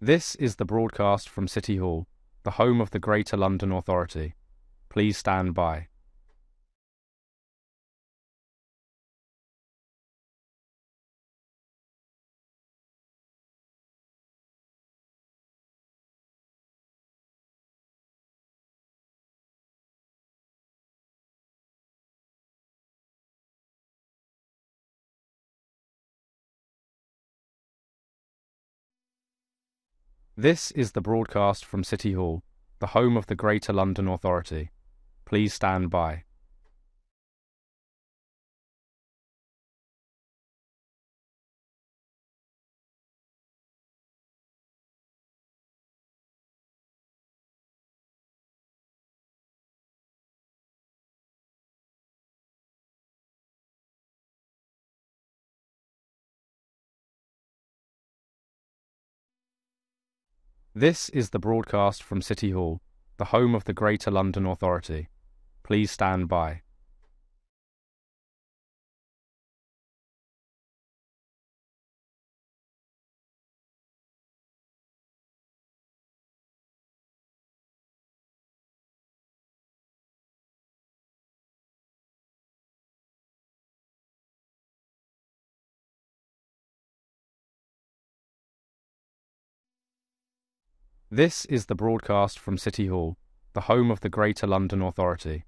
This is the broadcast from City Hall, the home of the Greater London Authority. Please stand by. This is the broadcast from City Hall, the home of the Greater London Authority. Please stand by. This is the broadcast from City Hall, the home of the Greater London Authority. Please stand by. This is the broadcast from City Hall, the home of the Greater London Authority.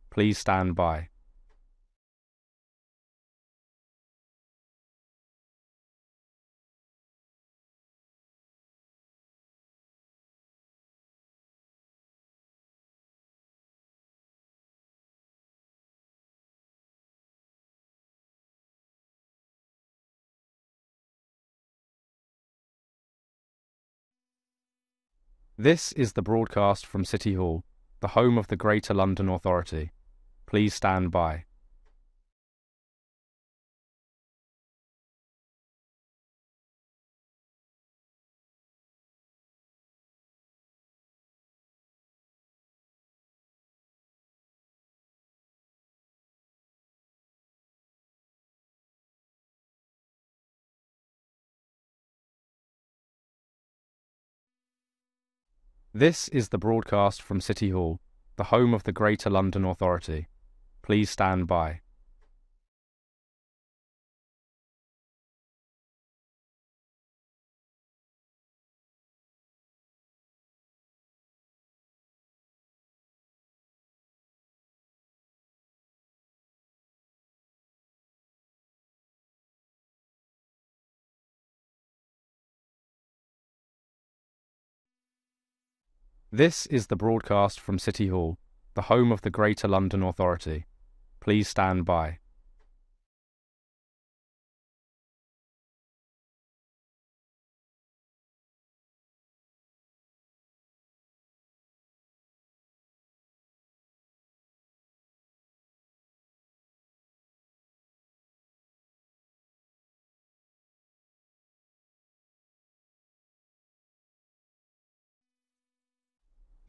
Please stand by. This is the broadcast from City Hall, the home of the Greater London Authority. Please stand by. This is the broadcast from City Hall, the home of the Greater London Authority. Please stand by. This is the broadcast from City Hall, the home of the Greater London Authority. Please stand by.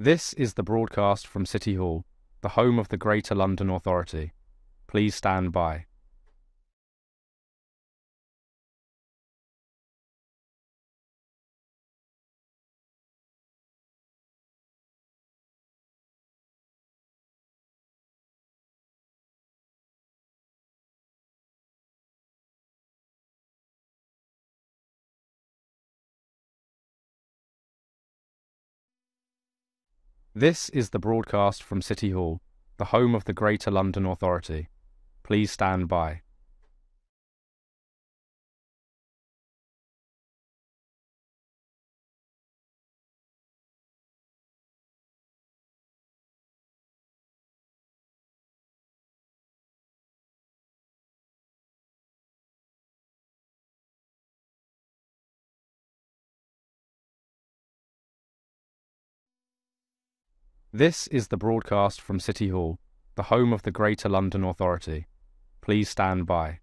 This is the broadcast from City Hall, the home of the Greater London Authority. Please stand by. This is the broadcast from City Hall, the home of the Greater London Authority. Please stand by. This is the broadcast from City Hall, the home of the Greater London Authority. Please stand by.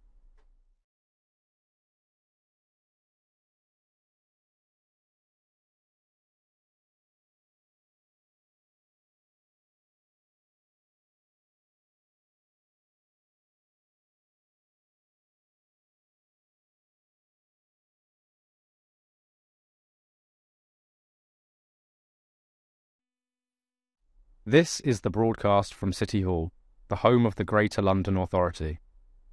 This is the broadcast from City Hall, the home of the Greater London Authority.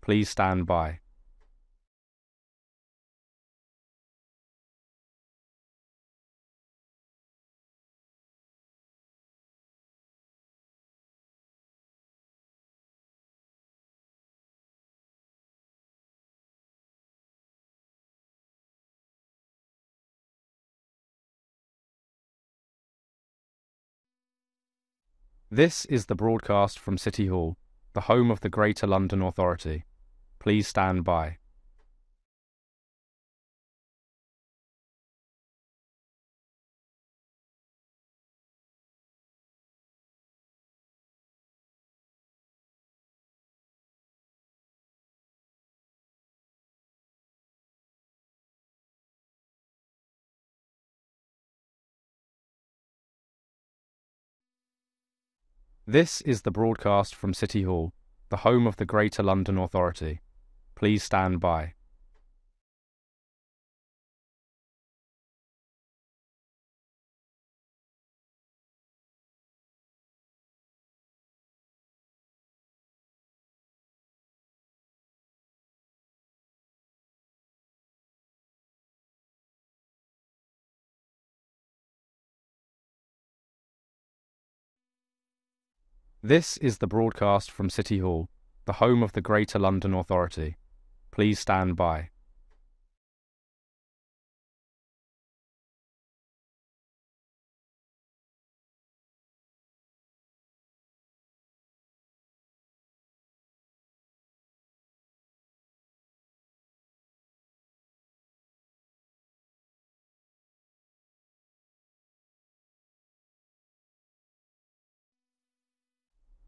Please stand by. This is the broadcast from City Hall, the home of the Greater London Authority. Please stand by. This is the broadcast from City Hall, the home of the Greater London Authority. Please stand by. This is the broadcast from City Hall, the home of the Greater London Authority. Please stand by.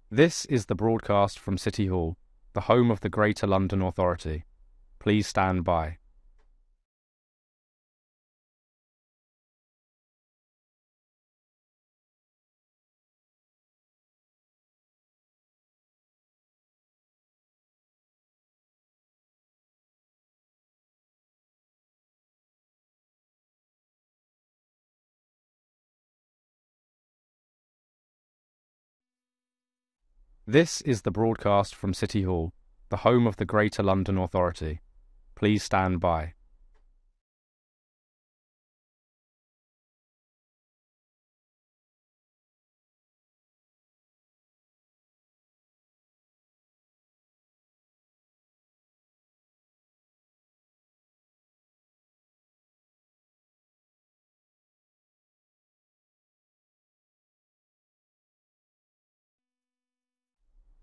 This is the broadcast from City Hall, the home of the Greater London Authority. Please stand by. This is the broadcast from City Hall, the home of the Greater London Authority. Please stand by.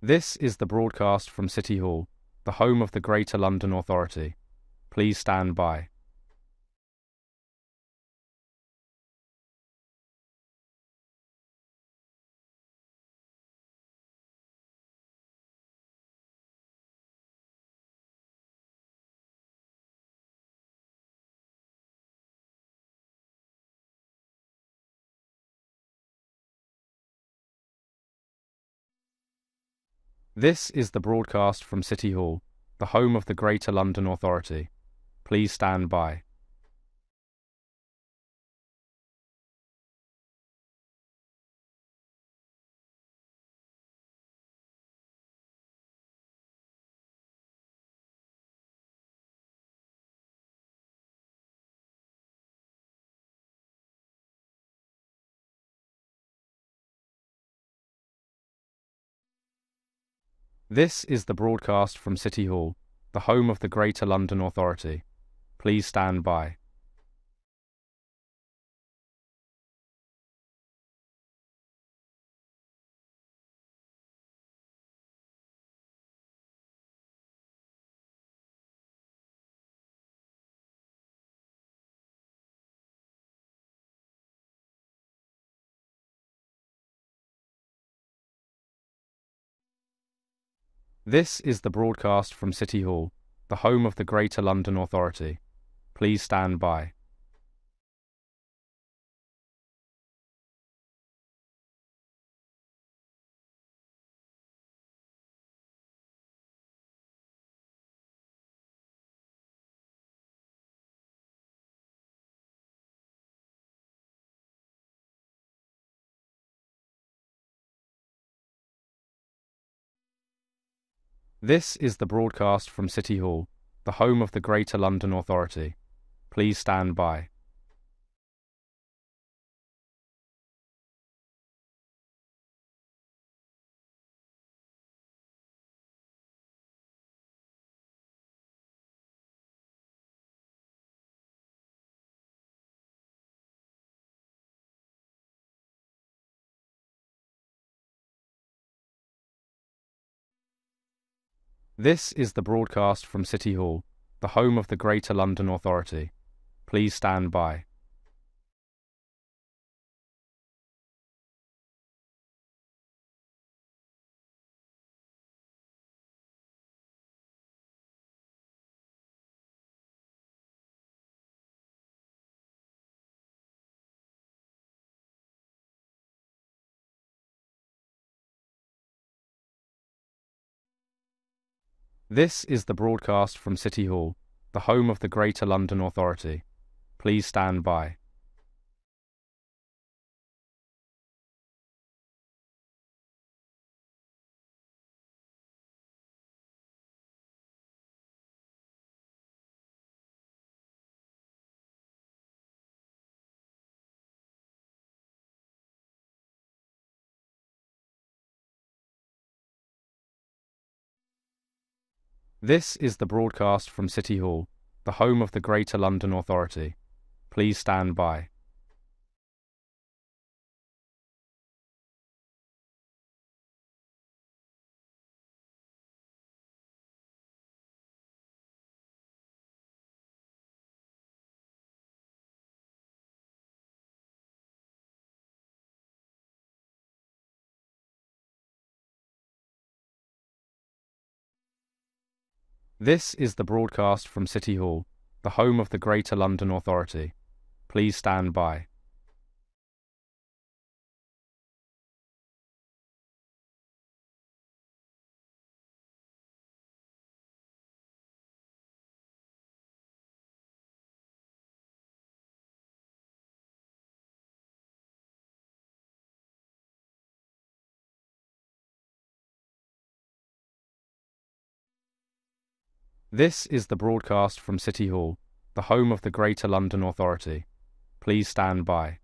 This is the broadcast from City Hall, the home of the Greater London Authority. Please stand by. This is the broadcast from City Hall, the home of the Greater London Authority. Please stand by. This is the broadcast from City Hall, the home of the Greater London Authority. Please stand by. This is the broadcast from City Hall, the home of the Greater London Authority. Please stand by. This is the broadcast from City Hall, the home of the Greater London Authority. Please stand by. This is the broadcast from City Hall, the home of the Greater London Authority. Please stand by. This is the broadcast from City Hall, the home of the Greater London Authority. Please stand by. This is the broadcast from City Hall, the home of the Greater London Authority. Please stand by. This is the broadcast from City Hall, the home of the Greater London Authority. Please stand by. This is the broadcast from City Hall, the home of the Greater London Authority. Please stand by.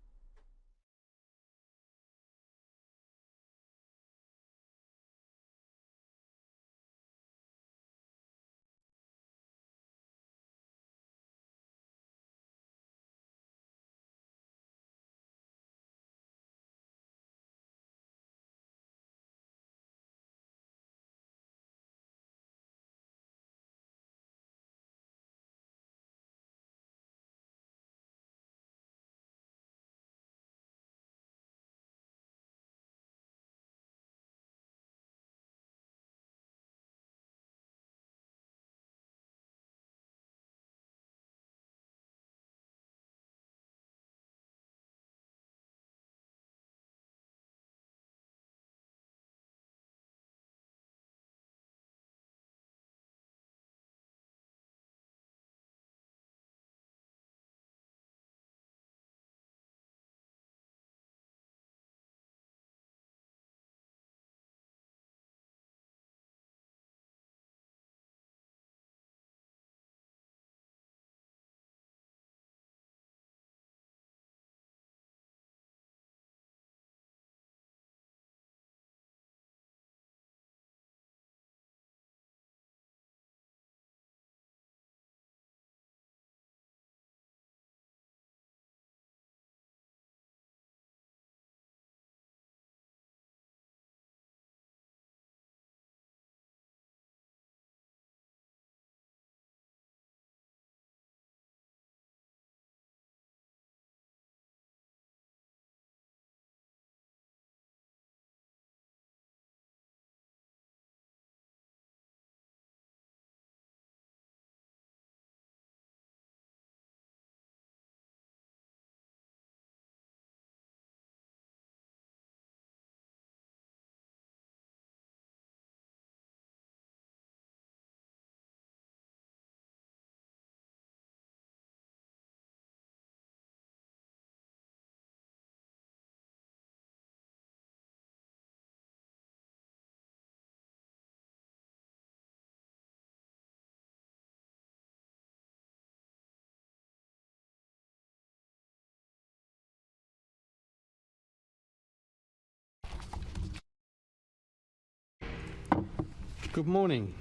Good morning.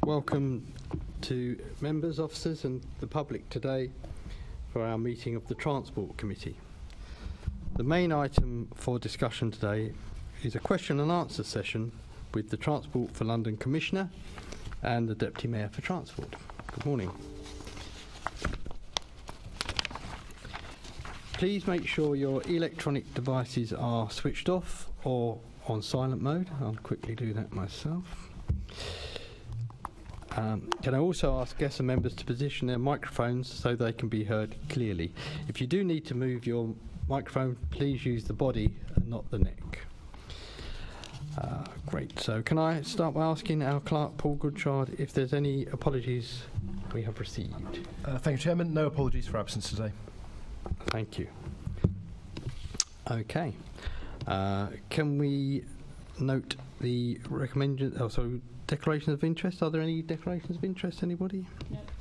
Welcome to members, officers and the public today for our meeting of the Transport Committee. The main item for discussion today is a question and answer session with the Transport for London Commissioner and the Deputy Mayor for Transport. Good morning. Please make sure your electronic devices are switched off or on silent mode. I'll quickly do that myself. Can I also ask guests and members to position their microphones so they can be heard clearly? If you do need to move your microphone, please use the body and not the neck. Great. So can I start by asking our clerk, Paul Goodchard, if there's any apologies we have received? Thank you, Chairman. No apologies for absence today. Thank you. Okay. Can we note the declarations of interest? Are there any declarations of interest, anybody?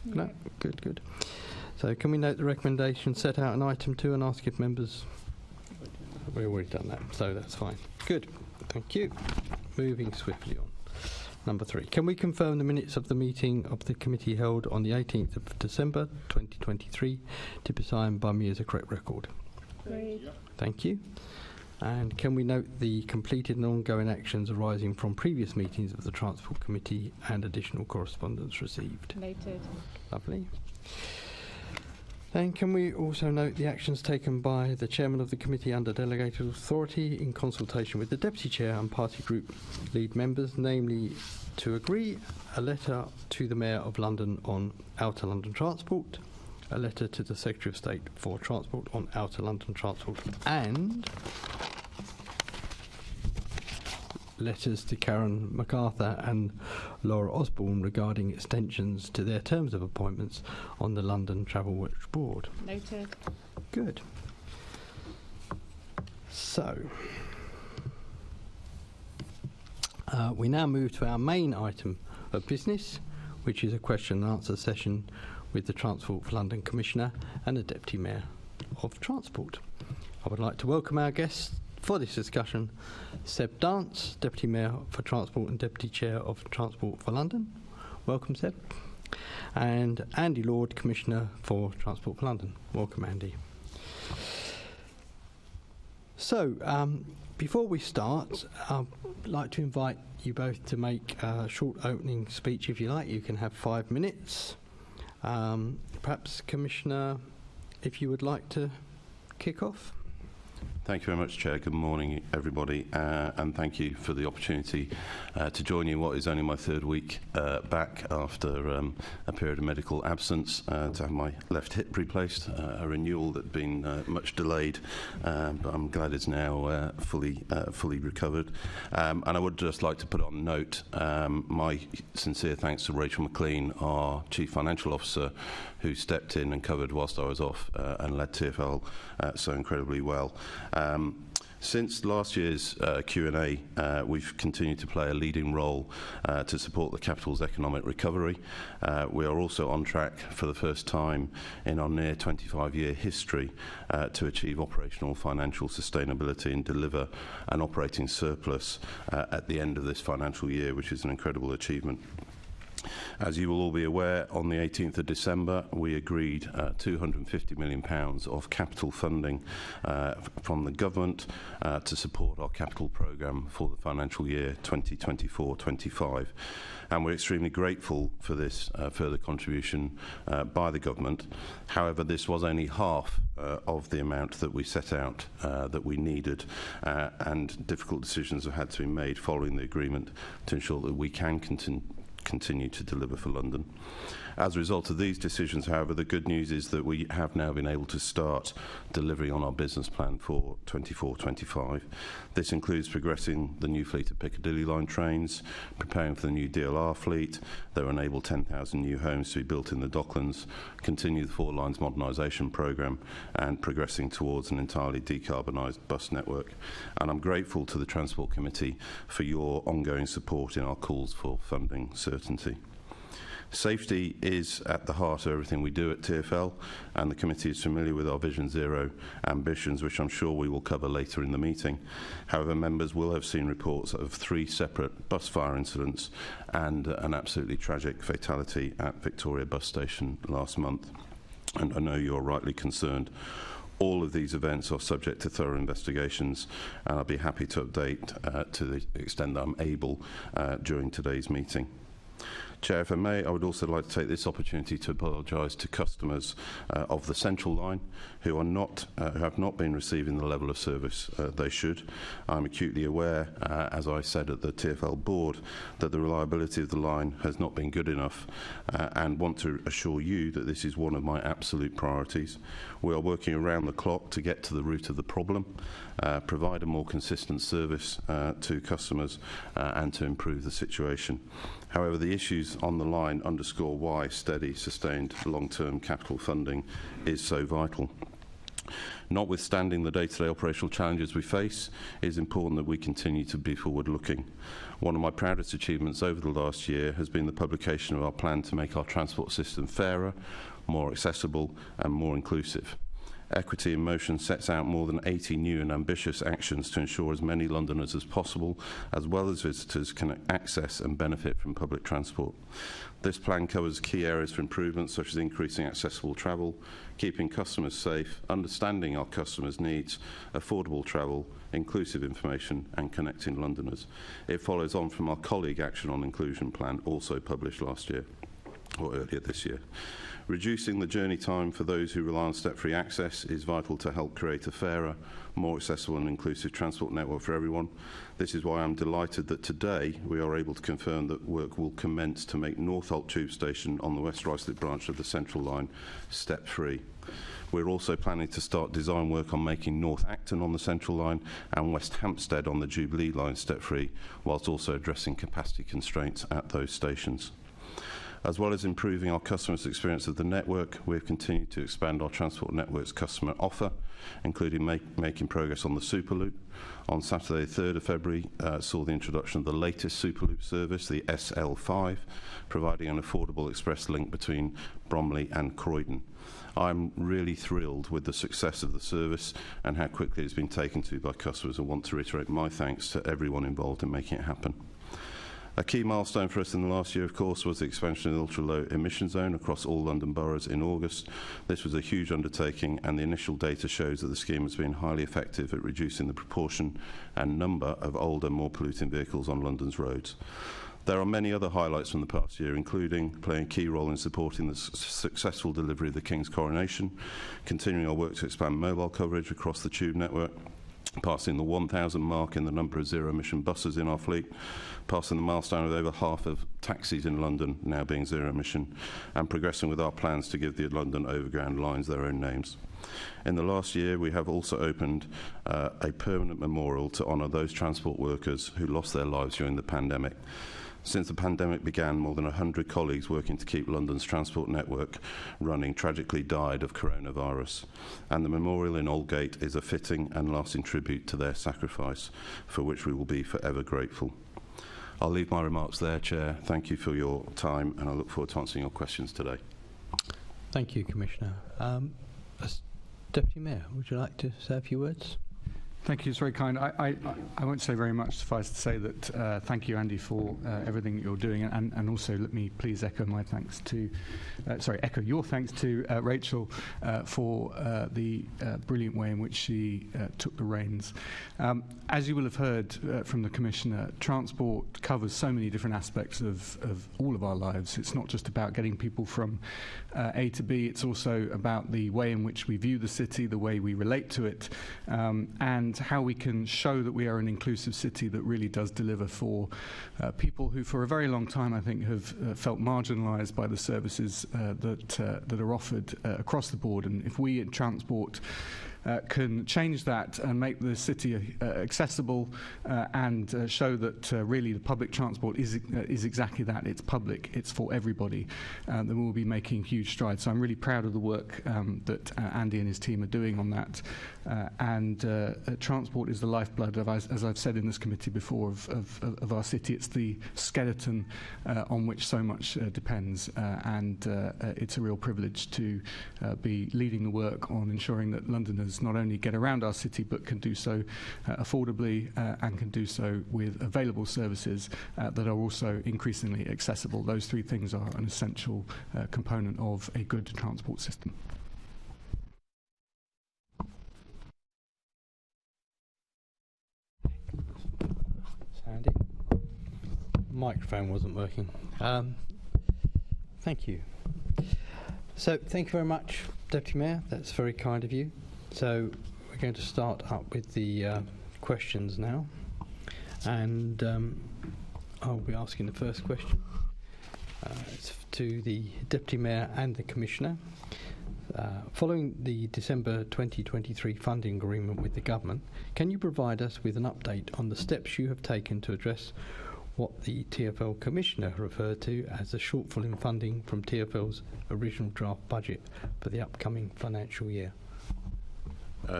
No? Good. So can we note the recommendation set out in item 2 and ask if members... We've already done that, so that's fine. Good. Thank you. Moving swiftly on. Number 3. Can we confirm the minutes of the meeting of the committee held on the 18th of December 2023 to be signed by me as a correct record? Great. Thank you. And can we note the completed and ongoing actions arising from previous meetings of the Transport Committee and additional correspondence received? Noted. Lovely. Then can we also note the actions taken by the Chairman of the Committee under delegated authority in consultation with the Deputy Chair and Party Group lead members, namely to agree a letter to the Mayor of London on Outer London Transport, a letter to the Secretary of State for Transport on Outer London Transport, and letters to Karen MacArthur and Laura Osborne regarding extensions to their terms of appointments on the London Travel Works Board. Noted. Good. So, we now move to our main item of business, which is a question and answer session with the Transport for London Commissioner and the Deputy Mayor of Transport. I would like to welcome our guests for this discussion, Seb Dance, Deputy Mayor for Transport and Deputy Chair of Transport for London. Welcome, Seb. And Andy Lord, Commissioner for Transport for London. Welcome, Andy. So, before we start, I'd like to invite you both to make a short opening speech, if you like. You can have 5 minutes. Perhaps, Commissioner, if you would like to kick off. Thank you very much, Chair. Good morning, everybody, and thank you for the opportunity to join you in what is only my 3rd week back after a period of medical absence, to have my left hip replaced, a renewal that had been much delayed, but I'm glad it's now fully recovered. And I would just like to put on note my sincere thanks to Rachel McLean, our Chief Financial Officer, who stepped in and covered whilst I was off and led TfL so incredibly well. Since last year's Q&A, we've continued to play a leading role to support the capital's economic recovery. We are also on track for the first time in our near 25-year history to achieve operational financial sustainability and deliver an operating surplus at the end of this financial year, which is an incredible achievement. As you will all be aware, on the 18th of December, we agreed £250 million of capital funding from the government to support our capital programme for the financial year 2024-25. And we're extremely grateful for this further contribution by the government. However, this was only half of the amount that we set out that we needed, and difficult decisions have had to be made following the agreement to ensure that we can continue to deliver for London. As a result of these decisions, however, the good news is that we have now been able to start delivering on our business plan for 24-25. This includes progressing the new fleet of Piccadilly line trains, preparing for the new DLR fleet that will enable 10,000 new homes to be built in the Docklands, continue the 4 lines modernisation programme, and progressing towards an entirely decarbonised bus network. And I'm grateful to the Transport Committee for your ongoing support in our calls for funding certainty. Safety is at the heart of everything we do at TfL, and the committee is familiar with our Vision Zero ambitions, which I'm sure we will cover later in the meeting. However, members will have seen reports of 3 separate bus fire incidents and an absolutely tragic fatality at Victoria Bus Station last month. And I know you're rightly concerned. All of these events are subject to thorough investigations, and I'll be happy to update to the extent that I'm able during today's meeting. Chair, if I may, I would also like to take this opportunity to apologise to customers of the Central Line who have not been receiving the level of service they should. I'm acutely aware, as I said at the TfL board, that the reliability of the line has not been good enough, and want to assure you that this is one of my absolute priorities. We are working around the clock to get to the root of the problem, provide a more consistent service to customers, and to improve the situation. However, the issues on the line underscore why steady, sustained, long-term capital funding is so vital. Notwithstanding the day-to-day operational challenges we face, it is important that we continue to be forward-looking. One of my proudest achievements over the last year has been the publication of our plan to make our transport system fairer, more accessible and more inclusive. Equity in Motion sets out more than 80 new and ambitious actions to ensure as many Londoners as possible, as well as visitors, can access and benefit from public transport. This plan covers key areas for improvement, such as increasing accessible travel, keeping customers safe, understanding our customers' needs, affordable travel, inclusive information and connecting Londoners. It follows on from our colleague Action on Inclusion plan, also published last year, or earlier this year. Reducing the journey time for those who rely on step-free access is vital to help create a fairer, more accessible and inclusive transport network for everyone. This is why I'm delighted that today we are able to confirm that work will commence to make Northolt Tube Station on the West Ruislip branch of the Central Line step-free. We're also planning to start design work on making North Acton on the Central Line and West Hampstead on the Jubilee Line step-free, whilst also addressing capacity constraints at those stations. As well as improving our customers' experience of the network, we've continued to expand our transport network's customer offer, including making progress on the Superloop. On Saturday, 3rd of February, saw the introduction of the latest Superloop service, the SL5, providing an affordable express link between Bromley and Croydon. I'm really thrilled with the success of the service and how quickly it's been taken to by customers, and want to reiterate my thanks to everyone involved in making it happen. A key milestone for us in the last year, of course, was the expansion of the ultra-low emission zone across all London boroughs in August. This was a huge undertaking, and the initial data shows that the scheme has been highly effective at reducing the proportion and number of older, more polluting vehicles on London's roads. There are many other highlights from the past year, including playing a key role in supporting the successful delivery of the King's coronation, continuing our work to expand mobile coverage across the tube network, passing the 1,000 mark in the number of zero-emission buses in our fleet, passing the milestone of over half of taxis in London now being zero-emission, and progressing with our plans to give the London Overground lines their own names. In the last year, we have also opened a permanent memorial to honour those transport workers who lost their lives during the pandemic. Since the pandemic began, more than 100 colleagues working to keep London's transport network running tragically died of coronavirus, and the memorial in Aldgate is a fitting and lasting tribute to their sacrifice, for which we will be forever grateful. I'll leave my remarks there, Chair. Thank you for your time, and I look forward to answering your questions today. Thank you, Commissioner. Deputy Mayor, would you like to say a few words? Thank you, it's very kind. I won't say very much, suffice to say that thank you, Andy, for everything that you're doing, and also let me please echo my thanks to, echo your thanks to Rachel for the brilliant way in which she took the reins. As you will have heard from the Commissioner, transport covers so many different aspects of all of our lives. It's not just about getting people from A to B, it's also about the way in which we view the city, the way we relate to it, and how we can show that we are an inclusive city that really does deliver for people who for a very long time, I think, have felt marginalised by the services that are offered across the board. And if we in transport can change that and make the city accessible and show that really the public transport is exactly that. It's public, it's for everybody. Then we'll be making huge strides. So I'm really proud of the work that Andy and his team are doing on that. Transport is the lifeblood of, as I've said in this committee before, of our city. It's the skeleton on which so much depends, and it's a real privilege to be leading the work on ensuring that Londoners not only get around our city but can do so affordably and can do so with available services that are also increasingly accessible. Those three things are an essential component of a good transport system. Sandy? Microphone wasn't working. Thank you. So thank you very much, Deputy Mayor. That's very kind of you. So we're going to start up with the questions now. And I'll be asking the first question. It's to the Deputy Mayor and the Commissioner. Following the December 2023 funding agreement with the government, can you provide us with an update on the steps you have taken to address what the TfL Commissioner referred to as a shortfall in funding from TfL's original draft budget for the upcoming financial year?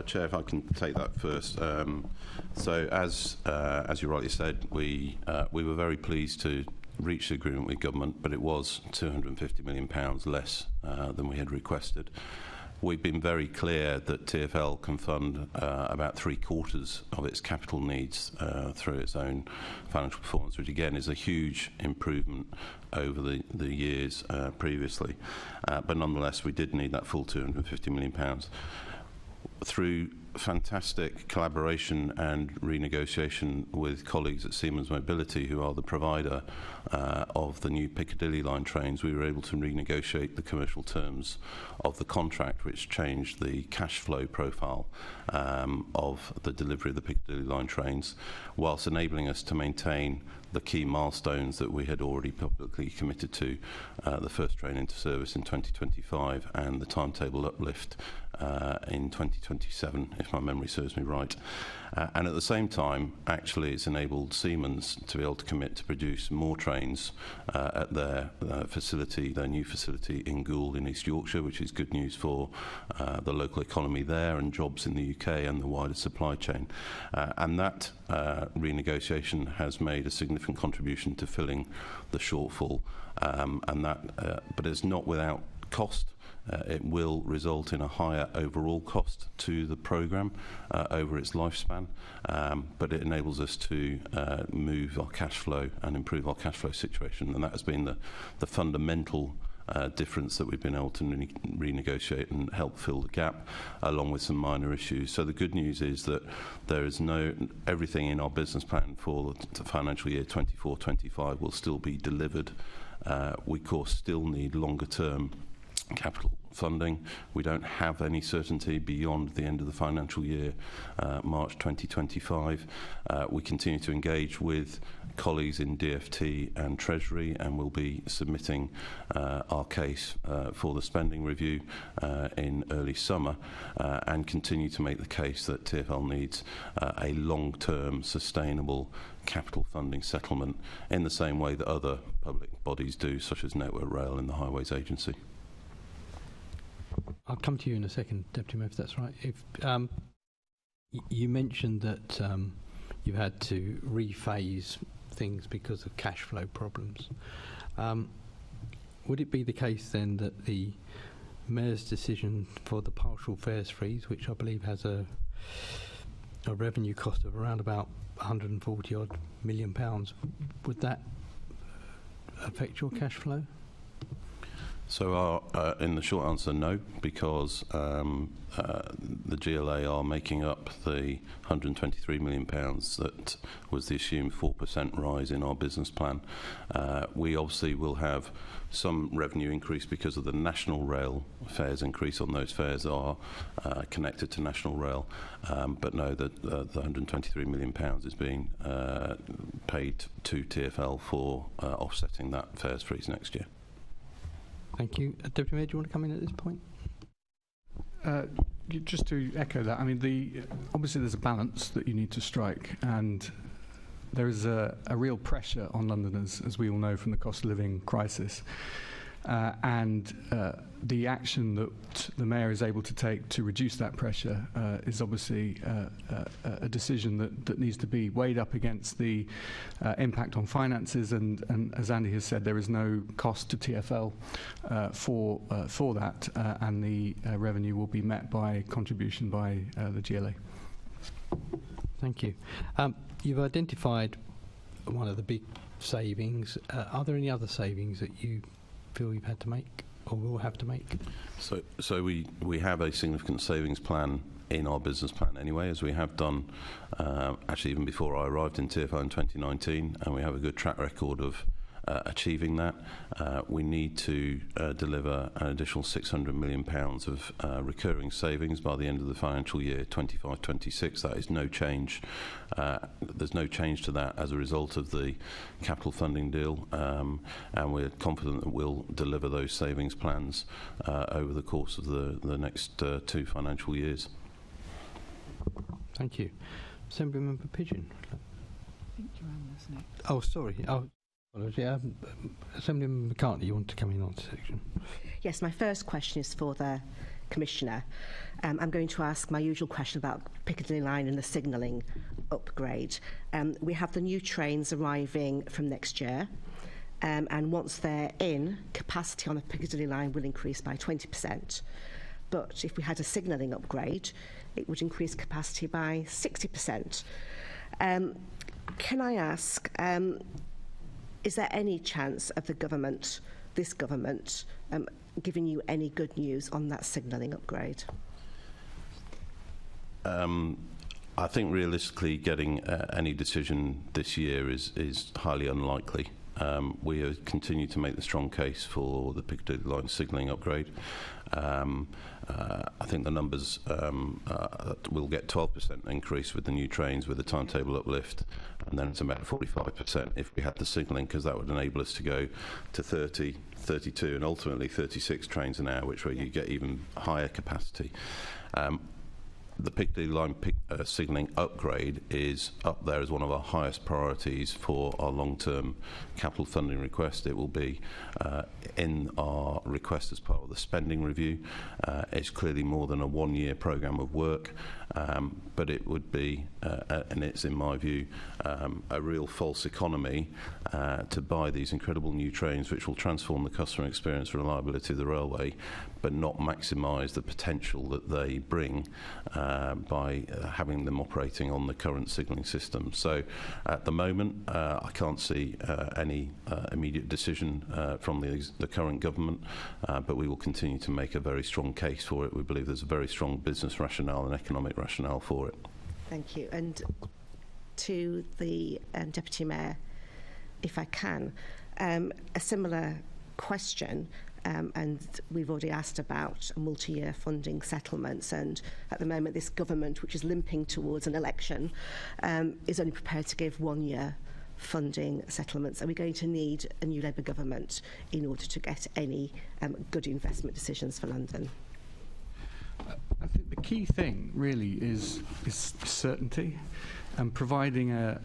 Chair, if I can take that first. So as you rightly said, we were very pleased to reach the agreement with government, but it was £250 million less than we had requested. We've been very clear that TfL can fund about 3/4 of its capital needs through its own financial performance, which again is a huge improvement over the years previously. But nonetheless, we did need that full £250 million. Through fantastic collaboration and renegotiation with colleagues at Siemens Mobility, who are the provider of the new Piccadilly line trains, we were able to renegotiate the commercial terms of the contract, which changed the cash flow profile of the delivery of the Piccadilly line trains, whilst enabling us to maintain the key milestones that we had already publicly committed to, the first train into service in 2025 and the timetable uplift in 2027, if my memory serves me right. And at the same time, actually, it's enabled Siemens to be able to commit to produce more trains at their facility, their new facility in Goole in East Yorkshire, which is good news for the local economy there and jobs in the UK and the wider supply chain. And that renegotiation has made a significant contribution to filling the shortfall, but it's not without cost. It will result in a higher overall cost to the programme over its lifespan, but it enables us to move our cash flow and improve our cash flow situation, and that has been the fundamental difference that we've been able to renegotiate and help fill the gap, along with some minor issues. So the good news is that there is everything in our business plan for the financial year 24-25 will still be delivered. We, of course, still need longer term capital funding. We don't have any certainty beyond the end of the financial year, March 2025. We continue to engage with colleagues in DFT and Treasury, and we'll be submitting our case for the spending review in early summer, and continue to make the case that TfL needs a long-term sustainable capital funding settlement in the same way that other public bodies do, such as Network Rail and the Highways Agency. I'll come to you in a second, Deputy Mayor, if that's right. If you mentioned that you had to rephase things because of cash flow problems. Would it be the case then that the Mayor's decision for the partial fares freeze, which I believe has a revenue cost of around about £140 odd million, would that affect your cash flow? So in the short answer, no, because the GLA are making up the £123 million that was the assumed 4% rise in our business plan. We obviously will have some revenue increase because of the National Rail fares increase on those fares are connected to National Rail, but no, the £123 million is being paid to TfL for offsetting that fares freeze next year. Thank you. Deputy Mayor, do you want to come in at this point? just to echo that, I mean, obviously there's a balance that you need to strike, and there is a real pressure on Londoners, as we all know from the cost of living crisis. And the action that the Mayor is able to take to reduce that pressure is obviously a decision that needs to be weighed up against the impact on finances. And as Andy has said, there is no cost to TfL for that, and the revenue will be met by contribution by the GLA. Thank you. You've identified one of the big savings. Are there any other savings that you feel you've had to make or will have to make? So we have a significant savings plan in our business plan anyway, as we have done actually even before I arrived in TfL in 2019, and we have a good track record of achieving that. We need to deliver an additional £600 million of recurring savings by the end of the financial year 25-26. That is no change. There's no change to that as a result of the capital funding deal, and we're confident that we'll deliver those savings plans over the course of the next 2 financial years. Thank you. Assemblymember Pigeon. I think you're on this next. Oh, sorry. Assemblymember McCartney, you want to come in on this section? Yes, my first question is for the Commissioner. I'm going to ask my usual question about Piccadilly line and the signalling upgrade. We have the new trains arriving from next year, and once they're in, capacity on the Piccadilly line will increase by 20%. But if we had a signalling upgrade, it would increase capacity by 60%. Can I ask, is there any chance of this government, giving you any good news on that signalling upgrade? I think realistically getting any decision this year is highly unlikely. We have continued to make the strong case for the Piccadilly line signalling upgrade. I think the numbers will get 12% increase with the new trains with the timetable uplift, and then it's about 45% if we had the signalling, because that would enable us to go to 30, 32 and ultimately 36 trains an hour, which way you get even higher capacity. The Piccadilly line signalling upgrade is up there as one of our highest priorities for our long-term capital funding request. It will be in our request as part of the spending review. It's clearly more than a one-year programme of work, but it would be, and it's in my view, a real false economy to buy these incredible new trains which will transform the customer experience and reliability of the railway, but not maximise the potential that they bring by having them operating on the current signalling system. So at the moment, I can't see any immediate decision from the current government, but we will continue to make a very strong case for it. We believe there's a very strong business rationale and economic rationale for it. Thank you. And to the Deputy Mayor, if I can, a similar question. And we've already asked about multi-year funding settlements, and at the moment this government, which is limping towards an election, is only prepared to give 1-year funding settlements. Are we going to need a new Labour government in order to get any good investment decisions for London? I think the key thing really is certainty, and providing a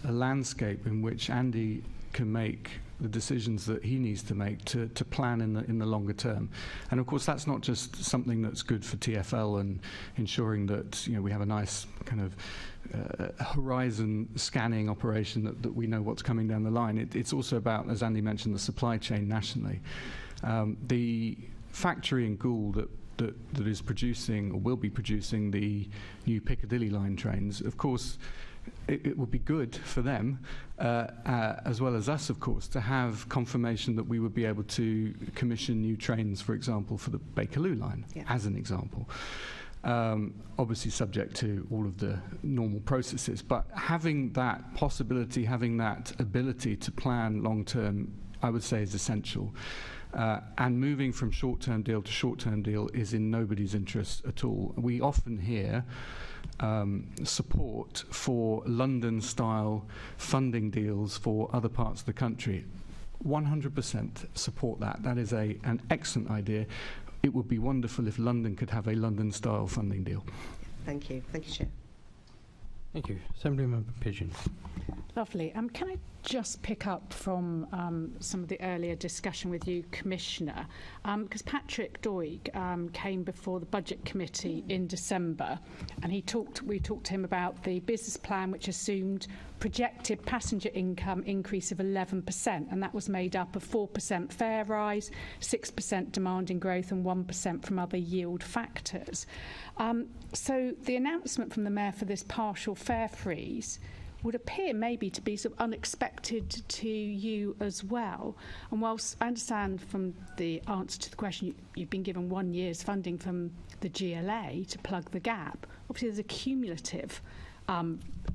landscape in which Andy can make the decisions that he needs to make to plan in the longer term. And of course that's not just something that's good for TfL and ensuring that we have a nice kind of horizon scanning operation that we know what's coming down the line. It's also about, as Andy mentioned, the supply chain nationally. The factory in Goole that is producing or will be producing the new Piccadilly line trains, of course it would be good for them, as well as us, of course, to have confirmation that we would be able to commission new trains, for example, for the Bakerloo line, as an example. Obviously subject to all of the normal processes, but having that possibility, having that ability to plan long-term, I would say is essential. And moving from short-term deal to short-term deal is in nobody's interest at all. We often hear support for London-style funding deals for other parts of the country. 100% support that. That is an excellent idea. it would be wonderful if London could have a London-style funding deal. Thank you. Thank you, Chair. Thank you. Assemblymember Pigeon. Lovely. Can I just pick up from some of the earlier discussion with you, Commissioner? Because Patrick Doig came before the Budget Committee in December, and we talked to him about the business plan, which assumed projected passenger income increase of 11%, and that was made up of 4% fare rise, 6% demand in growth, and 1% from other yield factors. So the announcement from the Mayor for this partial fare freeze would appear maybe to be sort of unexpected to you as well. And whilst I understand from the answer to the question, you've been given 1 year's funding from the GLA to plug the gap, obviously there's a cumulative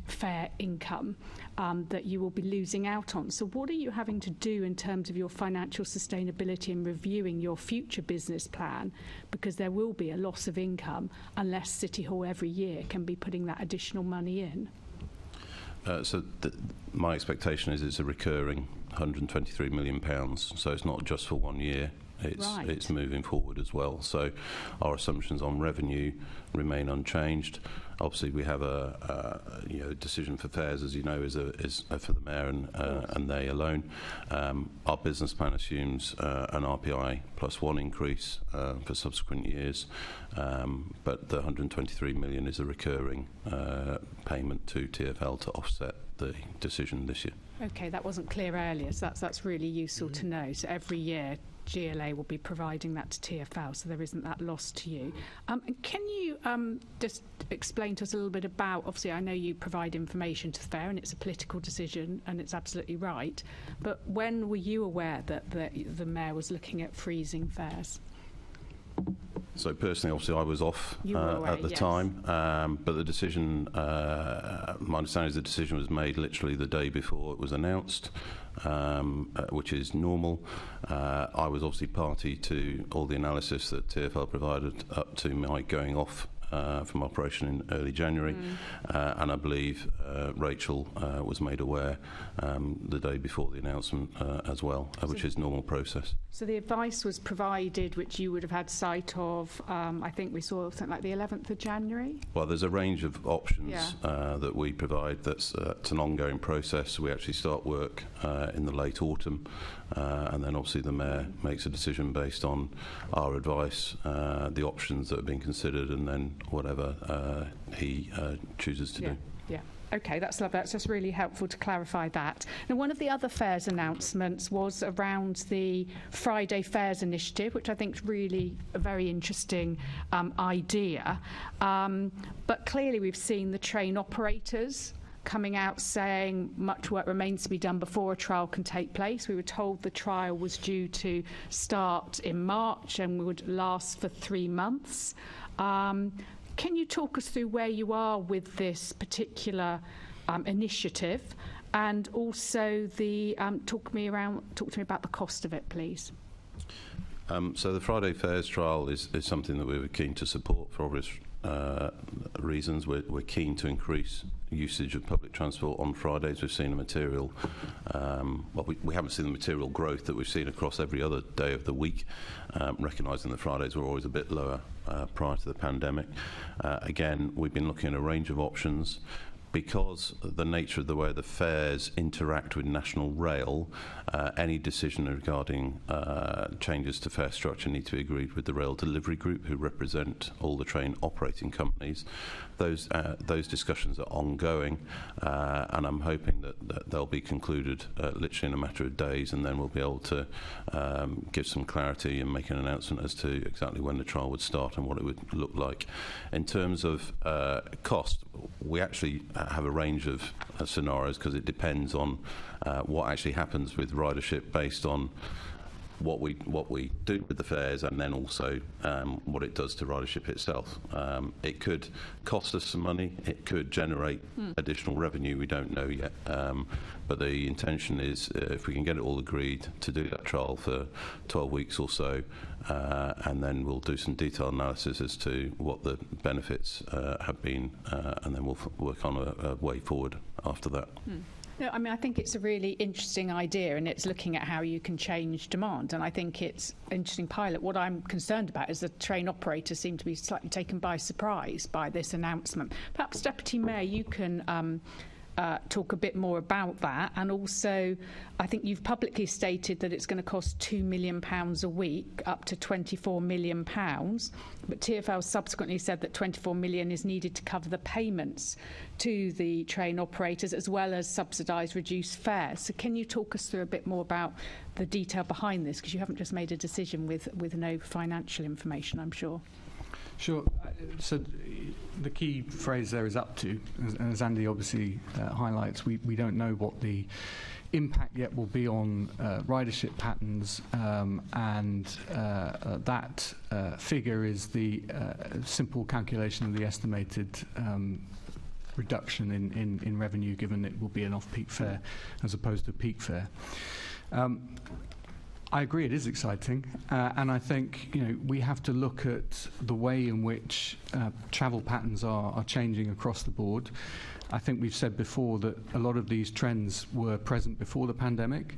fare income that you will be losing out on. So what are you having to do in terms of your financial sustainability and reviewing your future business plan? Because there will be a loss of income unless City Hall every year can be putting that additional money in. My expectation is it's a recurring £123 million, so it's not just for 1 year. It's moving forward as well. So our assumptions on revenue remain unchanged. Obviously, we have a decision for fares, as you know, is for the Mayor and they alone. Our business plan assumes an RPI +1 increase for subsequent years, but the 123 million is a recurring payment to TfL to offset the decision this year. Okay, that wasn't clear earlier, so that's really useful to know. So every year GLA will be providing that to TfL, so there isn't that loss to you. Can you just explain to us a little bit about, obviously I know you provide information to the Fair and it's a political decision and it's absolutely right, but when were you aware that the Mayor was looking at freezing fares? So personally, obviously, I was off at the time, but the decision, my understanding is the decision was made literally the day before it was announced, which is normal. I was obviously party to all the analysis that TfL provided up to my going off from operation in early January, and I believe Rachel was made aware the day before the announcement as well, which is normal process. So the advice was provided, which you would have had sight of, I think we saw something like the 11th of January? Well, there's a range of options that we provide. It's an ongoing process. We actually start work in the late autumn, and then obviously the Mayor makes a decision based on our advice, the options that are being considered, and then whatever he chooses to do. Yeah. Okay, that's lovely. That's just really helpful to clarify that. Now, one of the other fares announcements was around the Friday Fares initiative, which I think is really a very interesting idea. But clearly we've seen the train operators coming out saying much work remains to be done before a trial can take place. We were told the trial was due to start in March and would last for 3 months. Can you talk us through where you are with this particular initiative, and also talk to me about the cost of it, please? So the Friday Fares trial is something that we were keen to support for obvious reasons. We're keen to increase usage of public transport on Fridays. We've seen a material, we haven't seen the material growth that we've seen across every other day of the week, recognising that Fridays were always a bit lower prior to the pandemic. Again, we've been looking at a range of options. Because of the nature of the way the fares interact with National Rail, any decision regarding changes to fare structure need to be agreed with the Rail Delivery Group, who represent all the train operating companies. Those discussions are ongoing, and I'm hoping that they'll be concluded literally in a matter of days, and then we'll be able to give some clarity and make an announcement as to exactly when the trial would start and what it would look like. In terms of cost, we actually have a range of scenarios, because it depends on what actually happens with ridership based on what we do with the fares, and then also what it does to ridership itself. It could cost us some money, it could generate additional revenue, we don't know yet, but the intention is, if we can get it all agreed, to do that trial for 12 weeks or so, and then we'll do some detailed analysis as to what the benefits have been, and then we'll work on a way forward after that. No, I mean, I think it's a really interesting idea, and it's looking at how you can change demand. And I think it's an interesting pilot. What I'm concerned about is the train operators seem to be slightly taken by surprise by this announcement. Perhaps, Deputy Mayor, you can talk a bit more about that. And also, I think you've publicly stated that it's going to cost £2 million a week, up to £24 million. But TfL subsequently said that £24 million is needed to cover the payments to the train operators, as well as subsidise reduced fares. So can you talk us through a bit more about the detail behind this? Because you haven't just made a decision with no financial information, I'm sure. Sure. So the key phrase there is up to. As Andy obviously highlights, we don't know what the impact yet will be on ridership patterns, and that figure is the simple calculation of the estimated reduction in revenue, given it will be an off-peak fare as opposed to peak fare. I agree, it is exciting, and I think we have to look at the way in which travel patterns are changing across the board. I think we've said before that a lot of these trends were present before the pandemic,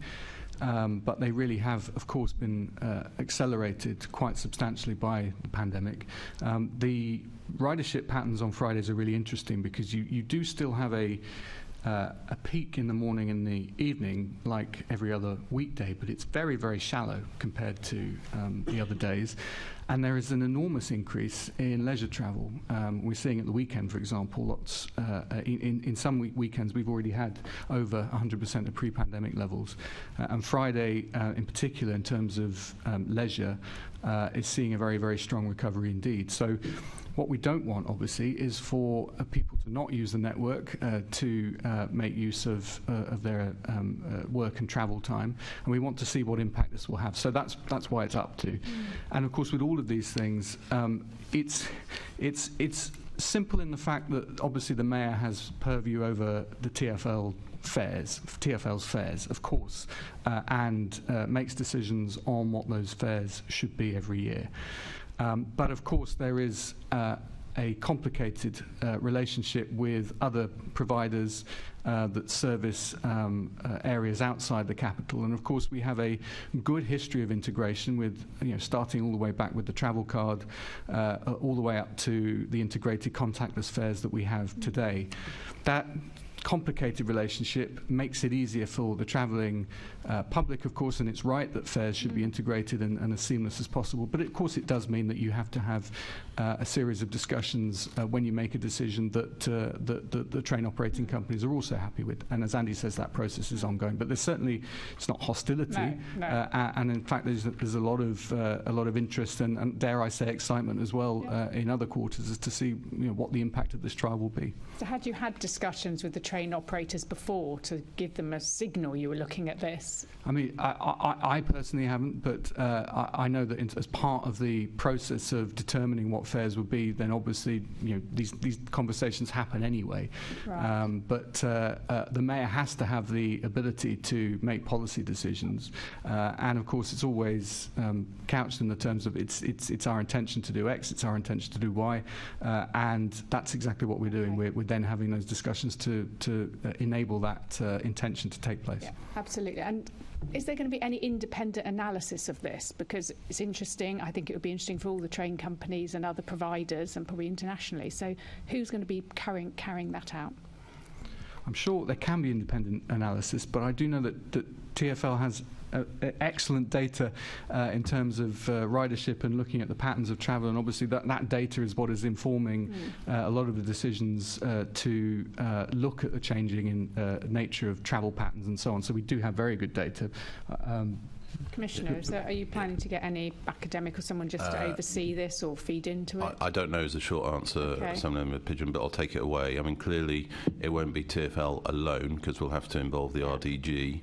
but they really have, of course, been accelerated quite substantially by the pandemic. The ridership patterns on Fridays are really interesting because you do still have a peak in the morning and the evening like every other weekday, but it's very, very shallow compared to the other days. And there is an enormous increase in leisure travel. We're seeing at the weekend, for example, lots in some weekends we've already had over 100% of pre-pandemic levels. And Friday, in particular, in terms of leisure, is seeing a very, very strong recovery indeed. So what we don't want, obviously, is for people to not use the network to make use of their work and travel time, and we want to see what impact this will have. So that's why it's up to. And of course, with all of these things, it's simple in the fact that obviously the mayor has purview over the TfL's fares, of course, and makes decisions on what those fares should be every year. But of course, there is a complicated relationship with other providers that service areas outside the capital. And of course, we have a good history of integration with, starting all the way back with the travel card, all the way up to the integrated contactless fares that we have today. That complicated relationship makes it easier for the travelling public, of course, and it's right that fares should be integrated and as seamless as possible. But of course, it does mean that you have to have a series of discussions when you make a decision that the train operating companies are also happy with. And as Andy says, that process is ongoing. But there's certainly, it's not hostility, and in fact, there's a lot of interest and dare I say excitement as well in other quarters as to see what the impact of this trial will be. So had you had discussions with the train operators before to give them a signal you were looking at this? I mean, I personally haven't, but I know that as part of the process of determining what fares would be, then obviously these conversations happen anyway. Right. But the mayor has to have the ability to make policy decisions, and of course it's always couched in the terms of it's our intention to do X, it's our intention to do Y, and that's exactly what we're doing. We're then having those discussions to enable that intention to take place. Yeah, absolutely. And is there going to be any independent analysis of this? Because it's interesting. I think it would be interesting for all the train companies and other providers, and probably internationally. So who's going to be carrying that out? I'm sure there can be independent analysis, but I do know that TfL has excellent data in terms of ridership and looking at the patterns of travel, and obviously that data is what is informing a lot of the decisions to look at the changing in nature of travel patterns and so on. So we do have very good data. Commissioner, so are you planning to get any academic or someone just to oversee this or feed into it? I don't know is the short answer, some of them are pigeon, but I'll take it away. I mean, clearly it won't be TfL alone, because we'll have to involve the RDG,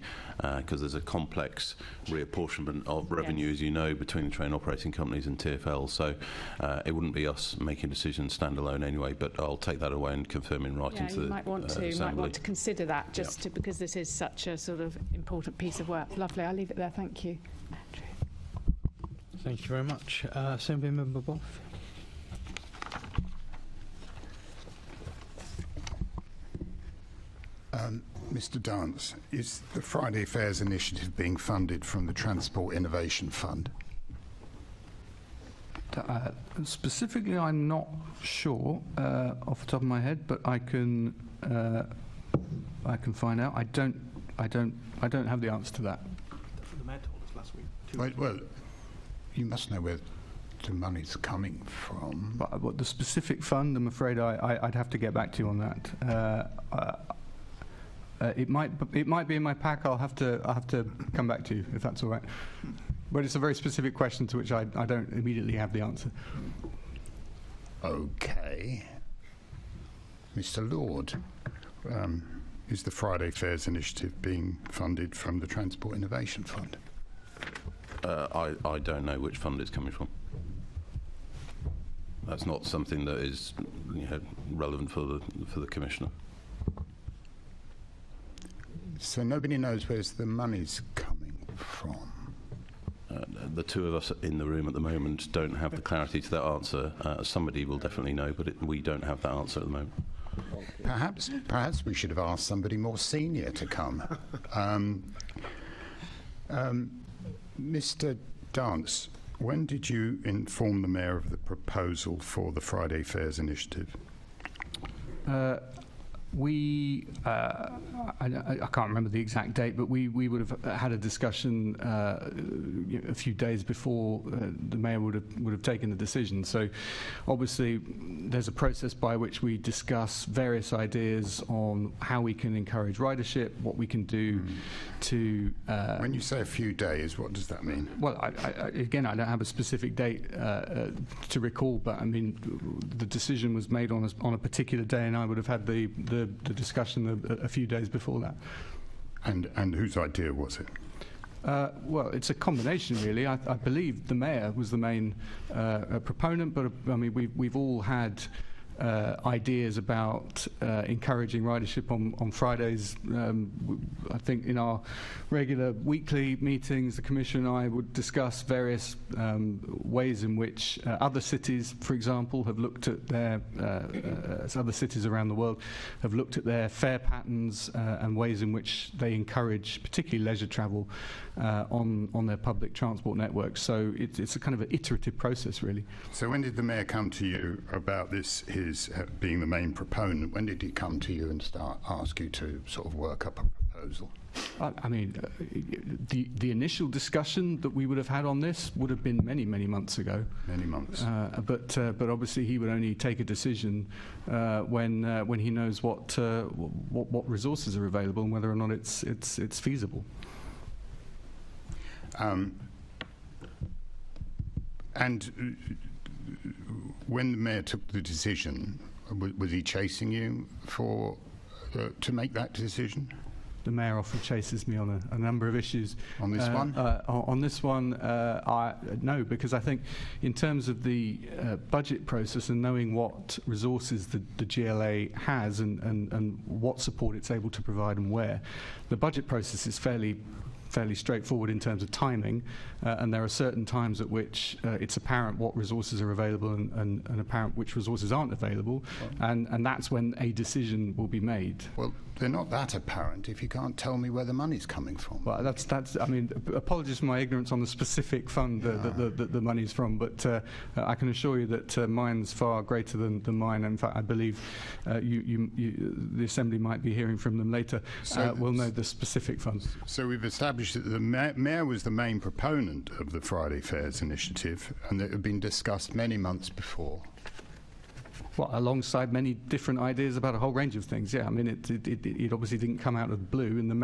because there's a complex reapportionment of revenue, as you know, between the train operating companies and TfL. So it wouldn't be us making decisions standalone anyway, but I'll take that away and confirm in writing to the Assembly. You might want to consider that just because this is such a sort of important piece of work. Lovely, I'll leave it there. Thank you. Andrew. Thank you very much. Assembly Member Boff. Mr. Dance, is the Friday Fares initiative being funded from the Transport Innovation Fund? Specifically, I'm not sure off the top of my head, but I can find out. I don't have the answer to that. The Mayor told us last week. Well, you must know where the money's coming from. But what the specific fund, I'm afraid I'd have to get back to you on that. It might be in my pack. I'll have to come back to you if that's all right. But it's a very specific question to which I don't immediately have the answer. Okay. Mr. Lord, is the Friday Fares initiative being funded from the Transport Innovation Fund? I don't know which fund it's coming from. That's not something that is relevant for the Commissioner. So nobody knows where the money's coming from? The two of us in the room at the moment don't have the clarity to that answer. Somebody will definitely know, but we don't have that answer at the moment. Perhaps we should have asked somebody more senior to come. Mr. Dance, when did you inform the Mayor of the proposal for the Friday Fares initiative? I can't remember the exact date, but we would have had a discussion a few days before the Mayor would have taken the decision. So obviously there's a process by which we discuss various ideas on how we can encourage ridership, what we can do to... when you say a few days, what does that mean? Well, again, I don't have a specific date to recall, but I mean, the decision was made on a particular day, and I would have had the discussion a few days before that. And whose idea was it? Well, it's a combination, really. I believe the Mayor was the main proponent, but I mean, we've all had ideas about encouraging ridership on Fridays. I think in our regular weekly meetings, the Commissioner and I would discuss various ways in which other cities, for example, have looked at their other cities around the world have looked at their fare patterns and ways in which they encourage particularly leisure travel on their public transport networks. So it's a kind of an iterative process, really. So when did the Mayor come to you about this, his being the main proponent? When did he come to you and ask you to sort of work up a proposal? I mean, the initial discussion that we would have had on this would have been many months ago. Many months. But obviously he would only take a decision when he knows what resources are available and whether or not it's feasible. And when the Mayor took the decision, was he chasing you to make that decision? The Mayor often chases me on a number of issues. On this one? On this one, no, because I think in terms of the budget process and knowing what resources the GLA has and what support it's able to provide and where, the budget process is fairly straightforward in terms of timing, and there are certain times at which it's apparent what resources are available and apparent which resources aren't available, and that's when a decision will be made. Well, they're not that apparent if you can't tell me where the money's coming from. Well, that's. I mean, apologies for my ignorance on the specific fund that the money's from, but I can assure you that mine's far greater than mine. In fact, I believe the Assembly might be hearing from them later. We'll know the specific funds. So we've established that the Mayor was the main proponent of the Friday Fares initiative, and it had been discussed many months before. Well, alongside many different ideas about a whole range of things. Yeah, I mean, it obviously didn't come out of the blue, and the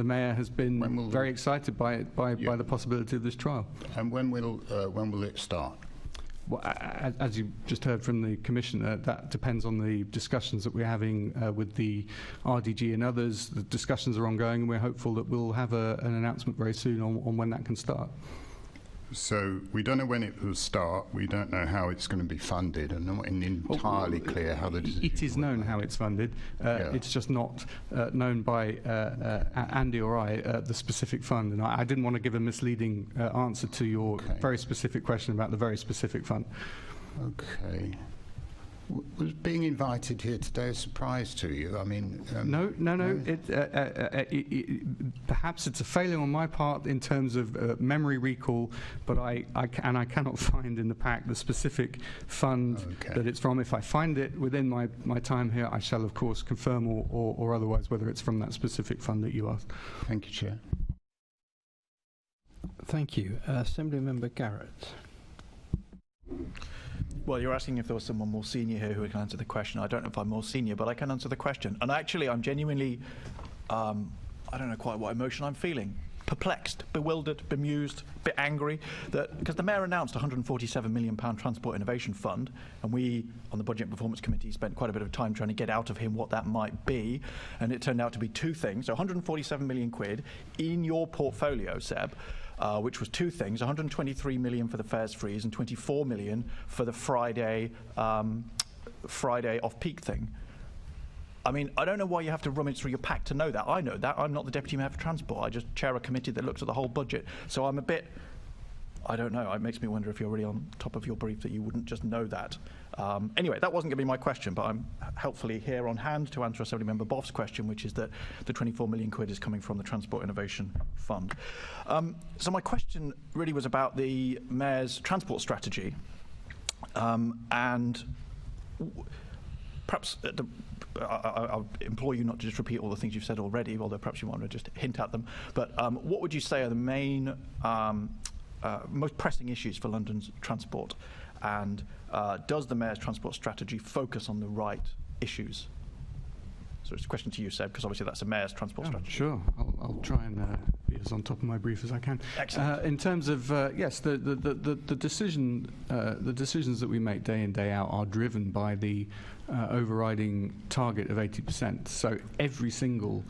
mayor has been very excited by it, by the possibility of this trial. And when will it start? Well, as you just heard from the Commissioner, that depends on the discussions that we're having with the RDG and others. The discussions are ongoing, and we're hopeful that we'll have an announcement very soon on when that can start. So we don't know when it will start. We don't know how it's going to be funded, and not entirely clear how the decision. It is known how it's funded. It's just not known by Andy or I, the specific fund. And I didn't want to give a misleading answer to your very specific question about the very specific fund. Okay. Was being invited here today a surprise to you? I mean, no. Perhaps it's a failure on my part in terms of memory recall, but I cannot find in the pack the specific fund that it's from. If I find it within my time here, I shall of course confirm or otherwise whether it's from that specific fund that you asked. Thank you, Chair. Thank you. Assembly Member Garrett. Well, you're asking if there was someone more senior here who can answer the question. I don't know if I'm more senior, but I can answer the question. And actually, I'm genuinely, I don't know quite what emotion I'm feeling. Perplexed, bewildered, bemused, a bit angry, because the Mayor announced a £147 million Transport Innovation Fund, and we, on the Budget and Performance Committee, spent quite a bit of time trying to get out of him what that might be, and it turned out to be two things. So 147 million quid in your portfolio, Seb, which was two things: 123 million for the fares freeze and 24 million for the Friday off-peak thing. I mean, I don't know why you have to rummage through your pack to know that. I know that. I'm not the Deputy Mayor for Transport. I just chair a committee that looks at the whole budget. So I'm a bit, I don't know. It makes me wonder if you're really on top of your brief that you wouldn't just know that. Anyway, that wasn't going to be my question, but I'm helpfully here on hand to answer Assembly Member Boff's question, which is that the 24 million quid is coming from the Transport Innovation Fund. So my question really was about the Mayor's transport strategy, and perhaps I'll implore you not to just repeat all the things you've said already, although perhaps you want to just hint at them. But what would you say are the main, most pressing issues for London's transport? And does the Mayor's transport strategy focus on the right issues? So it's a question to you, Seb, because obviously that's a Mayor's transport strategy. Sure, I'll try and be as on top of my brief as I can. Excellent. In terms of yes, the decisions that we make day in, day out are driven by the overriding target of 80%. So every single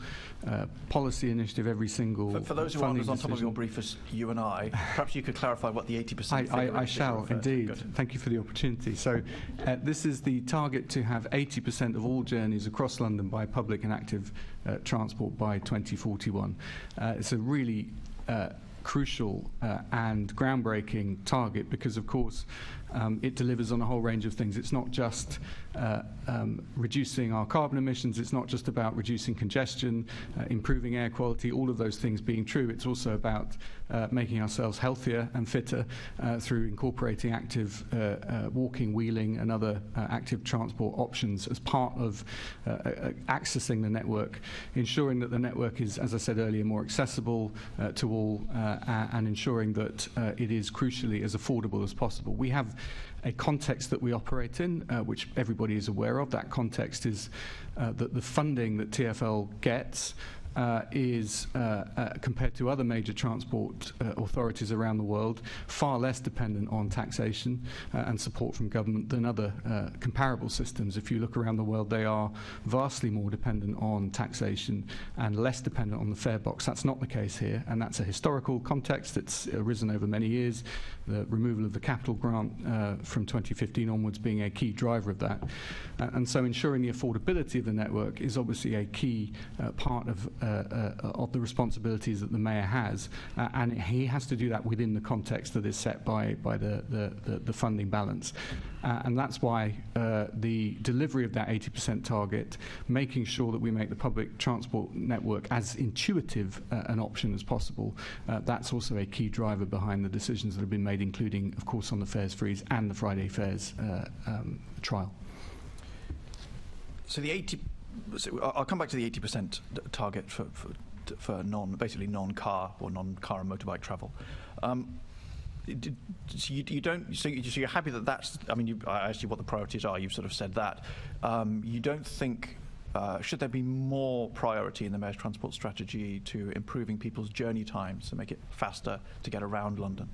policy initiative, every single for those who aren't as on top of your brief as you and I, perhaps you could clarify what the 80% figure is. I shall indeed. Good. Thank you for the opportunity. So this is the target to have 80% of all journeys across London by public and active transport by 2041. It's a really crucial and groundbreaking target because, of course, it delivers on a whole range of things. It's not just reducing our carbon emissions, it's not just about reducing congestion, improving air quality, all of those things being true. It's also about making ourselves healthier and fitter through incorporating active walking, wheeling and other active transport options as part of accessing the network, ensuring that the network is, as I said earlier, more accessible to all and ensuring that it is crucially as affordable as possible. We have a context that we operate in, which everybody is aware of. That context is that the funding that TfL gets is, compared to other major transport authorities around the world, far less dependent on taxation and support from government than other comparable systems. If you look around the world, they are vastly more dependent on taxation and less dependent on the fare box. That's not the case here, and that's a historical context. It's arisen over many years, the removal of the capital grant from 2015 onwards being a key driver of that. And so ensuring the affordability of the network is obviously a key part of the responsibilities that the Mayor has, and he has to do that within the context that is set by the funding balance. And that's why the delivery of that 80% target, making sure that we make the public transport network as intuitive an option as possible, that's also a key driver behind the decisions that have been made, including, of course, on the fares freeze and the Friday fares trial. So I'll come back to the 80% target for basically non-car or non-car and motorbike travel. So you're happy that that's, I mean, I asked you what the priorities are, you've sort of said that. You don't think, should there be more priority in the Mayor's transport strategy to improving people's journey times to make it faster to get around London?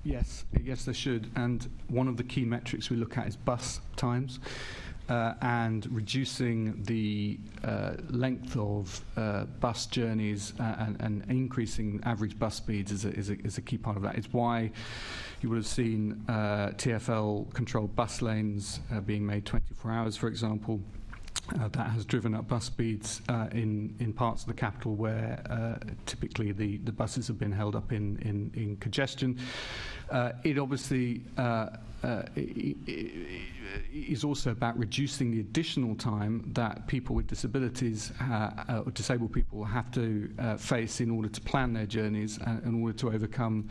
Yes, there should. And one of the key metrics we look at is bus times. And reducing the length of bus journeys and increasing average bus speeds is a key part of that. It's why you would have seen TfL controlled bus lanes being made 24 hours, for example. that has driven up bus speeds in parts of the capital where typically the buses have been held up in congestion. It obviously is also about reducing the additional time that people with disabilities or disabled people have to face in order to plan their journeys and in order to overcome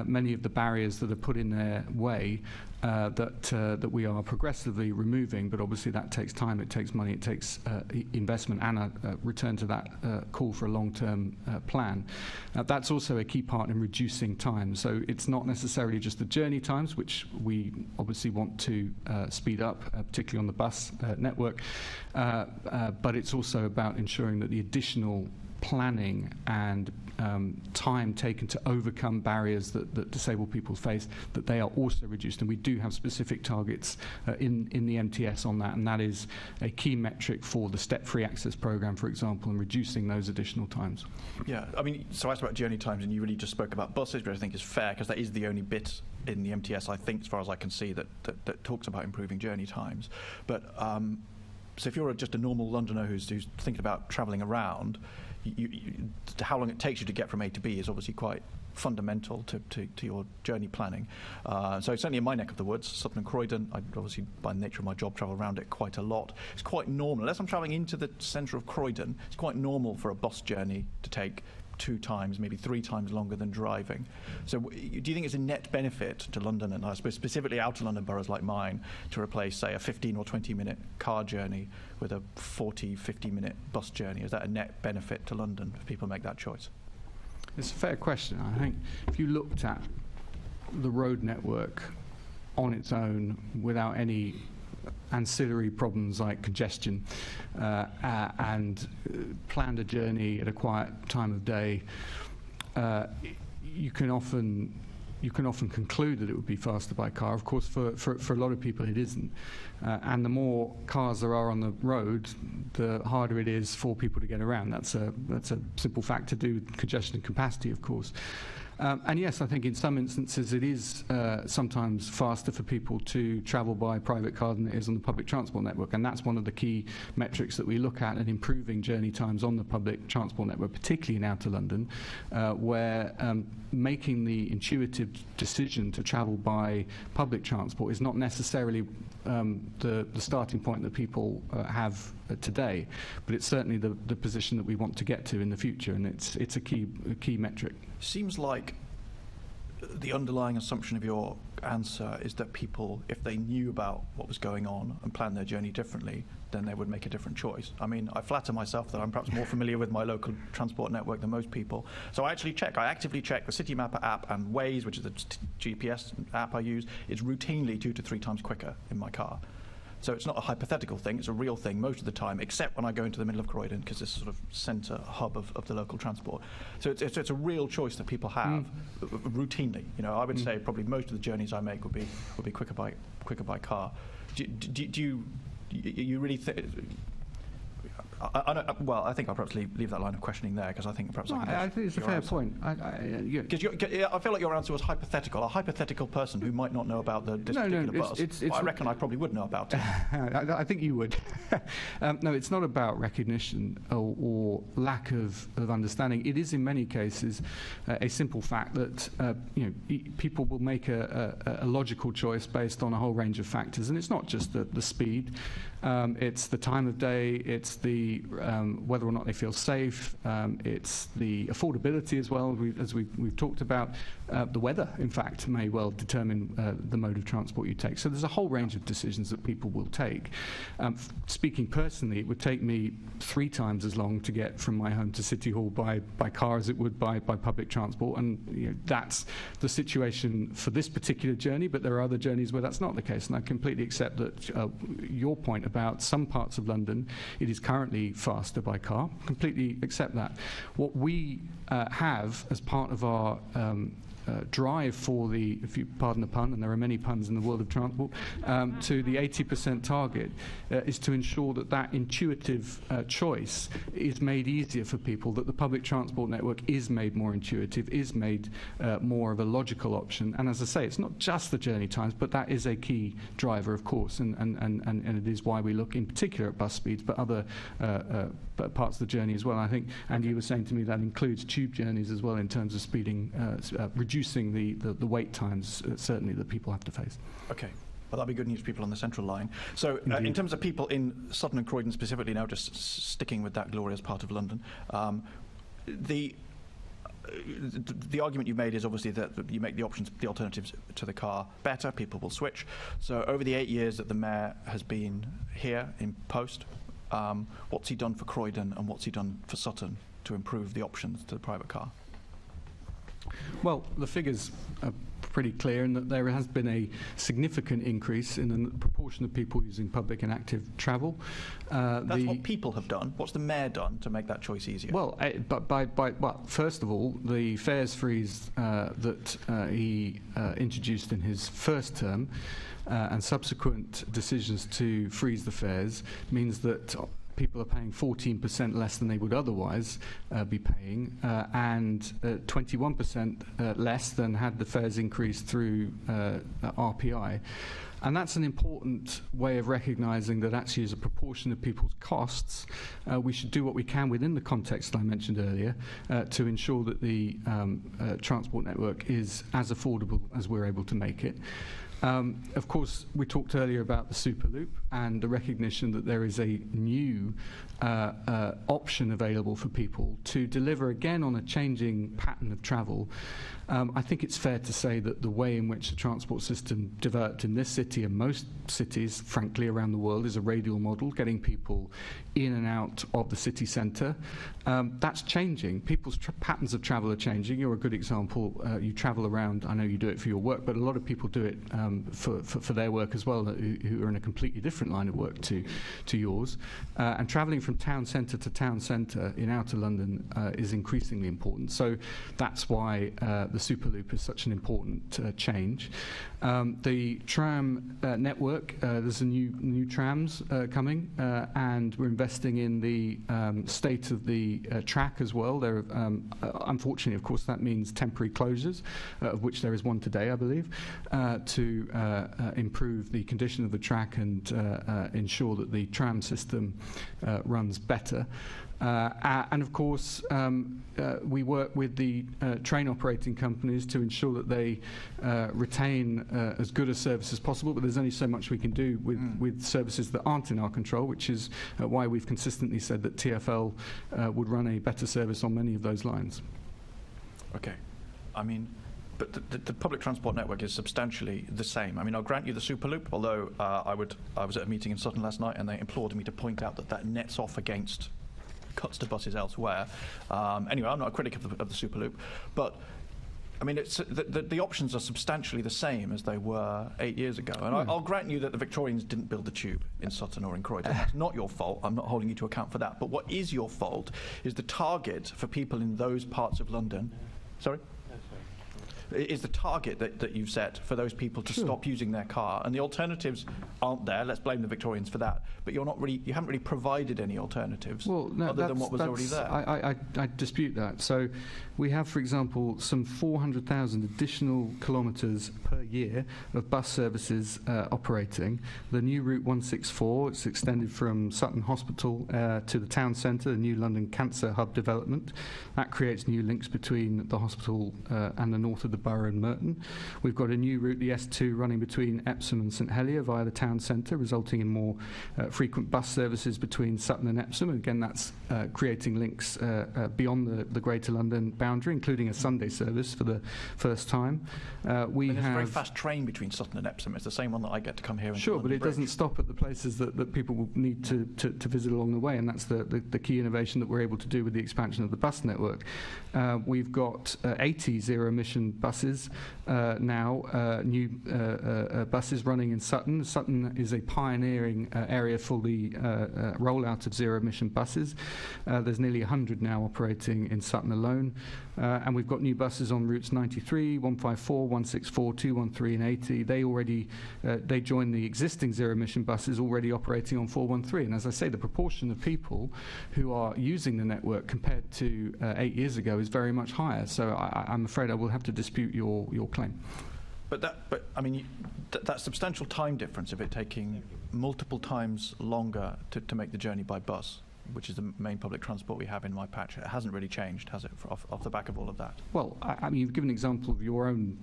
many of the barriers that are put in their way that we are progressively removing. But obviously that takes time, it takes money, it takes investment, and a return to that call for a long-term plan. That's also a key part in reducing time. So it's not necessarily just the journey times, which we obviously want to speed up, particularly on the bus network, but it's also about ensuring that the additional planning and time taken to overcome barriers that disabled people face, that they are also reduced. And we do have specific targets in the MTS on that, and that is a key metric for the step-free access programme, for example, and reducing those additional times. Yeah, I mean, so I asked about journey times, and you really just spoke about buses, which I think is fair, because that is the only bit in the MTS, I think, as far as I can see, that talks about improving journey times. But so if you're just a normal Londoner who's thinking about travelling around, how long it takes you to get from A to B is obviously quite fundamental to your journey planning. So certainly in my neck of the woods, Sutton and Croydon, I obviously by the nature of my job travel around it quite a lot. It's quite normal, unless I'm travelling into the centre of Croydon, it's quite normal for a bus journey to take 2 times, maybe 3 times longer than driving. So do you think it's a net benefit to London, and I suppose specifically outer London boroughs like mine, to replace, say, a 15 or 20-minute car journey with a 40, 50-minute bus journey? Is that a net benefit to London if people make that choice? It's a fair question. I think if you looked at the road network on its own without any ancillary problems like congestion and planned a journey at a quiet time of day, you can often conclude that it would be faster by car. Of course, for a lot of people it isn't. And the more cars there are on the road, the harder it is for people to get around. That's a simple fact to do with congestion and capacity, of course. And yes, I think in some instances it is sometimes faster for people to travel by private car than it is on the public transport network, and that's one of the key metrics that we look at in improving journey times on the public transport network, particularly in outer London, where making the intuitive decision to travel by public transport is not necessarily the starting point that people have today, but it's certainly the position that we want to get to in the future, and it's a key metric. Seems like the underlying assumption of your answer is that people, if they knew about what was going on and planned their journey differently, then they would make a different choice. I mean, I flatter myself that I'm perhaps more familiar with my local transport network than most people. So I actively check the Citymapper app, and Waze, which is the GPS app I use, is routinely 2 to 3 times quicker in my car. So it's not a hypothetical thing, it's a real thing most of the time, except when I go into the middle of Croydon, because it's sort of centre hub of the local transport. So it's a real choice that people have routinely. You know, I would say probably most of the journeys I make would be quicker by car. Do you really think? I think I'll perhaps leave that line of questioning there, because I think perhaps I think it's a fair point. I feel like your answer was hypothetical. A hypothetical person who might not know about this particular bus. I reckon I probably would know about it. I think you would. No, it's not about recognition or lack of understanding. It is in many cases a simple fact that people will make a logical choice based on a whole range of factors, and it's not just the speed. It's the time of day, it's the whether or not they feel safe, it's the affordability as well, as we've talked about. The weather, in fact, may well determine the mode of transport you take. So there's a whole range of decisions that people will take. Speaking personally, it would take me 3 times as long to get from my home to City Hall by car as it would by public transport, and that's the situation for this particular journey, but there are other journeys where that's not the case, and I completely accept that your point about some parts of London, it is currently faster by car. Completely accept that. What we have as part of our drive for the, if you pardon the pun, and there are many puns in the world of transport, to the 80% target is to ensure that intuitive choice is made easier for people, that the public transport network is made more intuitive, is made more of a logical option. And as I say, it's not just the journey times, but that is a key driver, of course, and it is why we look in particular at bus speeds, but other parts of the journey as well. I think Andy was saying to me that includes tube journeys as well in terms of speeding, reducing the wait times certainly that people have to face. Okay. Well, that'll be good news for people on the Central Line. So in terms of people in Sutton and Croydon specifically now, just sticking with that glorious part of London, the argument you made is obviously that you make the alternatives to the car better, people will switch. So over the 8 years that the Mayor has been here in post, what's he done for Croydon and what's he done for Sutton to improve the options to the private car? Well, the figures are pretty clear in that there has been a significant increase in the proportion of people using public and active travel. That's what people have done. What's the Mayor done to make that choice easier? Well, well, first of all, the fares freeze that he introduced in his first term and subsequent decisions to freeze the fares means that people are paying 14% less than they would otherwise be paying, and 21% less than had the fares increased through RPI. And that's an important way of recognising that actually as a proportion of people's costs, we should do what we can within the context that I mentioned earlier to ensure that the transport network is as affordable as we're able to make it. Of course, we talked earlier about the Superloop and the recognition that there is a new option available for people to deliver again on a changing pattern of travel. I think it's fair to say that the way in which the transport system developed in this city and most cities, frankly, around the world is a radial model, getting people in and out of the city centre. That's changing. People's patterns of travel are changing. You're a good example. You travel around. I know you do it for your work, but a lot of people do it for their work as well, who are in a completely different line of work to yours. And travelling from town centre to town centre in outer London is increasingly important. So that's why the Superloop is such an important change. The tram network, there's a new trams coming, and we're investing in the state of the track as well. There, unfortunately, of course, that means temporary closures, of which there is one today, I believe, to improve the condition of the track and ensure that the tram system runs better. And of course, we work with the train operating companies to ensure that they retain as good a service as possible, but there's only so much we can do with services that aren't in our control, which is why we've consistently said that TfL would run a better service on many of those lines. Okay. I mean, but the public transport network is substantially the same. I mean, I'll grant you the Superloop, although I was at a meeting in Sutton last night and they implored me to point out that nets off against cuts to buses elsewhere. Anyway, I'm not a critic of the Superloop, but I mean, the options are substantially the same as they were 8 years ago. And I'll grant you that the Victorians didn't build the tube in Sutton or in Croydon. That's not your fault. I'm not holding you to account for that. But what is your fault is the target for people in those parts of London. Sorry? Is the target that you've set for those people to stop using their car, and the alternatives aren't there. Let's blame the Victorians for that. But you haven't really provided any alternatives other than what was already there. I dispute that. So we have, for example, some 400,000 additional kilometres per year of bus services operating. The new Route 164, it's extended from Sutton Hospital to the town centre, the new London Cancer Hub development. That creates new links between the hospital and the north of the borough and Merton. We've got a new route, the S2, running between Epsom and St Helier via the town centre, resulting in more frequent bus services between Sutton and Epsom. And again, that's creating links beyond the Greater London boundary, including a Sunday service for the first time. There's a very fast train between Sutton and Epsom. It's the same one that I get to come here and sure, but it doesn't stop at the places that people will need to visit along the way, and that's the key innovation that we're able to do with the expansion of the bus network. We've got 80 zero-emission buses now, new buses running in Sutton. Sutton is a pioneering area for the rollout of zero-emission buses. There's nearly 100 now operating in Sutton alone. And we've got new buses on routes 93, 154, 164, 213 and 80. They join the existing zero-emission buses already operating on 413. And as I say, the proportion of people who are using the network compared to 8 years ago is very much higher. So I'm afraid I will have to dispute your claim. But I mean, that substantial time difference of it taking multiple times longer to make the journey by bus, which is the main public transport we have in my patch. It hasn't really changed, has it, off the back of all of that? Well, I mean, you've given an example of your own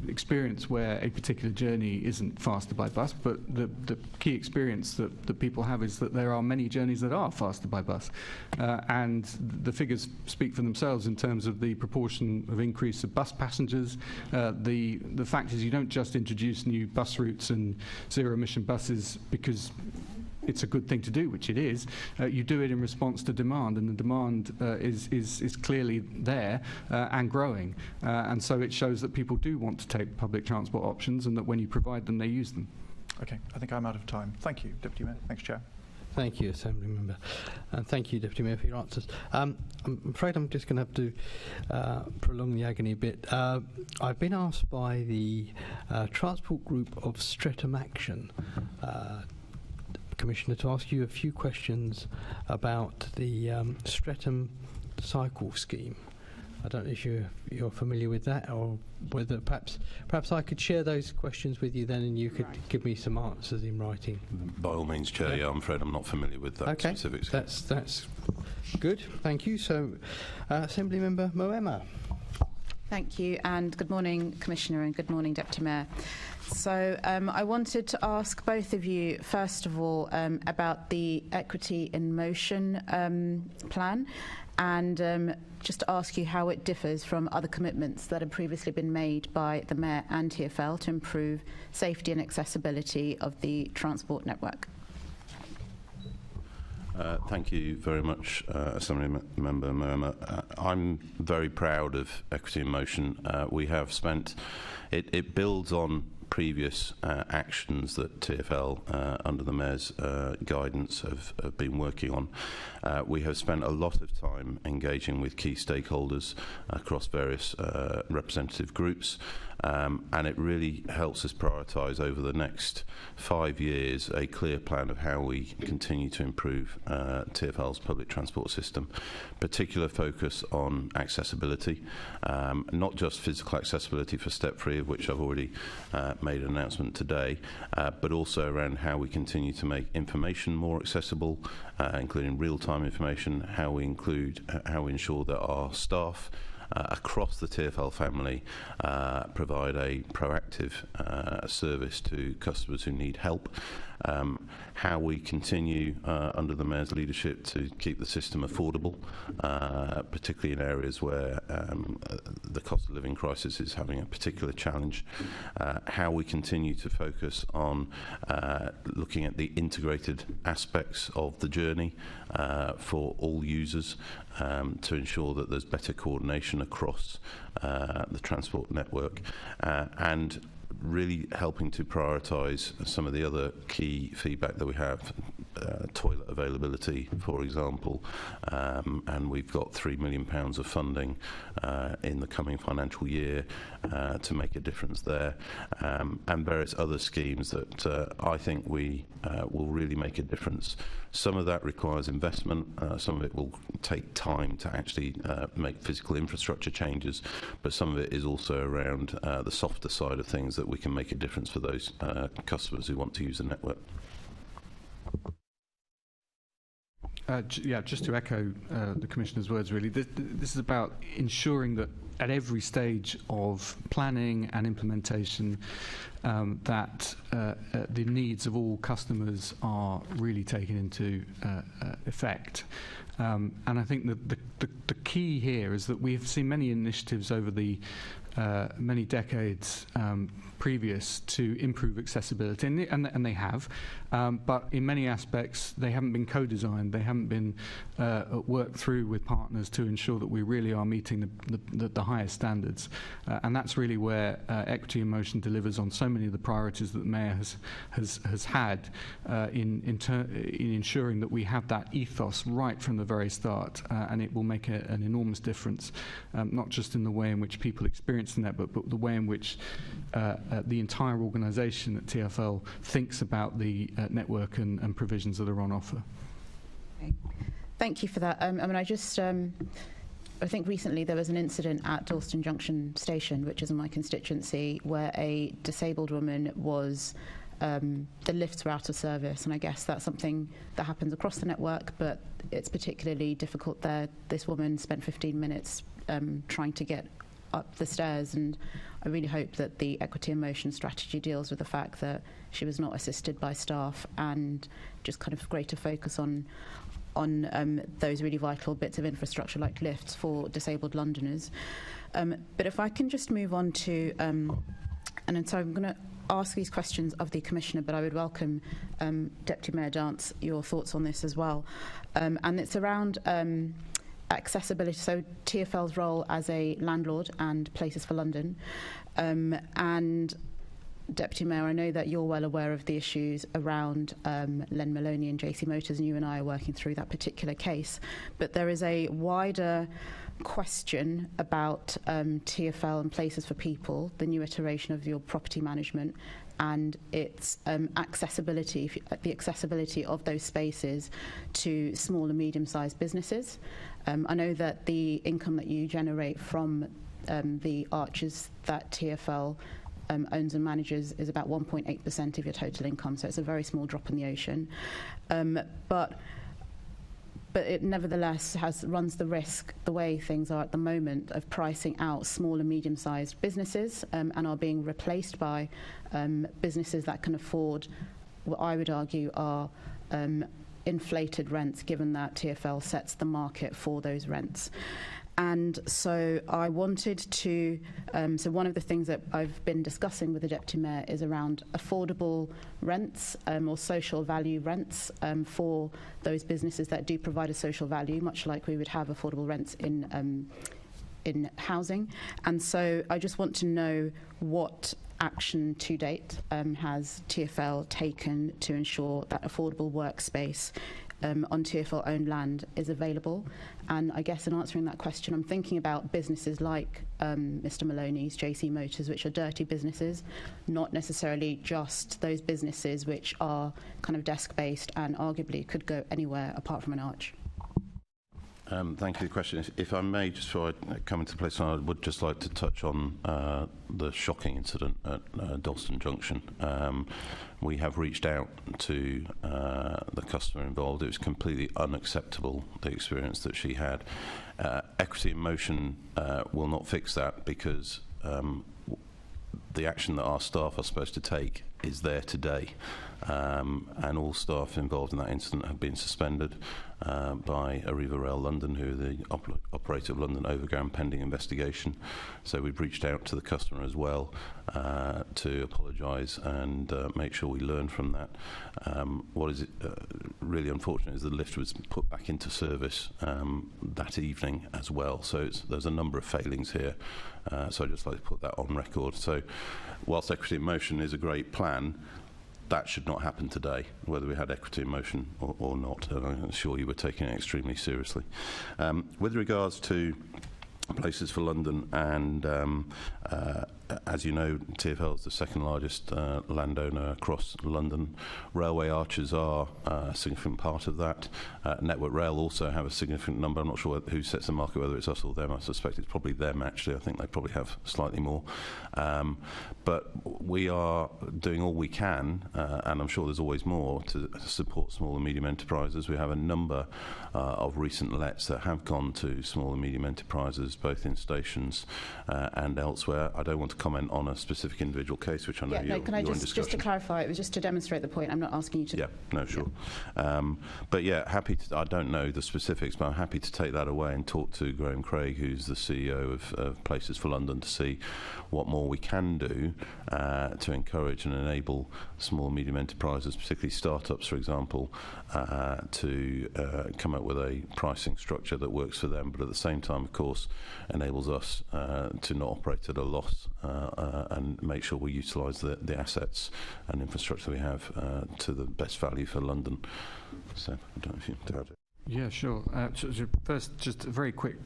experience where a particular journey isn't faster by bus, but the key experience that people have is that there are many journeys that are faster by bus. And the figures speak for themselves in terms of the proportion of increase of bus passengers. The fact is you don't just introduce new bus routes and zero-emission buses because it's a good thing to do, which it is. You do it in response to demand, and the demand is clearly there and growing. And so it shows that people do want to take public transport options, and that when you provide them, they use them. Okay, I think I'm out of time. Thank you, Deputy Mayor. Thanks, Chair. Thank you, Assembly Member. And thank you, Deputy Mayor, for your answers. I'm afraid I'm just going to have to prolong the agony a bit. I've been asked by the Transport Group of Streatham Action Commissioner to ask you a few questions about the Streatham cycle scheme. I don't know if you're familiar with that, or whether perhaps I could share those questions with you then, and you could give me some answers in writing. By all means, Chair. Yeah, I'm afraid I'm not familiar with that specific scheme. That's good. Thank you. So, Assembly Member Moema. Thank you, and good morning, Commissioner, and good morning, Deputy Mayor. So I wanted to ask both of you, first of all, about the Equity in Motion plan, and just to ask you how it differs from other commitments that have previously been made by the Mayor and TfL to improve safety and accessibility of the transport network. Thank you very much, Assembly Member Moema. I'm very proud of Equity in Motion. We have spent, it builds on previous actions that TfL, under the Mayor's guidance, have been working on. We have spent a lot of time engaging with key stakeholders across various representative groups, and it really helps us prioritise over the next 5 years a clear plan of how we continue to improve TfL's public transport system. Particular focus on accessibility, not just physical accessibility for step 3, of which I've already made an announcement today, but also around how we continue to make information more accessible, including real-time information, how we ensure that our staff across the TfL family provide a proactive service to customers who need help, how we continue under the Mayor's leadership to keep the system affordable, particularly in areas where the cost of living crisis is having a particular challenge, how we continue to focus on looking at the integrated aspects of the journey for all users, to ensure that there's better coordination across the transport network, and really helping to prioritise some of the other key feedback that we have, toilet availability, for example, and we've got £3 million of funding in the coming financial year to make a difference there, and various other schemes that I think we will really make a difference. Some of that requires investment, some of it will take time to actually make physical infrastructure changes, but some of it is also around the softer side of things that we can make a difference for those customers who want to use the network. Yeah, just to echo the Commissioner's words, really, this is about ensuring that at every stage of planning and implementation that the needs of all customers are really taken into effect. And I think that the key here is that we've seen many initiatives over the many decades previous to improve accessibility, and they have, but in many aspects they haven't been co-designed, they haven't been worked through with partners to ensure that we really are meeting the highest standards, and that's really where Equity in Motion delivers on so many of the priorities that the Mayor has had in ensuring that we have that ethos right from the very start, and it will make an enormous difference, not just in the way in which people experience the network, but the way in which the entire organisation at TfL thinks about the network and provisions that are on offer. Okay. Thank you for that. I mean, I think recently there was an incident at Dalston Junction Station, which is in my constituency, where a disabled woman was the lifts were out of service, and I guess that's something that happens across the network, but it's particularly difficult there. This woman spent 15 minutes trying to get up the stairs, and I really hope that the equity in motion strategy deals with the fact that she was not assisted by staff, and just kind of greater focus on those really vital bits of infrastructure like lifts for disabled Londoners. But if I can just move on to, and so I'm going to ask these questions of the Commissioner, but I would welcome Deputy Mayor Dance, your thoughts on this as well. And it's around accessibility, so TfL's role as a landlord and Places for London. And Deputy Mayor, I know that you're well aware of the issues around Len Maloney and JC Motors, and you and I are working through that particular case. But there is a wider question about TfL and Places for People, the new iteration of your property management, and its accessibility, the accessibility of those spaces to small and medium-sized businesses. I know that the income that you generate from the arches that TfL owns and manages is about 1.8% of your total income, so it's a very small drop in the ocean. But it nevertheless runs the risk, the way things are at the moment, of pricing out small and medium-sized businesses and are being replaced by businesses that can afford what I would argue are inflated rents, given that TfL sets the market for those rents. And so I wanted to, so one of the things that I've been discussing with the Deputy Mayor is around affordable rents or social value rents for those businesses that do provide a social value, much like we would have affordable rents in housing. And so I just want to know what action to date has TfL taken to ensure that affordable workspace on TfL-owned land is available. And I guess in answering that question, I'm thinking about businesses like Mr. Maloney's, JC Motors, which are dirty businesses, not necessarily just those businesses which are kind of desk-based and arguably could go anywhere apart from an arch. Thank you for the question. If I may, just before I come into place, I would just like to touch on the shocking incident at Dalston Junction. We have reached out to the customer involved. It was completely unacceptable, the experience that she had. Equity in Motion will not fix that, because the action that our staff are supposed to take is there today. And all staff involved in that incident have been suspended by Arriva Rail London, who are the operator of London Overground, pending investigation. So we've reached out to the customer as well to apologise and make sure we learn from that. What is really unfortunate is the lift was put back into service that evening as well. So there's a number of failings here. So I'd just like to put that on record. So whilst Equity in Motion is a great plan, that should not happen today, whether we had equity in motion or not. And I'm sure you were taking it extremely seriously. With regards to Places for London, and as you know, TfL is the second largest landowner across London. Railway arches are a significant part of that. Network Rail also have a significant number. I'm not sure who sets the market, whether it's us or them. I suspect it's probably them, actually. I think they probably have slightly more. But we are doing all we can, and I'm sure there's always more, to support small and medium enterprises. We have a number of recent lets that have gone to small and medium enterprises, both in stations and elsewhere. I don't want to comment on a specific individual case, which I know you're can I in just discussion. to clarify, it was just to demonstrate the point. I'm not asking you to... Yeah, no, sure. But yeah, happy to, I don't know the specifics, but I'm happy to take that away and talk to Graham Craig, who's the CEO of Places for London, to see what more we can do to encourage and enable small and medium enterprises, particularly startups, for example, to come up with a pricing structure that works for them, but at the same time, of course, enables us to not operate at a loss and make sure we utilise the assets and infrastructure we have to the best value for London. So I don't know if you doubt it. Yeah, sure. So first, just a very quick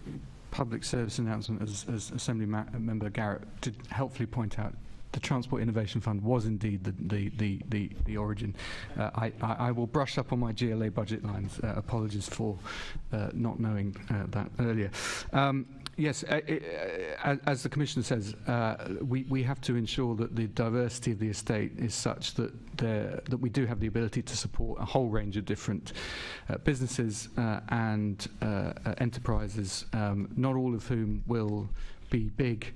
public service announcement, as Assembly Member Garrett did helpfully point out. The Transport Innovation Fund was indeed the origin. I will brush up on my GLA budget lines. Apologies for not knowing that earlier. Yes, as the Commissioner says, we have to ensure that the diversity of the estate is such that that we do have the ability to support a whole range of different businesses and enterprises, not all of whom will be big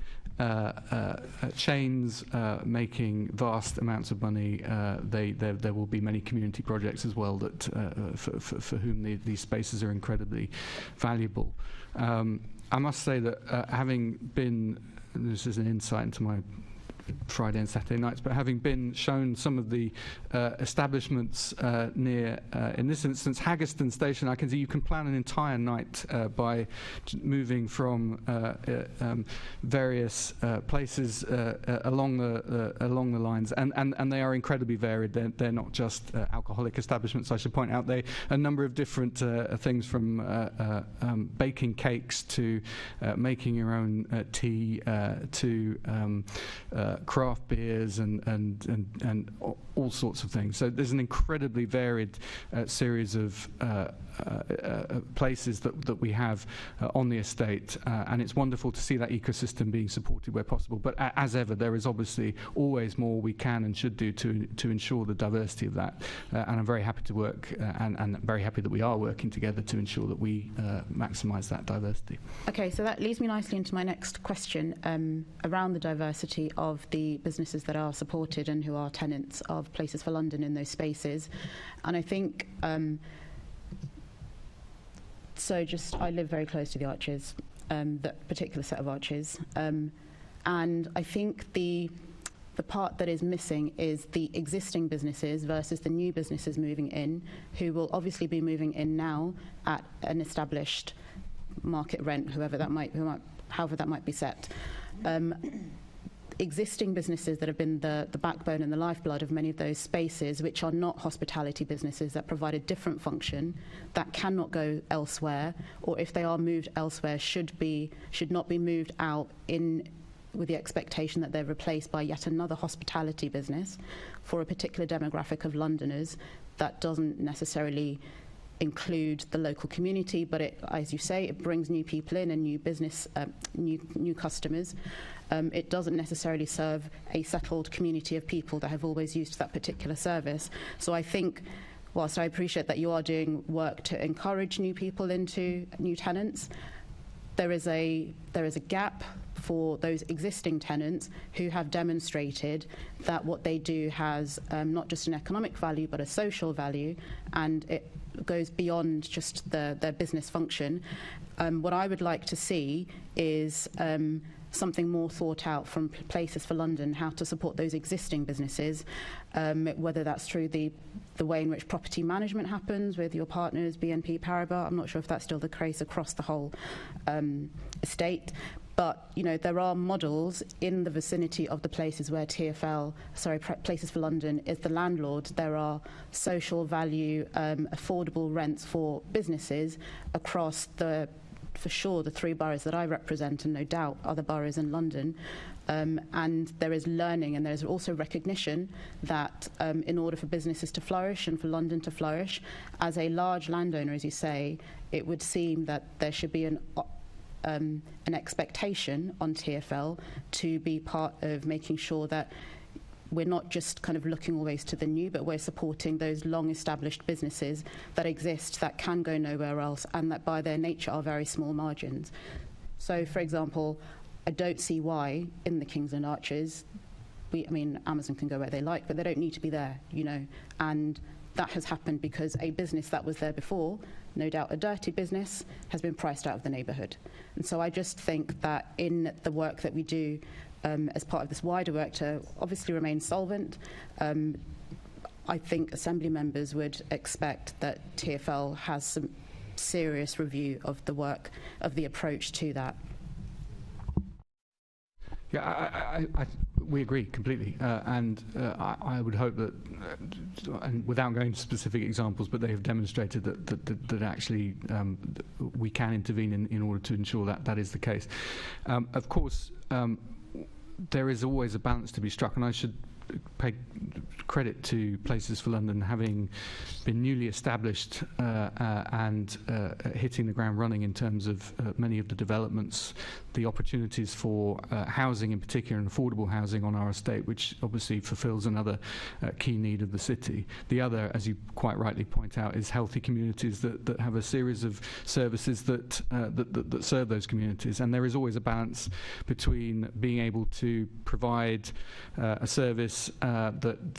chains making vast amounts of money. There will be many community projects as well that for whom these spaces are incredibly valuable. I must say that having been, this is an insight into my Friday and Saturday nights, but having been shown some of the establishments near, in this instance, Haggerston Station, I can see you can plan an entire night by moving from various places along the lines, and they are incredibly varied. They're not just alcoholic establishments. I should point out a number of different things, from baking cakes to making your own tea to craft beers and all sorts of things. So there's an incredibly varied series of places that we have on the estate, and it's wonderful to see that ecosystem being supported where possible. But as ever, there is obviously always more we can and should do to ensure the diversity of that. And I'm very happy to work and very happy that we are working together to ensure that we maximise that diversity. Okay, so that leads me nicely into my next question around the diversity of the businesses that are supported and who are tenants of Places for London in those spaces. And I think I live very close to the arches, that particular set of arches, and I think the part that is missing is the existing businesses versus the new businesses moving in, who will obviously be moving in now at an established market rent, however that might be set. Existing businesses that have been the backbone and the lifeblood of many of those spaces, which are not hospitality businesses, that provide a different function, that cannot go elsewhere, or if they are moved elsewhere, should not be moved out with the expectation that they're replaced by yet another hospitality business for a particular demographic of Londoners that doesn't necessarily include the local community, but as you say, it brings new people in and new business, new customers. It doesn't necessarily serve a settled community of people that have always used that particular service. So I think, whilst I appreciate that you are doing work to encourage new people into new tenants, there is a gap for those existing tenants who have demonstrated that what they do has not just an economic value but a social value, and it goes beyond just their business function. What I would like to see is something more thought out from Places for London, how to support those existing businesses, whether that's through the way in which property management happens with your partners, BNP Paribas. I'm not sure if that's still the case across the whole estate. But, there are models in the vicinity of the places where Places for London is the landlord. There are social value, affordable rents for businesses across for sure, the 3 boroughs that I represent, and no doubt other boroughs in London. And there is learning, and there's also recognition that in order for businesses to flourish and for London to flourish, as a large landowner, as you say, it would seem that there should be an expectation on TfL to be part of making sure that we're not just kind of looking always to the new, but we're supporting those long-established businesses that exist, that can go nowhere else, and that by their nature are very small margins. So, for example, I don't see why in the Kingsland Arches, Amazon can go where they like, but they don't need to be there, and that has happened because a business that was there before, no doubt a dirty business, has been priced out of the neighbourhood. And so I just think that in the work that we do as part of this wider work to obviously remain solvent, I think Assembly members would expect that TfL has some serious review of the work, of the approach to that. Yeah, we agree completely, and I would hope that, and without going to specific examples, but they have demonstrated that actually we can intervene in order to ensure that is the case. Of course, there is always a balance to be struck, and I should pay credit to Places for London having been newly established and hitting the ground running in terms of many of the developments, the opportunities for housing in particular and affordable housing on our estate, which obviously fulfills another key need of the city. The other, as you quite rightly point out, is healthy communities that have a series of services that serve those communities. And there is always a balance between being able to provide a service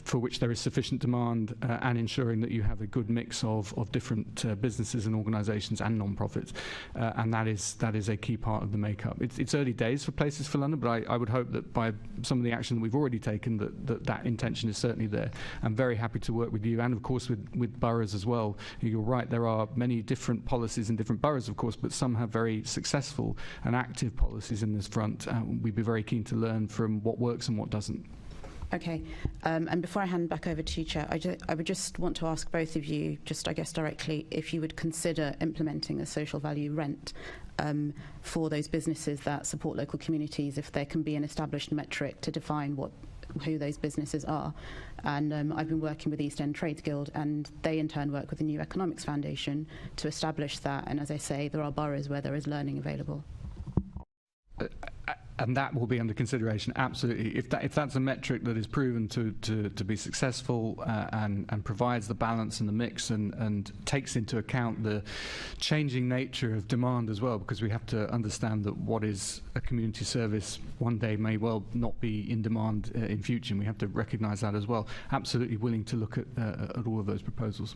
for which there is sufficient demand and ensuring that you have a good mix of different businesses and organisations and non-profits, and that is a key part of the makeup. It's early days for Places for London, but I would hope that by some of the action that we've already taken, that intention is certainly there. I'm very happy to work with you and of course with boroughs as well. You're right, there are many different policies in different boroughs of course, but some have very successful and active policies in this front. We'd be very keen to learn from what works and what doesn't. Okay, and before I hand back over to you, Chair, I would just want to ask both of you, just I guess directly, if you would consider implementing a social value rent for those businesses that support local communities, if there can be an established metric to define who those businesses are. And I've been working with East End Trades Guild, and they in turn work with the New Economics Foundation to establish that. And as I say, there are boroughs where there is learning available. And that will be under consideration, absolutely. If that's a metric that is proven to be successful and provides the balance and the mix and takes into account the changing nature of demand as well, because we have to understand that what is a community service one day may well not be in demand in future, and we have to recognise that as well. Absolutely willing to look at all of those proposals.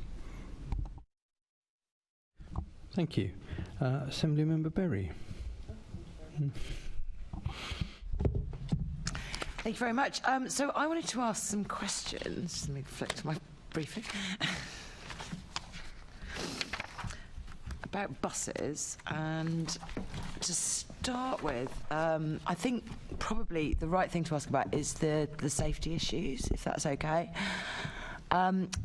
Thank you. Assembly Member Berry. Thank you very much. So I wanted to ask some questions. Let me flick to my briefing. About buses. And to start with, I think probably the right thing to ask about is the safety issues, if that's okay.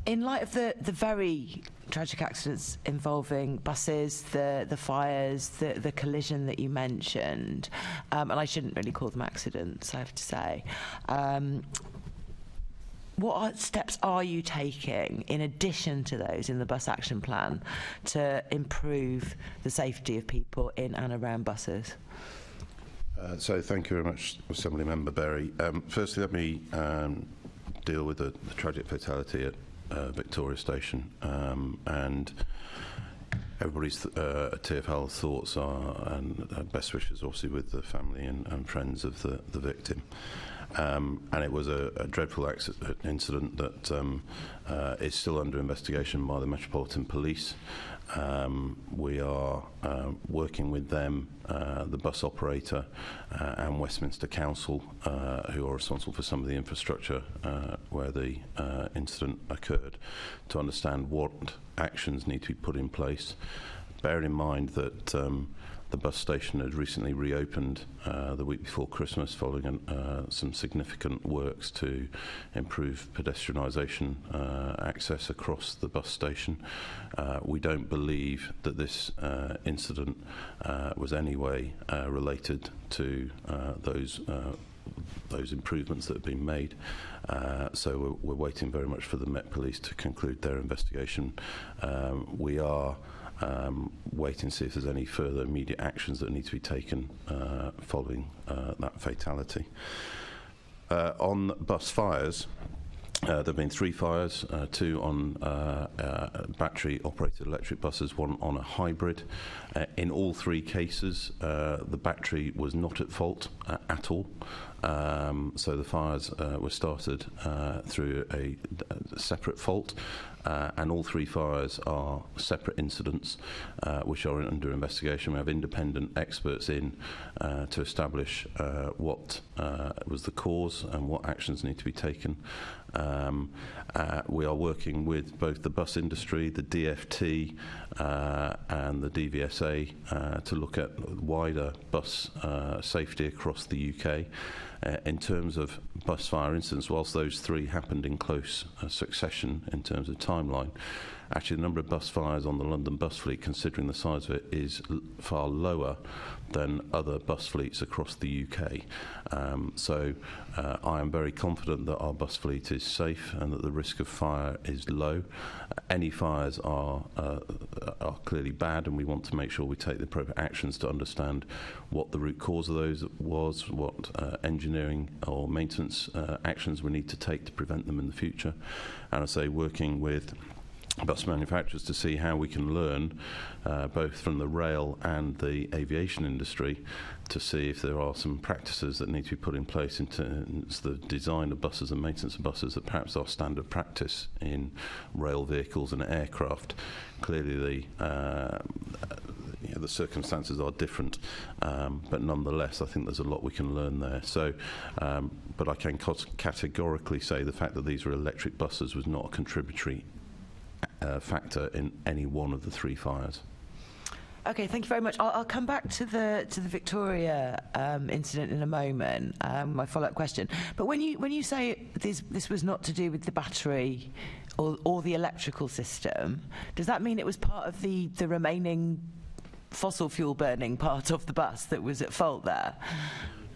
In light of the very tragic accidents involving buses, the fires, the collision that you mentioned, and I shouldn't really call them accidents, I have to say, what steps are you taking in addition to those in the bus action plan to improve the safety of people in and around buses? So thank you very much, Assembly Member Berry. Firstly, let me deal with the tragic fatality at Victoria Station, and everybody's TfL thoughts are and best wishes obviously with the family and friends of the victim. And it was a dreadful incident that is still under investigation by the Metropolitan Police. We are working with them, the bus operator and Westminster Council, who are responsible for some of the infrastructure where the incident occurred, to understand what actions need to be put in place. Bear in mind that the bus station had recently reopened the week before Christmas following some significant works to improve pedestrianisation access across the bus station. We don't believe that this incident was anyway related to those improvements that have been made. So we're waiting very much for the Met Police to conclude their investigation. We are waiting to see if there's any further immediate actions that need to be taken following that fatality. On bus fires, there have been 3 fires, 2 on battery-operated electric buses, 1 on a hybrid. In all 3 cases, the battery was not at fault at all. So the fires were started through a separate fault, and all 3 fires are separate incidents which are under investigation. We have independent experts in to establish what was the cause and what actions need to be taken. We are working with both the bus industry, the DFT and the DVSA to look at wider bus safety across the UK. In terms of bus fire incidents, whilst those 3 happened in close succession in terms of timeline, actually the number of bus fires on the London bus fleet, considering the size of it, is far lower than other bus fleets across the UK. So I am very confident that our bus fleet is safe and that the risk of fire is low. Any fires are clearly bad, and we want to make sure we take the appropriate actions to understand what the root cause of those was, what engineering or maintenance actions we need to take to prevent them in the future. And I say working with bus manufacturers to see how we can learn both from the rail and the aviation industry to see if there are some practices that need to be put in place into the design of buses and maintenance of buses that perhaps are standard practice in rail vehicles and aircraft. Clearly the circumstances are different, but nonetheless I think there's a lot we can learn there. So, but I can categorically say the fact that these were electric buses was not a contributory factor in any one of the 3 fires. Okay, thank you very much. I'll come back to the Victoria incident in a moment. My follow-up question. But when you say this was not to do with the battery or the electrical system, does that mean it was part of the remaining fossil fuel burning part of the bus that was at fault there?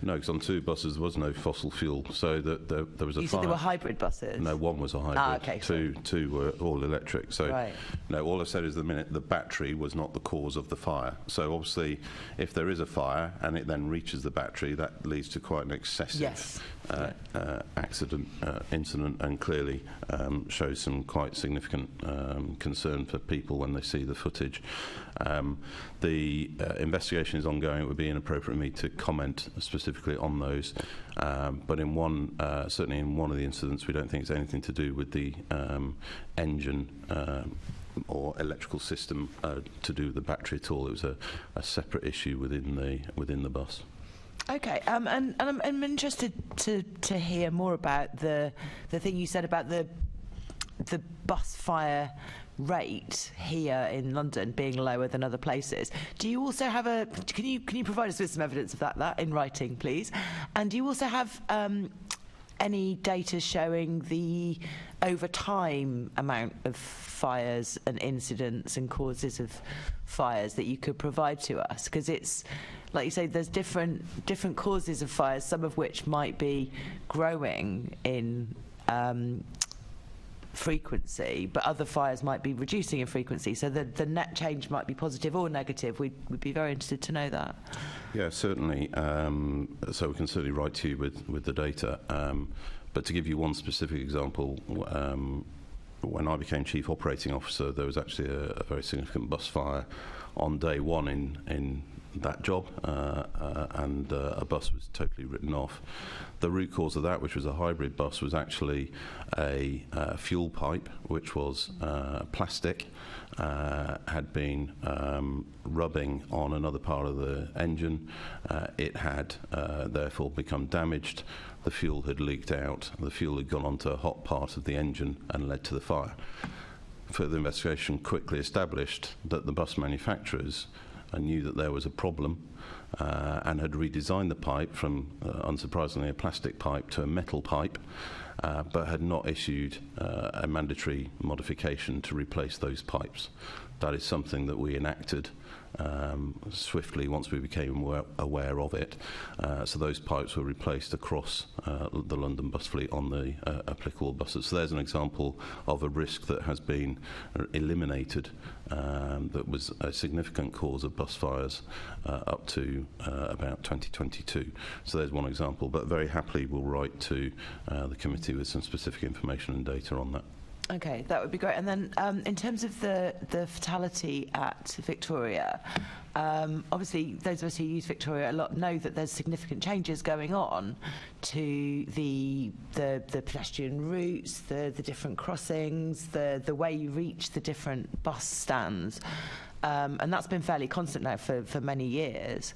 No, because on 2 buses there was no fossil fuel, so there was a fire. You said they were hybrid buses? No, 1 was a hybrid. Okay. Two were all electric. So, right. No, all I said is the battery was not the cause of the fire. So obviously, if there is a fire and it then reaches the battery, that leads to quite an excessive accident incident, and clearly shows some quite significant concern for people when they see the footage. The investigation is ongoing. It would be inappropriate for me to comment specifically on those, but in one, certainly in one of the incidents, we don't think it's anything to do with the engine or electrical system to do with the battery at all. It was a separate issue within the bus. Okay, and I'm interested to hear more about the thing you said about the bus fire rate here in London being lower than other places. Do you also have can you provide us with some evidence of that in writing, please? And do you also have any data showing the over time amount of fires and incidents and causes of fires that you could provide to us? Because it's like you say, there's different causes of fires, some of which might be growing in frequency, but other fires might be reducing in frequency, so the net change might be positive or negative. We'd be very interested to know that. Yeah, certainly. So we can certainly write to you with the data, but to give you one specific example, when I became Chief Operating Officer, there was actually a very significant bus fire on day 1 in that job, and a bus was totally written off. The root cause of that, which was a hybrid bus, was actually a fuel pipe, which was plastic, had been rubbing on another part of the engine. It had therefore become damaged. The fuel had leaked out. The fuel had gone onto a hot part of the engine and led to the fire. Further investigation quickly established that the bus manufacturers knew that there was a problem and had redesigned the pipe from, unsurprisingly, a plastic pipe to a metal pipe, but had not issued a mandatory modification to replace those pipes. That is something that we enacted swiftly once we became aware of it. So those pipes were replaced across the London bus fleet on the applicable buses. So there's an example of a risk that has been eliminated that was a significant cause of bus fires up to about 2022. So there's one example, but very happily we'll write to the committee with some specific information and data on that. Okay, that would be great. And then in terms of the fatality at Victoria, obviously those of us who use Victoria a lot know that there's significant changes going on to the pedestrian routes, the different crossings, the way you reach the different bus stands, and that's been fairly constant now for many years.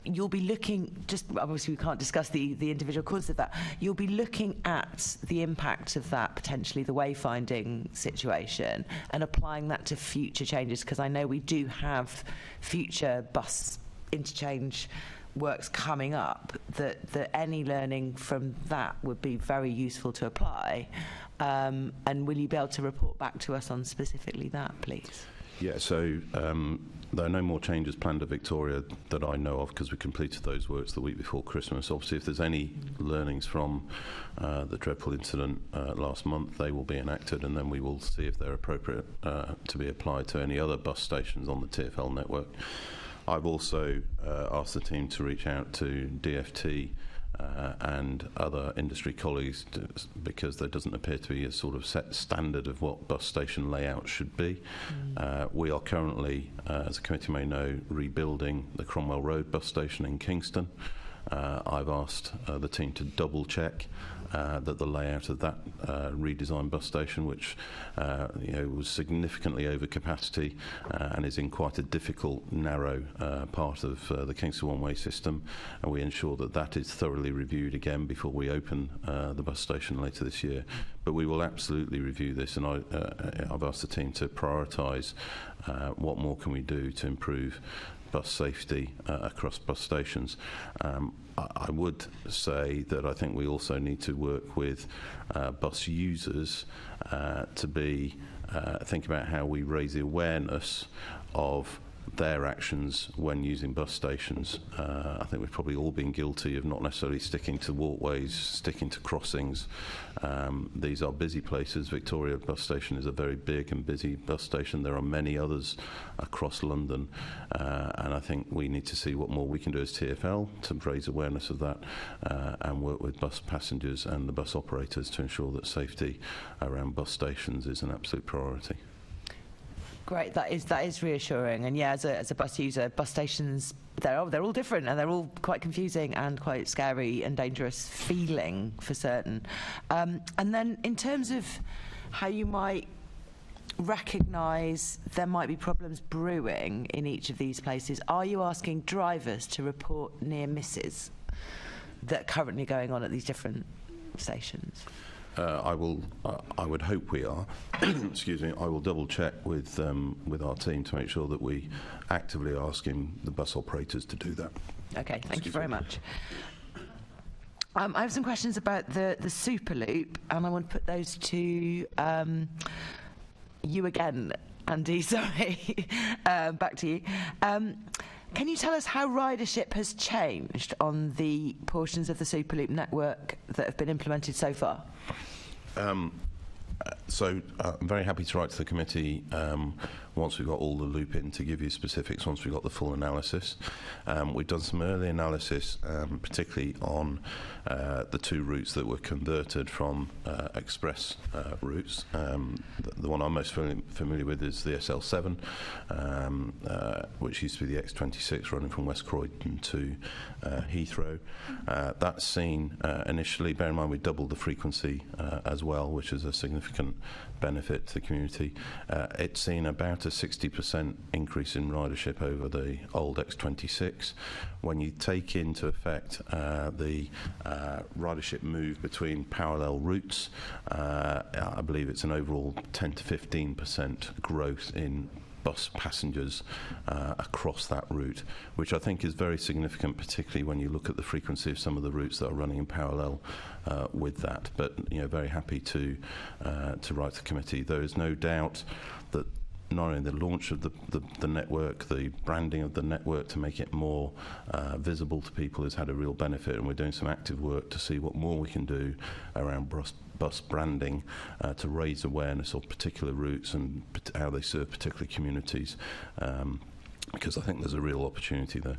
You'll be looking, just obviously we can't discuss the individual causes of that, you'll be looking at the impact of that, potentially the wayfinding situation, and applying that to future changes, because I know we do have future bus interchange works coming up, that any learning from that would be very useful to apply. And will you be able to report back to us on specifically that, please? Yeah, so there are no more changes planned at Victoria that I know of, because we completed those works the week before Christmas. Obviously, if there's any learnings from the dreadful incident last month, they will be enacted, and then we will see if they're appropriate to be applied to any other bus stations on the TfL network. I've also asked the team to reach out to DfT and other industry colleagues, because there doesn't appear to be a sort of set standard of what bus station layout should be. We are currently, as the committee may know, rebuilding the Cromwell Road bus station in Kingston. I've asked the team to double check that the layout of that redesigned bus station, which was significantly over capacity and is in quite a difficult, narrow part of the Kingston one-way system, and we ensure that that is thoroughly reviewed again before we open the bus station later this year. But we will absolutely review this, and I've asked the team to prioritise what more can we do to improve bus safety across bus stations. I would say that I think we also need to work with bus users to think about how we raise the awareness of their actions when using bus stations. I think we've probably all been guilty of not necessarily sticking to walkways, sticking to crossings. These are busy places. Victoria bus station is a very big and busy bus station. There are many others across London, and I think we need to see what more we can do as TfL to raise awareness of that and work with bus passengers and the bus operators to ensure that safety around bus stations is an absolute priority. Great, that is reassuring. And yeah, as a bus user, bus stations, they're all different, and they're all quite confusing and quite scary and dangerous feeling for certain. And then in terms of how you might recognise there might be problems brewing in each of these places, are you asking drivers to report near misses that are currently going on at these different stations? I would hope we are. Excuse me. I will double check with our team to make sure that we actively are asking the bus operators to do that. Okay, thank you very much. I have some questions about the Superloop, and I want to put those to you again, Andy. Sorry, back to you. Can you tell us how ridership has changed on the portions of the Superloop network that have been implemented so far? I'm very happy to write to the committee once we've got all the loop in to give you specifics once we've got the full analysis. We've done some early analysis, particularly on the two routes that were converted from express routes. The one I'm most familiar with is the SL7, which used to be the X26 running from West Croydon to Heathrow. That's seen initially, bear in mind we doubled the frequency as well, which is a significant benefit to the community. It's seen about a 60% increase in ridership over the old X26. When you take into effect the ridership move between parallel routes, I believe it's an overall 10 to 15% growth in bus passengers across that route, which I think is very significant, particularly when you look at the frequency of some of the routes that are running in parallel with that. But very happy to write to the committee. There is no doubt that not only the launch of the network, the branding of the network to make it more visible to people has had a real benefit, and we're doing some active work to see what more we can do around bus branding to raise awareness of particular routes and how they serve particular communities, because I think there's a real opportunity there.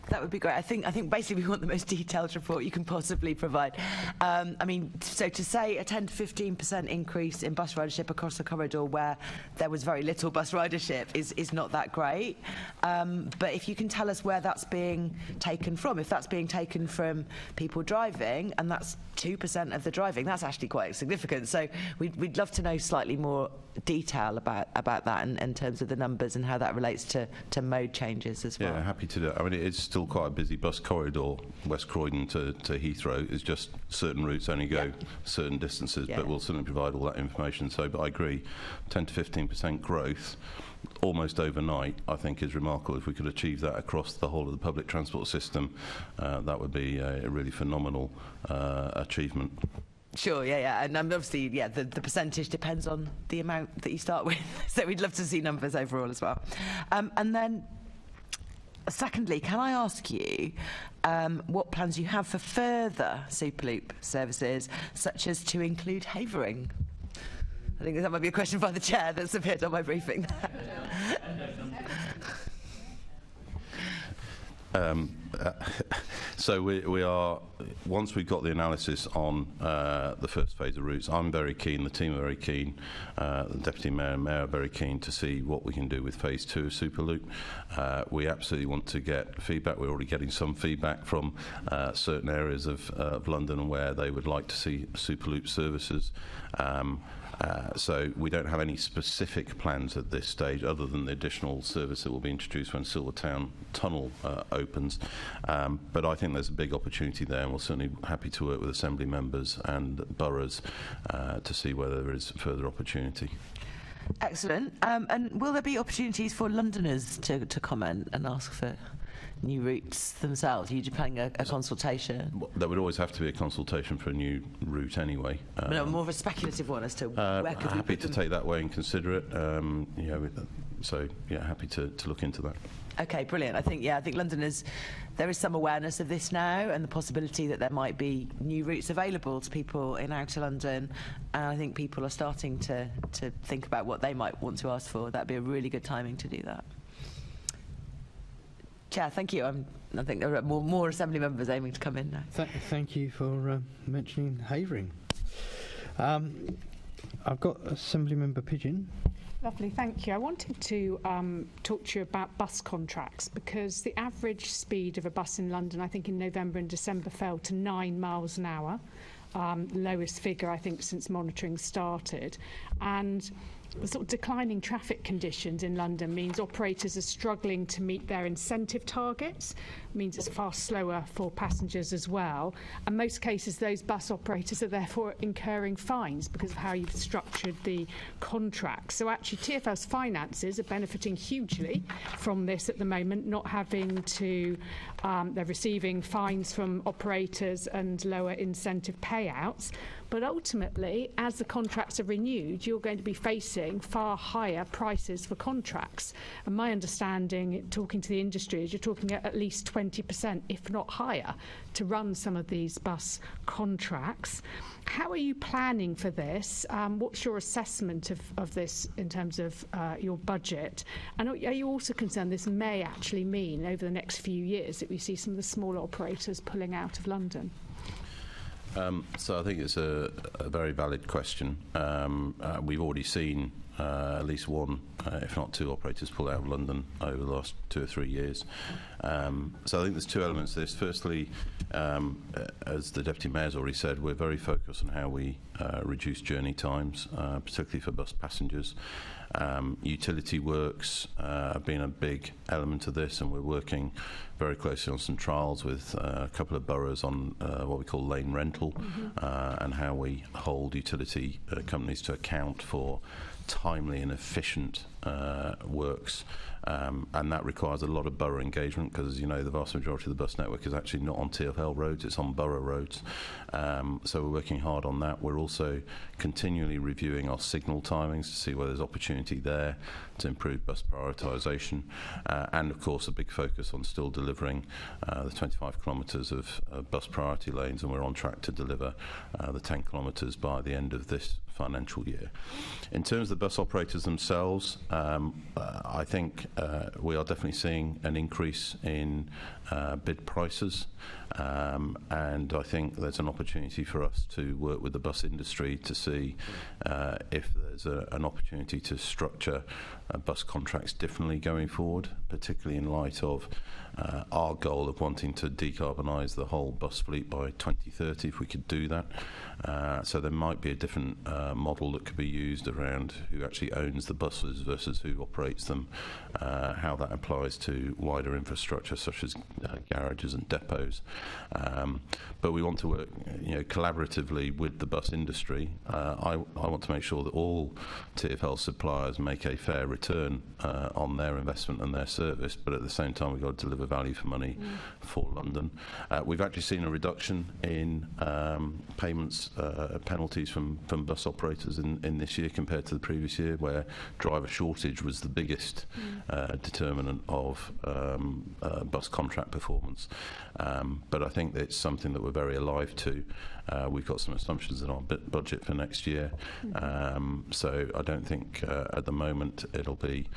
That would be great. I think basically we want the most detailed report you can possibly provide. I mean, so to say a 10 to 15% increase in bus ridership across the corridor where there was very little bus ridership is not that great. But if you can tell us where that's being taken from, if that's being taken from people driving, and that's 2% of the driving, that's actually quite significant. So we'd love to know slightly more detail about that in terms of the numbers and how that relates to mode changes as well. Yeah, happy to do it. I mean, it's still quite a busy bus corridor. West Croydon to Heathrow is just certain routes only go certain distances, but we'll certainly provide all that information. But I agree, 10 to 15% growth almost overnight, I think is remarkable. If we could achieve that across the whole of the public transport system, that would be a really phenomenal achievement. Sure, yeah, and obviously, the percentage depends on the amount that you start with. So we'd love to see numbers overall as well. And then, secondly, can I ask you what plans you have for further Superloop services, such as to include Havering? I think that might be a question by the chair that's appeared on my briefing. So we are, once we've got the analysis on the first phase of routes, I'm very keen, the team are very keen, the Deputy Mayor and Mayor are very keen to see what we can do with phase 2 of Superloop. We absolutely want to get feedback. We're already getting some feedback from certain areas of London where they would like to see Superloop services. So we don't have any specific plans at this stage other than the additional service that will be introduced when Silvertown Tunnel opens. But I think there's a big opportunity there, and we're certainly happy to work with Assembly members and boroughs to see whether there is further opportunity. Excellent. And will there be opportunities for Londoners to comment and ask for new routes themselves? Are you planning a consultation? There would always have to be a consultation for a new route anyway. No, more of a speculative one as to where could we happy put to them? take that way and consider it. So happy to look into that. Okay, brilliant. I think Londoners, there is some awareness of this now and the possibility that there might be new routes available to people in outer London, and I think people are starting to think about what they might want to ask for. That'd be a really good timing to do that. Chair, thank you. I think there are more Assembly members aiming to come in now. Thank you for mentioning Havering. I've got Assembly Member Pigeon. Lovely, thank you. I wanted to talk to you about bus contracts, because the average speed of a bus in London, I think in November and December, fell to 9 miles an hour. Lowest figure, I think, since monitoring started. And the sort of declining traffic conditions in London means operators are struggling to meet their incentive targets, means it's far slower for passengers as well. And most cases, those bus operators are therefore incurring fines because of how you've structured the contract. So actually, TfL's finances are benefiting hugely from this at the moment, not having to, they're receiving fines from operators and lower incentive payouts. But ultimately, as the contracts are renewed, you're going to be facing far higher prices for contracts. And my understanding, talking to the industry, is you're talking at least 20%, if not higher, to run some of these bus contracts. How are you planning for this? What's your assessment of this in terms of your budget? And are you also concerned this may actually mean over the next few years that we see some of the smaller operators pulling out of London? So I think it's a very valid question. We've already seen at least one, if not two, operators pull out of London over the last 2 or 3 years. So I think there's two elements to this. Firstly, as the Deputy Mayor's already said, we're very focused on how we reduce journey times, particularly for bus passengers. Utility works have been a big element of this, and we're working very closely on some trials with a couple of boroughs on what we call lane rental, and how we hold utility companies to account for timely and efficient works. And that requires a lot of borough engagement because, as you know, the vast majority of the bus network is actually not on TfL roads, it's on borough roads. So we're working hard on that. We're also continually reviewing our signal timings to see whether there's opportunity there to improve bus prioritisation. And, of course, a big focus on still delivering the 25 kilometres of bus priority lanes, and we're on track to deliver the 10 kilometres by the end of this financial year. In terms of the bus operators themselves, I think we are definitely seeing an increase in bid prices, and I think there's an opportunity for us to work with the bus industry to see if there's an opportunity to structure bus contracts differently going forward, particularly in light of our goal of wanting to decarbonise the whole bus fleet by 2030, if we could do that. So there might be a different model that could be used around who actually owns the buses versus who operates them, how that applies to wider infrastructure such as garages and depots. But we want to work, collaboratively with the bus industry. I want to make sure that all TfL suppliers make a fair return on their investment and their service, but at the same time we've got to deliver value for money for London. We've actually seen a reduction in payments, penalties from bus operators in this year compared to the previous year, where driver shortage was the biggest determinant of bus contract performance. But I think it's something that we're very alive to. We've got some assumptions in our budget for next year, so I don't think at the moment it'll be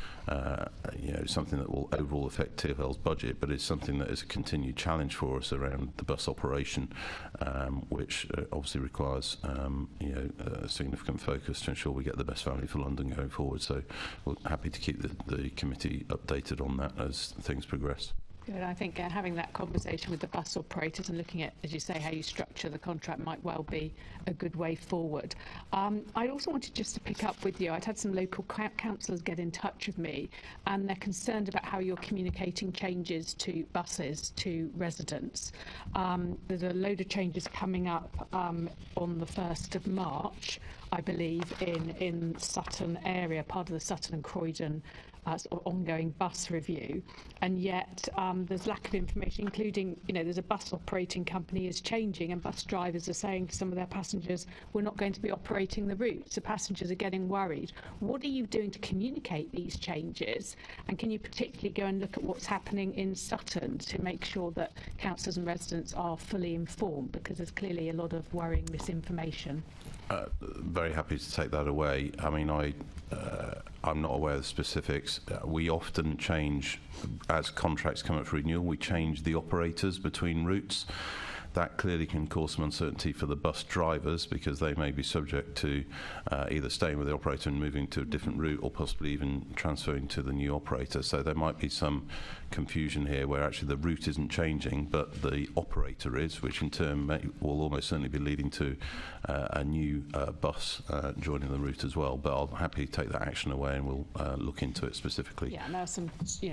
something that will overall affect TfL's budget, but it's something that is a continued challenge for us around the bus operation, which obviously requires a significant focus to ensure we get the best value for London going forward. So we're happy to keep the committee updated on that as things progress. Good. I think having that conversation with the bus operators and looking at, as you say, how you structure the contract might well be a good way forward. I also wanted just to pick up with you. I'd had some local councillors get in touch with me, and they're concerned about how you're communicating changes to buses to residents. There's a load of changes coming up on the 1st of March, I believe, in Sutton area, part of the Sutton and Croydon sort of ongoing bus review, and yet there's lack of information, including, there's a bus operating company is changing, and bus drivers are saying to some of their passengers, we're not going to be operating the route. So passengers are getting worried. What are you doing to communicate these changes? And can you particularly go and look at what's happening in Sutton to make sure that councillors and residents are fully informed, because there's clearly a lot of worrying misinformation? Very happy to take that away. I mean, I'm not aware of the specifics. We often change, as contracts come up for renewal, we change the operators between routes. That clearly can cause some uncertainty for the bus drivers, because they may be subject to either staying with the operator and moving to a different route, or possibly even transferring to the new operator. So there might be some confusion here where actually the route isn't changing, but the operator is, which in turn will almost certainly be leading to a new bus joining the route as well. But I'll happily take that action away, and we'll look into it specifically. Yeah, and there are some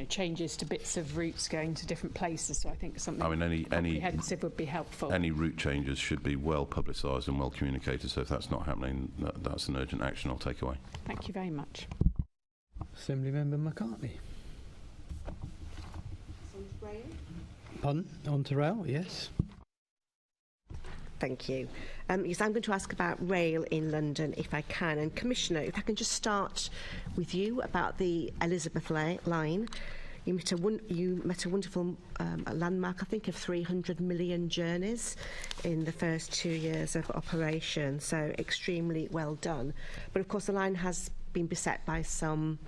changes to bits of routes going to different places, so I think something comprehensive would be helpful. Any route changes should be well publicised and well communicated, so if that's not happening, that's an urgent action I'll take away. Thank you very much. Assembly Member McCartney. Pardon? On to rail, yes. Thank you. Yes, I'm going to ask about rail in London, if I can. And Commissioner, if I can just start with you about the Elizabeth line. You met a wonderful landmark, I think, of 300 million journeys in the first 2 years of operation, so extremely well done. But of course the line has been beset by some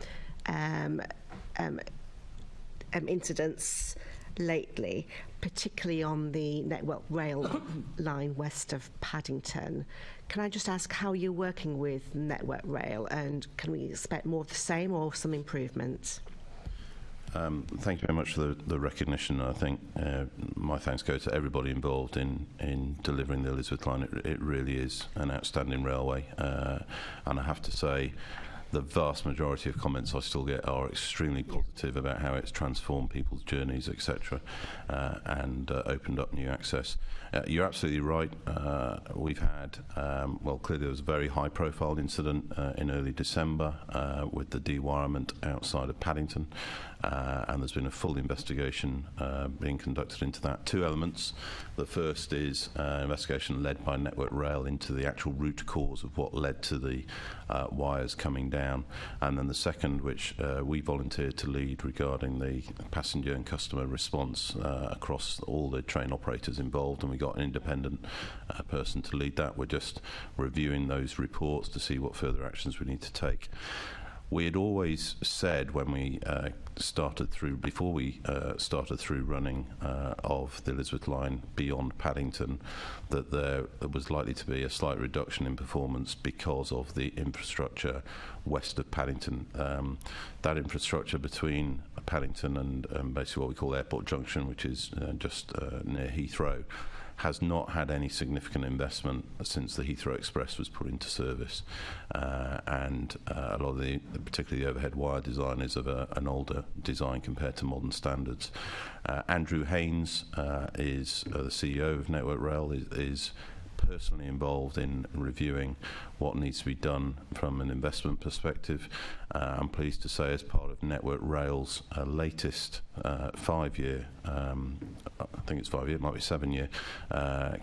incidents lately, particularly on the Network Rail line west of Paddington. Can I just ask how you're working with Network Rail, and can we expect more of the same or some improvements? Thank you very much for the recognition. I think my thanks go to everybody involved in delivering the Elizabeth line. It really is an outstanding railway, and I have to say the vast majority of comments I still get are extremely positive about how it's transformed people's journeys, etc., and opened up new access. You're absolutely right. We've had, clearly there was a very high-profile incident in early December with the dewirement outside of Paddington, and there's been a full investigation being conducted into that. Two elements. The first is an investigation led by Network Rail into the actual root cause of what led to the wires coming down, and then the second, which we volunteered to lead, regarding the passenger and customer response across all the train operators involved, and we got an independent person to lead that. We're just reviewing those reports to see what further actions we need to take. We had always said when we before we started through running of the Elizabeth line beyond Paddington, that there was likely to be a slight reduction in performance because of the infrastructure west of Paddington. That infrastructure between Paddington and basically what we call Airport Junction, which is just near Heathrow, has not had any significant investment since the Heathrow Express was put into service, and a lot of particularly the overhead wire design is of an older design compared to modern standards. Andrew Haynes is the CEO of Network Rail, is personally involved in reviewing what needs to be done from an investment perspective. I'm pleased to say, as part of Network Rail's latest 5-year, I think it's 5-year, it might be 7-year,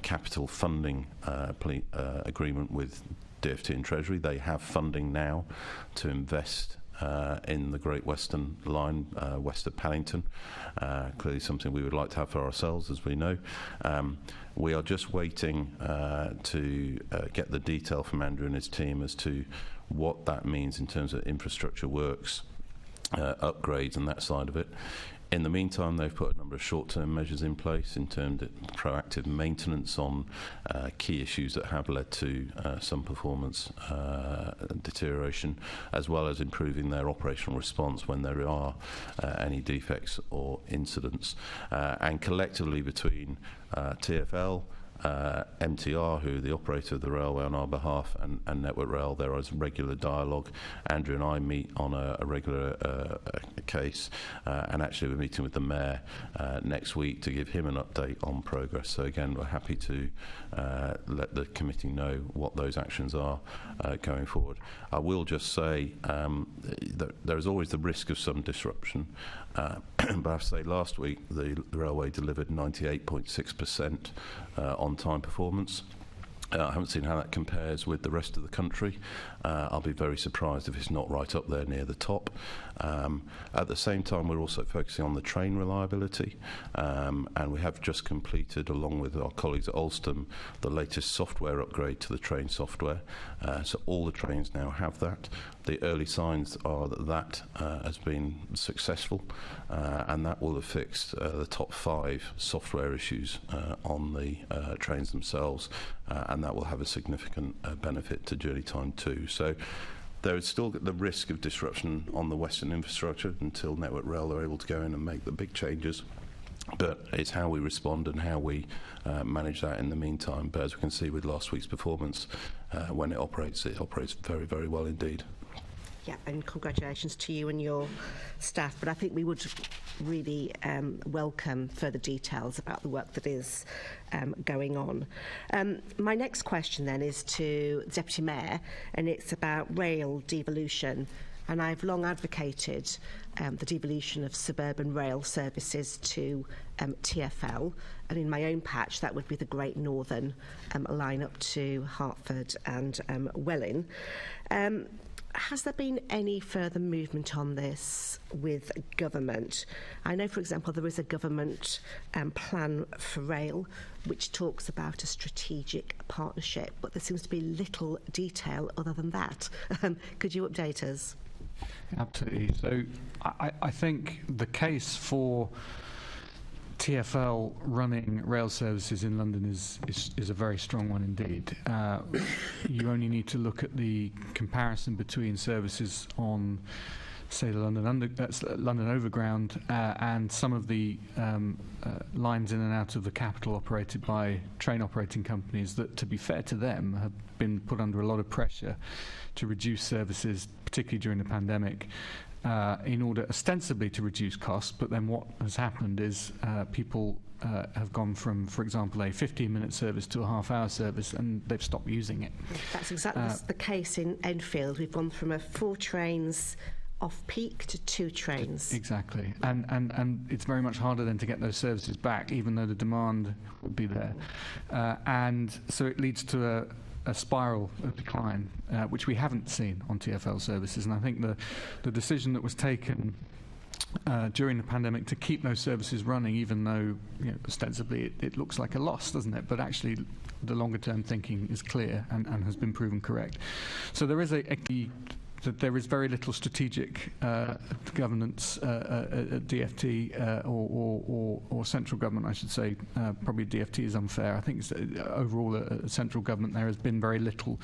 capital funding agreement with DfT and Treasury, they have funding now to invest in the Great Western Line west of Paddington. Clearly something we would like to have for ourselves, as we know. We are just waiting to get the detail from Andrew and his team as to what that means in terms of infrastructure works, upgrades and that side of it. In the meantime, they've put a number of short-term measures in place in terms of proactive maintenance on key issues that have led to some performance deterioration, as well as improving their operational response when there are any defects or incidents. And collectively between TfL, MTR, who are the operator of the railway on our behalf, and Network Rail, there is regular dialogue. Andrew and I meet on a regular case, and actually we're meeting with the Mayor next week to give him an update on progress. So again, we're happy to let the committee know what those actions are going forward. I will just say that there is always the risk of some disruption, but I have to say last week the railway delivered 98.6% on-time performance. I haven't seen how that compares with the rest of the country. I'll be very surprised if it's not right up there near the top. At the same time, we're also focusing on the train reliability, and we have just completed, along with our colleagues at Alstom, the latest software upgrade to the train software. So all the trains now have that. The early signs are that has been successful, and that will have fixed the top 5 software issues on the trains themselves, and that will have a significant benefit to journey time too. So there is still the risk of disruption on the Western infrastructure until Network Rail are able to go in and make the big changes. But it's how we respond and how we manage that in the meantime. But as we can see with last week's performance, when it operates very, very well indeed. Yeah, and congratulations to you and your staff. But I think we would really welcome further details about the work that is going on. My next question then is to Deputy Mayor, and it's about rail devolution. And I've long advocated the devolution of suburban rail services to TfL. And in my own patch, that would be the Great Northern line up to Hertford and Welling. Has there been any further movement on this with government? I know, for example, there is a government plan for rail which talks about a strategic partnership, but there seems to be little detail other than that. Could you update us? Absolutely. So I think the case for TfL running rail services in London is a very strong one indeed. You only need to look at the comparison between services on, say, the London Overground and some of the lines in and out of the capital operated by train operating companies that, to be fair to them, have been put under a lot of pressure to reduce services, particularly during the pandemic, in order ostensibly to reduce costs. But then what has happened is people have gone from, for example, a 15-minute service to a half-hour service, and they've stopped using it. That's exactly the case in Enfield. We've gone from 4 trains off-peak to 2 trains. Exactly. And it's very much harder then to get those services back, even though the demand would be there. And so it leads to a spiral of decline, which we haven't seen on TfL services. And I think the decision that was taken during the pandemic to keep those services running, even though ostensibly it looks like a loss, doesn't it? But actually the longer term thinking is clear and has been proven correct. So there is that there is very little strategic governance at DfT or central government, I should say. Probably DfT is unfair. I think overall central government there has been very little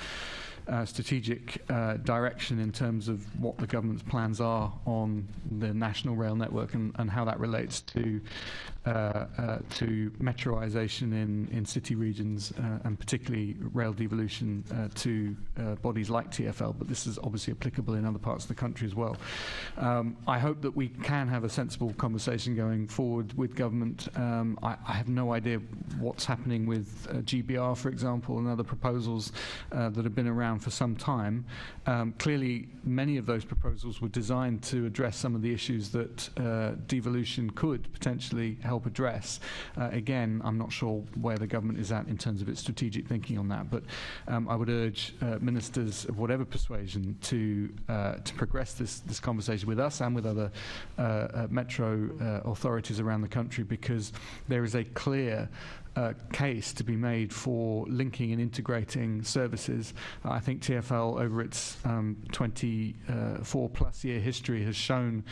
strategic direction in terms of what the government's plans are on the national rail network and how that relates to to metroisation in city regions and particularly rail devolution to bodies like TfL, but this is obviously applicable in other parts of the country as well. I hope that we can have a sensible conversation going forward with government. I have no idea what's happening with GBR, for example, and other proposals that have been around for some time. Clearly, many of those proposals were designed to address some of the issues that devolution could potentially help address. Again, I'm not sure where the government is at in terms of its strategic thinking on that, but I would urge ministers of whatever persuasion to progress this conversation with us and with other metro authorities around the country, because there is a clear case to be made for linking and integrating services. I think TfL, over its 24-plus year history, has shown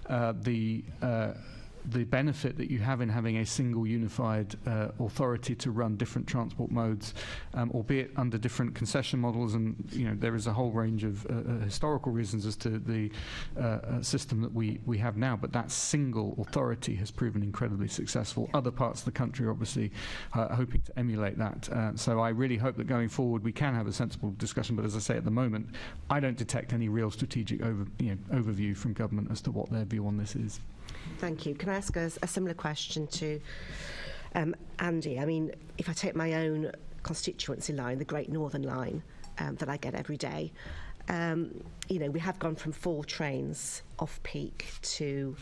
the benefit that you have in having a single unified authority to run different transport modes, albeit under different concession models, and there is a whole range of historical reasons as to the system that we have now, but that single authority has proven incredibly successful. Other parts of the country are obviously hoping to emulate that, so I really hope that going forward we can have a sensible discussion, but as I say, at the moment I don't detect any real strategic overview from government as to what their view on this is. Thank you. Can I ask a similar question to Andy? I mean, if I take my own constituency line, the Great Northern Line, that I get every day, we have gone from 4 trains off-peak to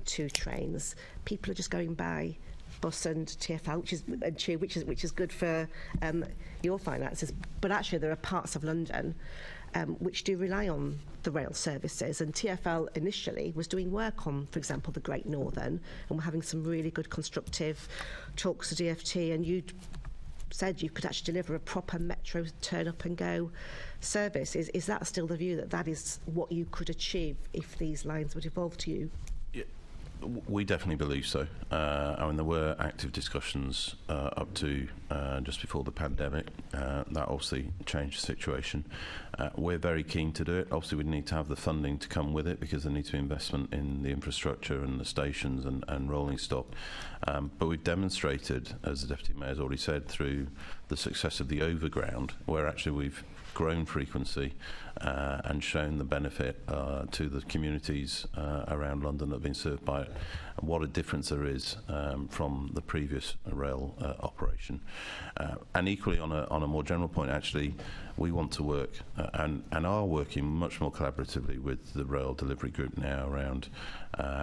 2 trains. People are just going by bus and TfL, which is good for your finances. But actually, there are parts of London which do rely on the rail services, and TfL initially was doing work on, for example, the Great Northern, and we're having some really good constructive talks to DfT, and you'd said you could actually deliver a proper metro turn up and go service. Is that still the view, that is what you could achieve if these lines would evolve to you? We definitely believe so. I mean, there were active discussions up to just before the pandemic. That obviously changed the situation. We're very keen to do it. Obviously, we need to have the funding to come with it, because there needs to be investment in the infrastructure and the stations and rolling stock. But we've demonstrated, as the Deputy Mayor has already said, through the success of the Overground, where actually we've grown frequency and shown the benefit to the communities around London that have been served by it, and what a difference there is from the previous rail operation. And equally, on a more general point, actually, we want to work and are working much more collaboratively with the rail delivery group now around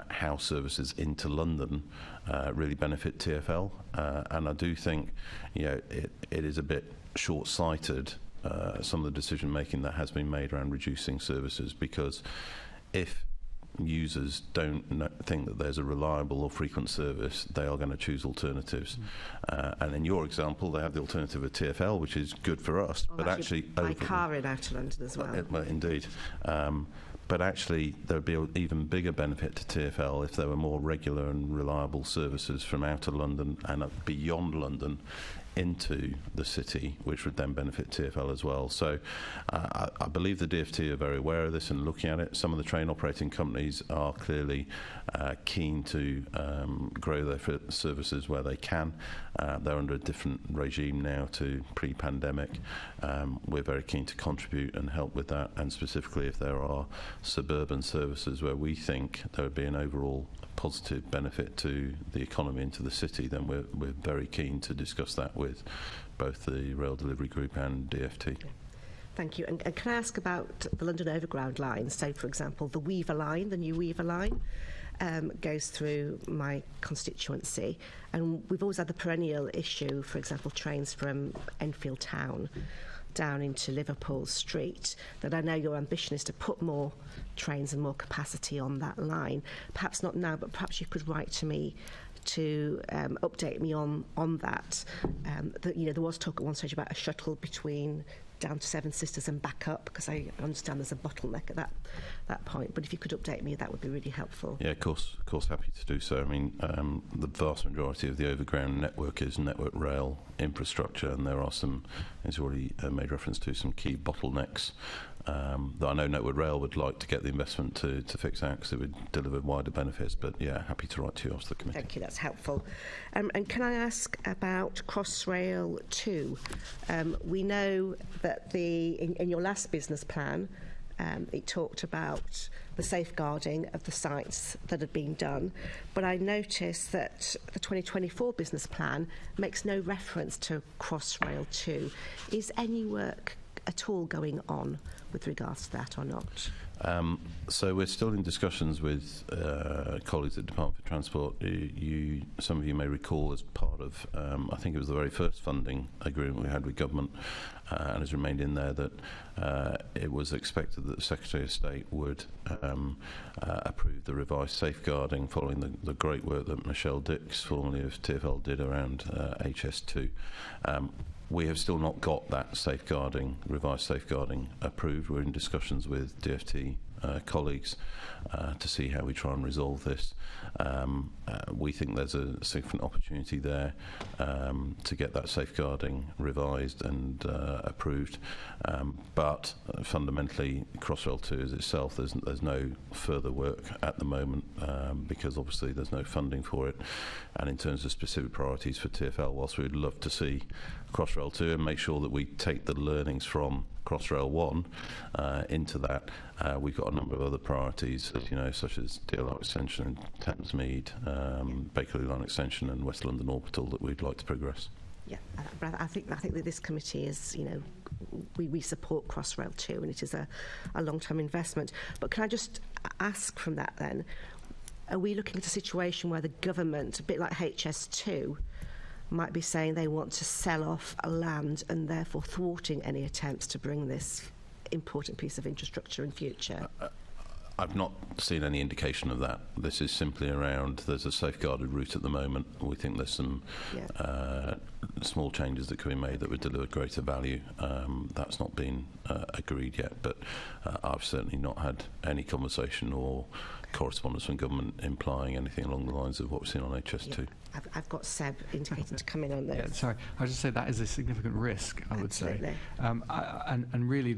how services into London really benefit TfL. And I do think it is a bit short-sighted, some of the decision making that has been made around reducing services, because if users don't think that there's a reliable or frequent service, they are going to choose alternatives. And in your example, they have the alternative of TfL, which is good for us, but actually buy car in Outer London as well. Well, indeed. But actually, there would be an even bigger benefit to TfL if there were more regular and reliable services from Outer London and beyond London into the city, which would then benefit TfL as well. So I believe the DfT are very aware of this and looking at it. Some of the train operating companies are clearly keen to grow their services where they can. They're under a different regime now to pre-pandemic. We're very keen to contribute and help with that, and specifically if there are suburban services where we think there would be an overall positive benefit to the economy and to the city, then we're very keen to discuss that with both the rail delivery group and DfT. Thank you. And can I ask about the London Overground line? So, for example, the Weaver line, the new Weaver line, goes through my constituency, and we've always had the perennial issue, for example, trains from Enfield Town down into Liverpool Street, that I know your ambition is to put more trains and more capacity on that line. Perhaps not now, but perhaps you could write to me to update me on that. There was talk at one stage about a shuttle between down to Seven Sisters and back up, because I understand there's a bottleneck at that point. But if you could update me, that would be really helpful. Yeah, of course, happy to do so. I mean, the vast majority of the Overground network is network rail infrastructure, and there are some, as already made reference to, some key bottlenecks that I know Network Rail would like to get the investment to fix out, because it would deliver wider benefits. But yeah, happy to write to you after the committee. Thank you, that's helpful. And can I ask about Crossrail 2? We know that in your last business plan, it talked about the safeguarding of the sites that had been done, but I noticed that the 2024 business plan makes no reference to Crossrail 2. Is any work at all going on with regards to that or not? So we're still in discussions with colleagues at the Department for Transport. Some of you may recall, as part of, I think it was the very first funding agreement we had with government, and has remained in there, that it was expected that the Secretary of State would approve the revised safeguarding following the great work that Michelle Dix, formerly of TfL, did around HS2. We have still not got that revised safeguarding approved. We're in discussions with DfT colleagues to see how we try and resolve this. We think there's a significant opportunity there to get that safeguarding revised and approved. But fundamentally, Crossrail 2 is itself, there's no further work at the moment because obviously there's no funding for it. And in terms of specific priorities for TfL, whilst we would love to see Crossrail 2 and make sure that we take the learnings from Crossrail 1 into that, we've got a number of other priorities, as you know, such as DLR extension in Thamesmead, Piccadilly line extension and West London Orbital, that we'd like to progress. Yeah, but I think that this committee is, you know, we support Crossrail 2, and it is a long-term investment. But can I just ask from that then, are we looking at a situation where the government, a bit like HS2, might be saying they want to sell off a land and therefore thwarting any attempts to bring this important piece of infrastructure in future? I've not seen any indication of that. This is simply around, there's a safeguarded route at the moment. We think there's some small changes that can be made that would deliver greater value. That's not been agreed yet, but I've certainly not had any conversation or correspondence from government implying anything along the lines of what we've seen on HS2. Yeah. I've got Seb indicating to come in on this. Yeah, sorry, I would just say that is a significant risk, I would say. And really,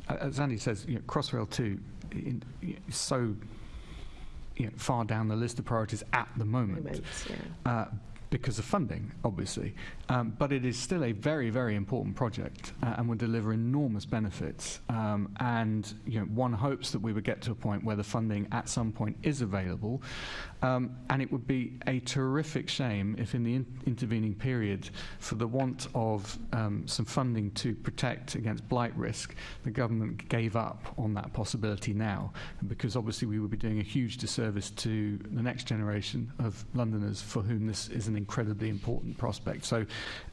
as Andy says, you know, Crossrail 2 is so far down the list of priorities at the moment. Because of funding, obviously. But it is still a very, very important project and will deliver enormous benefits. And one hopes that we would get to a point where the funding at some point is available. And it would be a terrific shame if in the intervening period, for the want of some funding to protect against blight risk, the government gave up on that possibility now. Because obviously we would be doing a huge disservice to the next generation of Londoners for whom this is an incredibly important prospect. So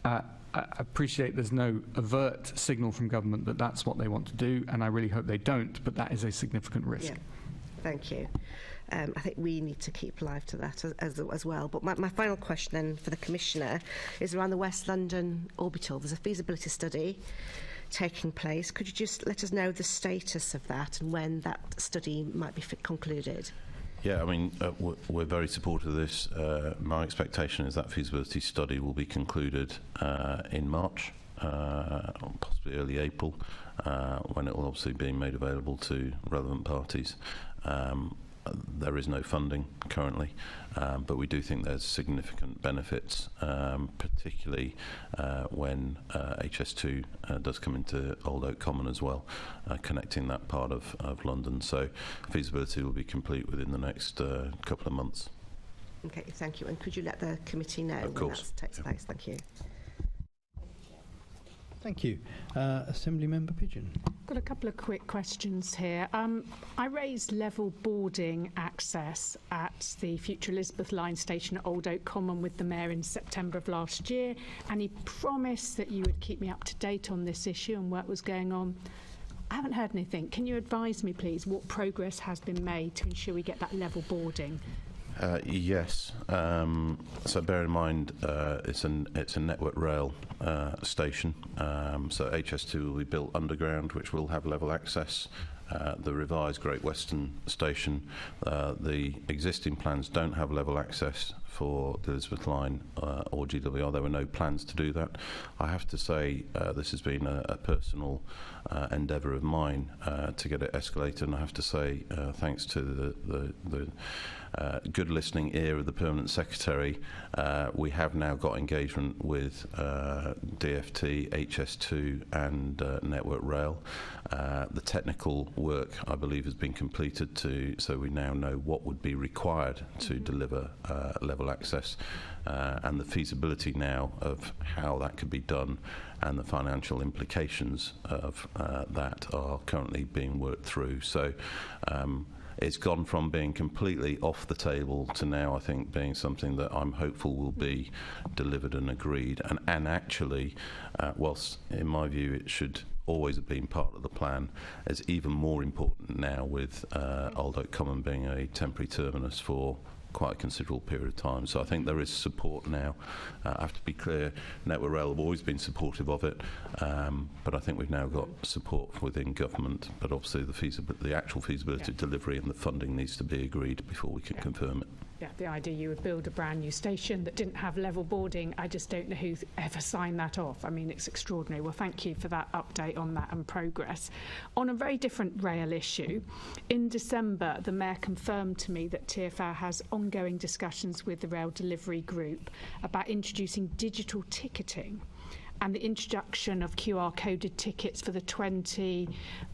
I appreciate there's no overt signal from government that that's what they want to do, and I really hope they don't, but that is a significant risk. Yeah. Thank you. I think we need to keep alive to that as well. But my final question then for the Commissioner is around the West London Orbital. There's a feasibility study taking place. Could you just let us know the status of that and when that study might be concluded? Yeah, I mean, we're very supportive of this. My expectation is that feasibility study will be concluded in March, possibly early April, when it will obviously be made available to relevant parties. There is no funding currently, but we do think there's significant benefits, particularly when HS2 does come into Old Oak Common as well, connecting that part of London. So feasibility will be complete within the next couple of months. Okay, thank you. And could you let the committee know when that takes place? Thank you. Thank you. Assembly Member Pigeon. Got a couple of quick questions here. I raised level boarding access at the future Elizabeth Line station at Old Oak Common with the Mayor in September of last year, and he promised that you would keep me up to date on this issue and what was going on. I haven't heard anything. Can you advise me, please, what progress has been made to ensure we get that level boarding? Yes. So bear in mind, it's a Network Rail station. So HS2 will be built underground, which will have level access. The revised Great Western Station, the existing plans don't have level access for the Elizabeth Line or GWR. There were no plans to do that. I have to say this has been a personal endeavour of mine to get it escalated, and I have to say thanks to the good listening ear of the Permanent Secretary, we have now got engagement with DFT, HS2 and Network Rail. The technical work, I believe, has been completed so we now know what would be required to deliver level access, and the feasibility now of how that could be done and the financial implications of that are currently being worked through. So it's gone from being completely off the table to now, I think, being something that I'm hopeful will be delivered and agreed. And actually, whilst in my view it should always have been part of the plan, is even more important now with Old Oak Common being a temporary terminus for quite a considerable period of time. So I think there is support now. I have to be clear, Network Rail have always been supportive of it, but I think we've now got support within government, but obviously the actual feasibility delivery and the funding needs to be agreed before we can confirm it. Yeah, the idea you would build a brand new station that didn't have level boarding, I just don't know who's ever signed that off. I mean, it's extraordinary. Well, thank you for that update on that and progress. On a very different rail issue, in December, the Mayor confirmed to me that TfL has ongoing discussions with the Rail Delivery Group about introducing digital ticketing and the introduction of QR-coded tickets for the 20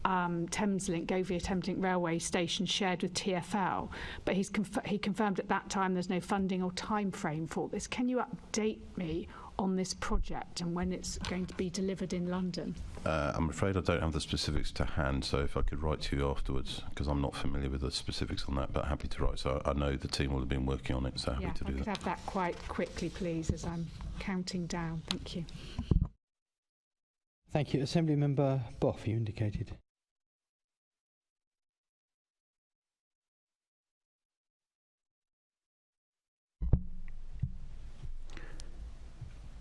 Thameslink, Go via Thameslink railway stations shared with TfL. But he confirmed at that time there's no funding or time frame for this. Can you update me on this project and when it's going to be delivered in London? I'm afraid I don't have the specifics to hand, so if I could write to you afterwards, because I'm not familiar with the specifics on that, but happy to write. So I know the team will have been working on it, so happy to do that. Could have that quite quickly, please, as I'm counting down. Thank you. Thank you. Assembly Member Boff, you indicated.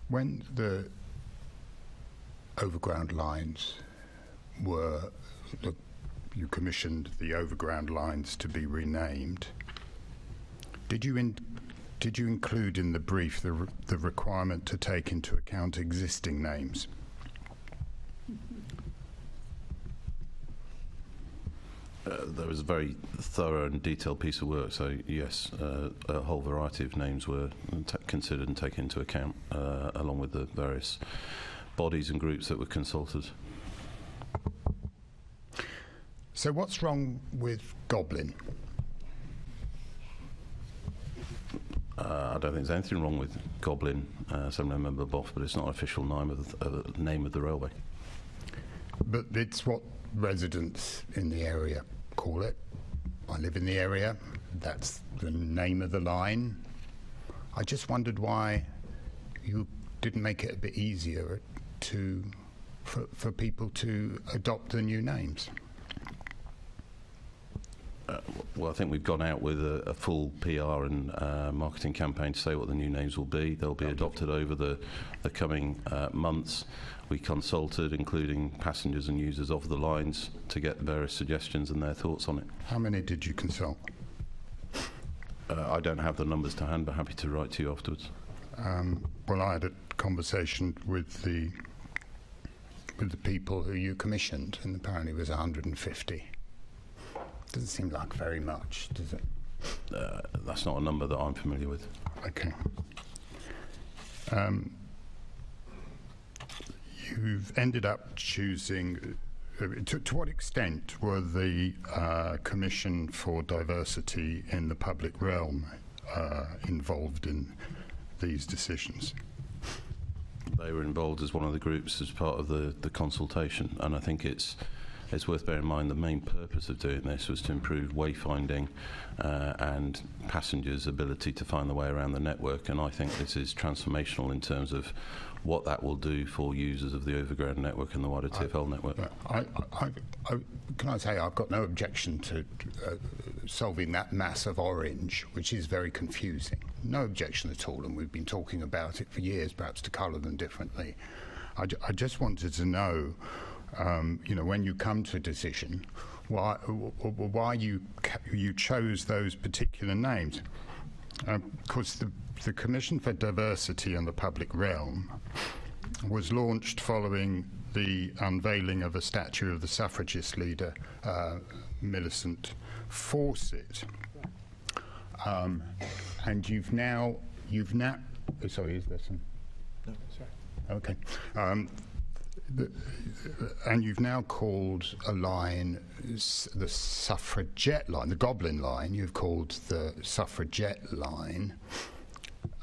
When the Overground lines you commissioned the Overground lines to be renamed, did you include in the brief the requirement to take into account existing names? There was a very thorough and detailed piece of work, so yes, a whole variety of names were considered and taken into account, along with the various bodies and groups that were consulted. So what's wrong with Goblin? I don't think there's anything wrong with Goblin, Assembly Member Boff, but it's not an official name of the railway. But it's what residents in the area call it. I live in the area. That's the name of the line. I just wondered why you didn't make it a bit easier for people to adopt the new names. Well, I think we've gone out with a full PR and marketing campaign to say what the new names will be. They'll be adopted over the coming months. We consulted, including passengers and users of the lines, to get various suggestions and their thoughts on it. How many did you consult? I don't have the numbers to hand, but happy to write to you afterwards. Well, I had a conversation with the people who you commissioned, and apparently it was 150. Doesn't seem like very much, does it? That's not a number that I'm familiar with. Okay. You've ended up choosing. To what extent were the Commission for Diversity in the Public Realm involved in these decisions? They were involved as one of the groups as part of the consultation, and I think it's worth bearing in mind the main purpose of doing this was to improve wayfinding and passengers' ability to find their way around the network, and I think this is transformational in terms of what that will do for users of the Overground network and the wider TfL network. Can I say I've got no objection to solving that mass of orange, which is very confusing. No objection at all, and we've been talking about it for years, perhaps to colour them differently. I just wanted to know, when you come to a decision, why you chose those particular names. Because the Commission for Diversity in the Public Realm was launched following the unveiling of a statue of the suffragist leader, Millicent Fawcett. And you've now, sorry, is there some? No, sorry. Okay. And you've now called a line the suffragette line, the Goblin line, you've called the suffragette line,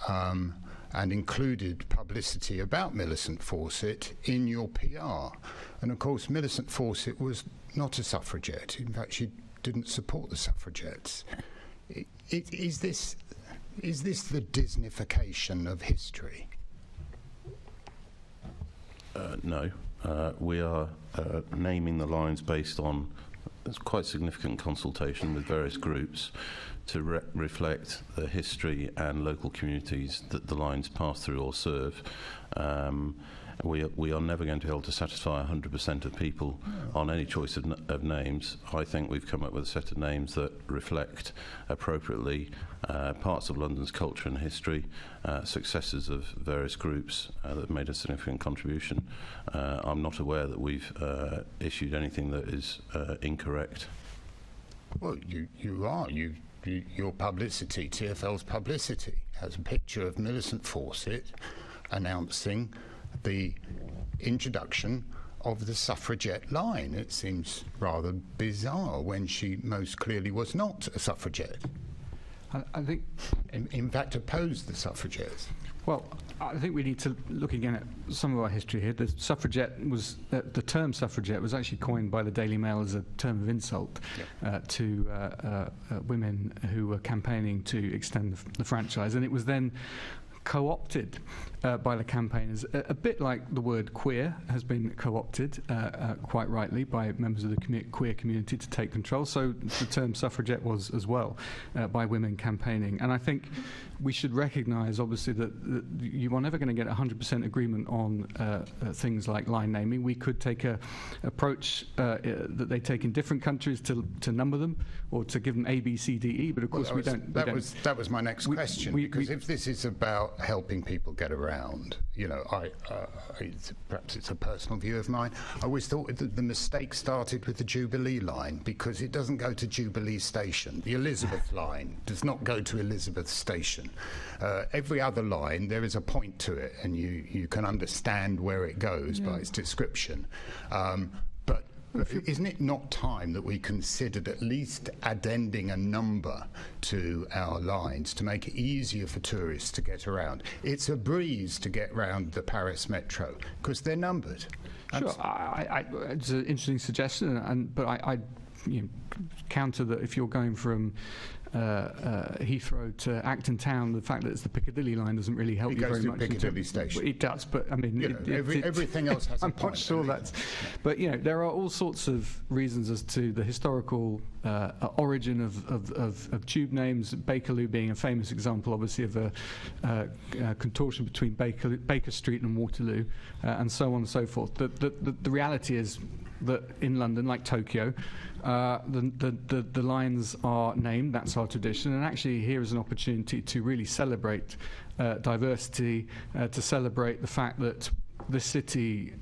and included publicity about Millicent Fawcett in your PR. And of course, Millicent Fawcett was not a suffragette. In fact, she didn't support the suffragettes. Is this the Disneyfication of history? No. We are naming the lines based on quite significant consultation with various groups to reflect the history and local communities that the lines pass through or serve. We are never going to be able to satisfy 100% of people on any choice of names. I think we've come up with a set of names that reflect appropriately parts of London's culture and history, successes of various groups that have made a significant contribution. I'm not aware that we've issued anything that is incorrect. Well, you are. Your publicity, TfL's publicity, has a picture of Millicent Fawcett announcing the introduction of the suffragette line. It seems rather bizarre when she most clearly was not a suffragette. I think, in fact, opposed the suffragettes. well, I think we need to look again at some of our history here. The suffragette was, the term suffragette was actually coined by the Daily Mail as a term of insult to women who were campaigning to extend the franchise, and it was then co-opted by the campaigners, a bit like the word queer has been co-opted quite rightly by members of the queer community to take control. So the term suffragette was as well by women campaigning. And I think we should recognise, obviously, that you are never going to get 100% agreement on things like line naming. We could take a approach that they take in different countries to number them or to give them A, B, C, D, E, but of course we don't. That was my next question, because if this is about helping people get around, you know, perhaps it's a personal view of mine, I always thought that the mistake started with the Jubilee line, because it doesn't go to Jubilee Station. The Elizabeth line does not go to Elizabeth Station. Every other line, there is a point to it, and you can understand where it goes by its description. But isn't it not time that we considered at least addending a number to our lines to make it easier for tourists to get around? It's a breeze to get round the Paris metro because they're numbered. Sure, it's an interesting suggestion, but I counter that if you're going from Heathrow to Acton Town, the fact that it's the Piccadilly line doesn't really help you very much. It goes to Piccadilly Station. It does, but I mean, everything else has a point. I'm not sure that's. But you know, there are all sorts of reasons as to the historical origin of tube names. Bakerloo being a famous example, obviously, of a contortion between Baker Street and Waterloo, and so on and so forth. The reality is that in London, like Tokyo, the lines are named. That's our tradition, and actually here is an opportunity to really celebrate diversity, to celebrate the fact that the city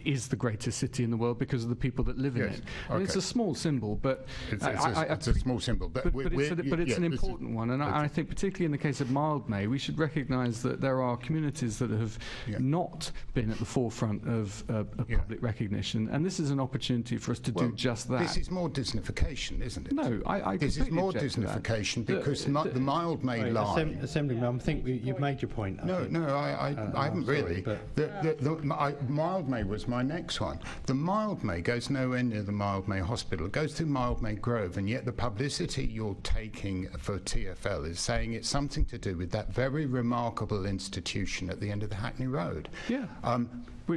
is the greatest city in the world because of the people that live in it. And it's a small symbol, but it's a small symbol, but it's an important one. And I think, particularly in the case of Mildmay, we should recognise that there are communities that have not been at the forefront of public recognition, and this is an opportunity for us to do just that. This is more Disneyfication, isn't it? No, this is more Disneyfication because the Mildmay line. Assemblyman, I think you've made your point. No, I haven't really. Mildmay was my next one. The Mildmay goes nowhere near the Mildmay Hospital. It goes to Mildmay Grove, and yet the publicity you're taking for TfL is saying it's something to do with that very remarkable institution at the end of the Hackney Road. Yeah.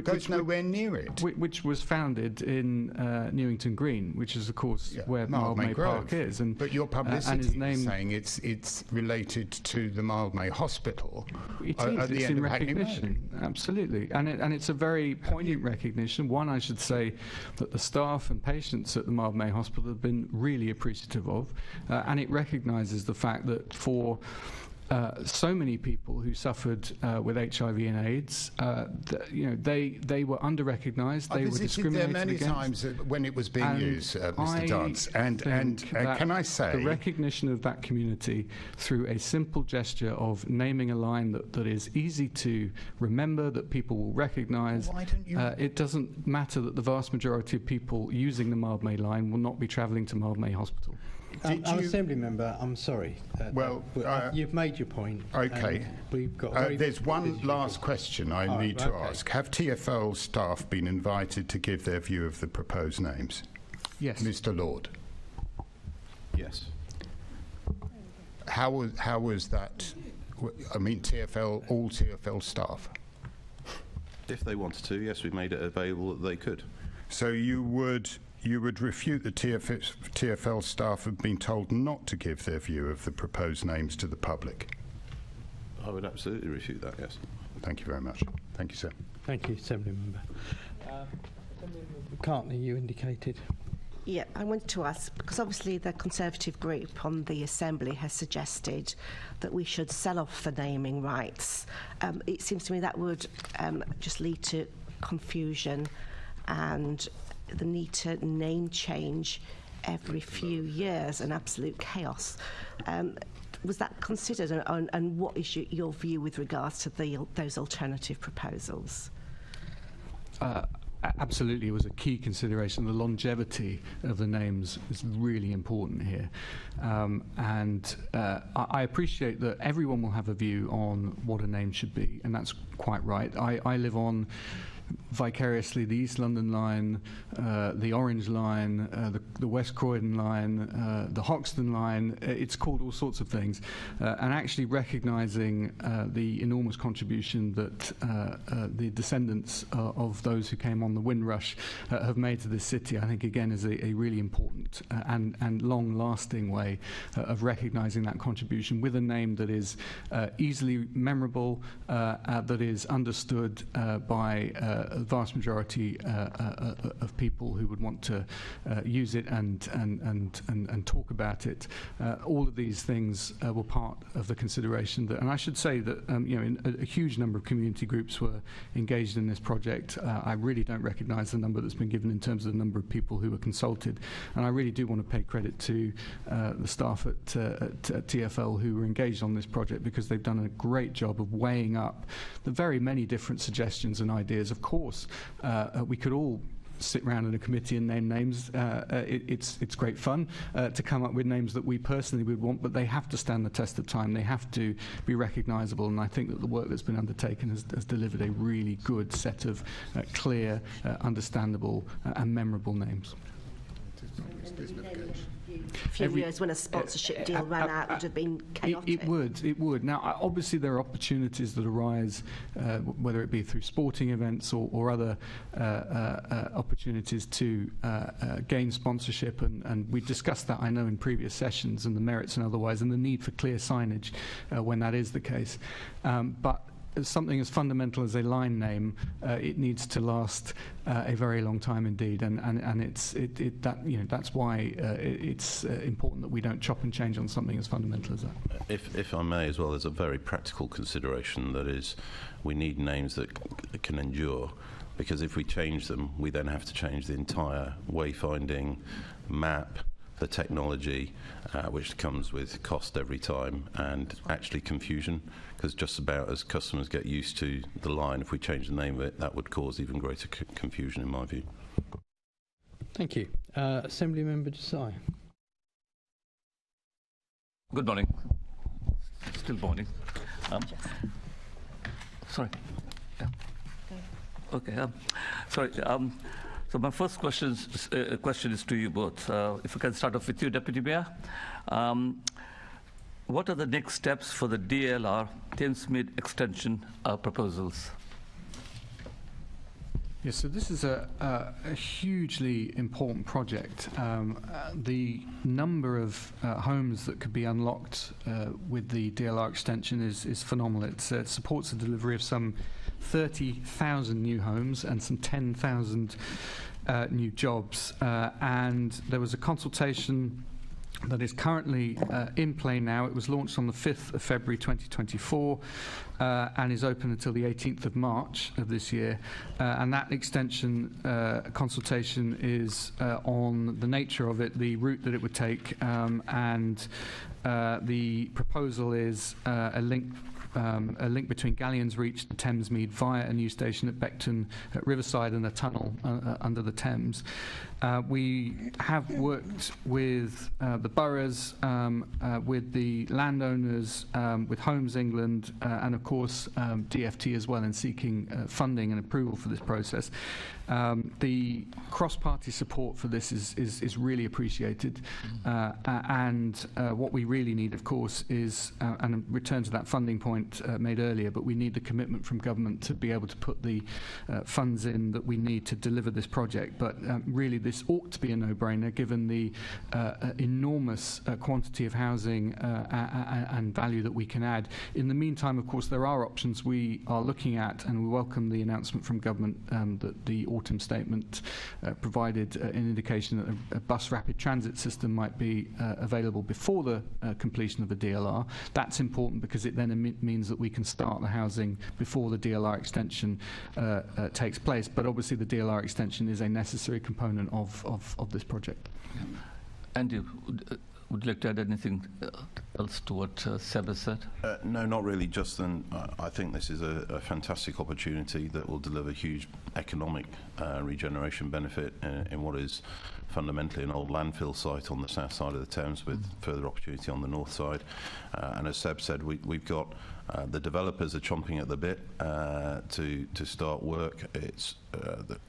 Goes nowhere near it. Which was founded in Newington Green, which is, of course, where Mildmay Park is. But your publicity is saying it's related to the Mildmay Hospital. It is. At the It's end in of Hackney recognition. Road. Absolutely. And it's a very poignant recognition. One, I should say, that the staff and patients at the Mildmay Hospital have been really appreciative of. And it recognises the fact that for so many people who suffered with HIV and AIDS, they were under-recognised, they were discriminated there many against. times when it was being used, Mr. Dance. And can I say... the recognition of that community through a simple gesture of naming a line that is easy to remember, that people will recognise. Why don't you... it doesn't matter that the vast majority of people using the Mildmay line will not be travelling to Mildmay Hospital. Assembly member, I'm sorry. You've made your point. Okay. We've got there's one last question I need to ask. Have TfL staff been invited to give their view of the proposed names? Yes. Mr. Lord. Yes. How was that? I mean, all TfL staff. If they wanted to, yes, we made it available that they could. So you would refute the TfL staff have been told not to give their view of the proposed names to the public? I would absolutely refute that, yes. Thank you very much. Thank you, sir. Thank you, Assembly member. Cartney, you indicated. Yeah, I wanted to ask, because obviously the Conservative group on the Assembly has suggested that we should sell off the naming rights. It seems to me that would just lead to confusion and the need to name change every few years and absolute chaos. Was that considered, and what is your view with regards to those alternative proposals? Absolutely, it was a key consideration. The longevity of the names is really important here. I appreciate that everyone will have a view on what a name should be, and that's quite right. I live on vicariously the East London line, the Orange line, the West Croydon line, the Hoxton line. It's called all sorts of things. And actually recognising the enormous contribution that the descendants of those who came on the Windrush have made to this city, I think, again, is a really important and long-lasting way of recognising that contribution with a name that is easily memorable, that is understood by a vast majority of people who would want to use it and talk about it. All of these things were part of the consideration. And I should say that a huge number of community groups were engaged in this project. I really don't recognise the number that's been given in terms of the number of people who were consulted. And I really do want to pay credit to the staff at TfL who were engaged on this project, because they've done a great job of weighing up the very many different suggestions and ideas. Of course, we could all sit around in a committee and name names. It's great fun to come up with names that we personally would want, but they have to stand the test of time. They have to be recognisable, and I think that the work that's been undertaken has delivered a really good set of clear, understandable and memorable names. A few years when a sponsorship deal ran out would have been chaotic. It would. Now, obviously, there are opportunities that arise, whether it be through sporting events or other opportunities to gain sponsorship, and we discussed that, I know, in previous sessions, and the merits and otherwise, and the need for clear signage when that is the case. But something as fundamental as a line name, it needs to last a very long time indeed, and that's why it's important that we don't chop and change on something as fundamental as that. If I may as well, there's a very practical consideration, that is, we need names that can endure, because if we change them, we then have to change the entire wayfinding map, the technology, which comes with cost every time, and actually confusion, because just about as customers get used to the line, if we change the name of it, that would cause even greater confusion, in my view. Thank you. Assembly Member Desai. Good morning. Still morning. Sorry. Yeah. Okay. Sorry. So my first question is to you both. If we can start off with you, Deputy Mayor. What are the next steps for the DLR Thamesmead extension proposals? Yes, so this is a hugely important project. The number of homes that could be unlocked with the DLR extension is phenomenal. It supports the delivery of some 30,000 new homes and some 10,000 new jobs. And there was a consultation that is currently in play now. It was launched on the 5th of February 2024 and is open until the 18th of March of this year. And that extension consultation is on the nature of it, the route that it would take, and the proposal is a link between Galleons Reach and Thamesmead via a new station at Beckton at Riverside and a tunnel under the Thames. We have worked with the boroughs, with the landowners, with Homes England, and of course DFT as well in seeking funding and approval for this process. The cross-party support for this is really appreciated, and what we really need, of course, is, and return to that funding point made earlier, but we need the commitment from government to be able to put the funds in that we need to deliver this project. But really this ought to be a no-brainer given the enormous quantity of housing and value that we can add. In the meantime, of course, there are options we are looking at, and we welcome the announcement from government that the autumn statement provided an indication that a bus rapid transit system might be available before the completion of the DLR. That's important because it then means that we can start the housing before the DLR extension takes place. But obviously the DLR extension is a necessary component of this project. Andy, would you like to add anything else to what Seb has said? No, not really. Just I think this is a fantastic opportunity that will deliver huge economic regeneration benefit in what is fundamentally an old landfill site on the south side of the Thames, with further opportunity on the north side. And as Seb said, we've got the developers are chomping at the bit to start work.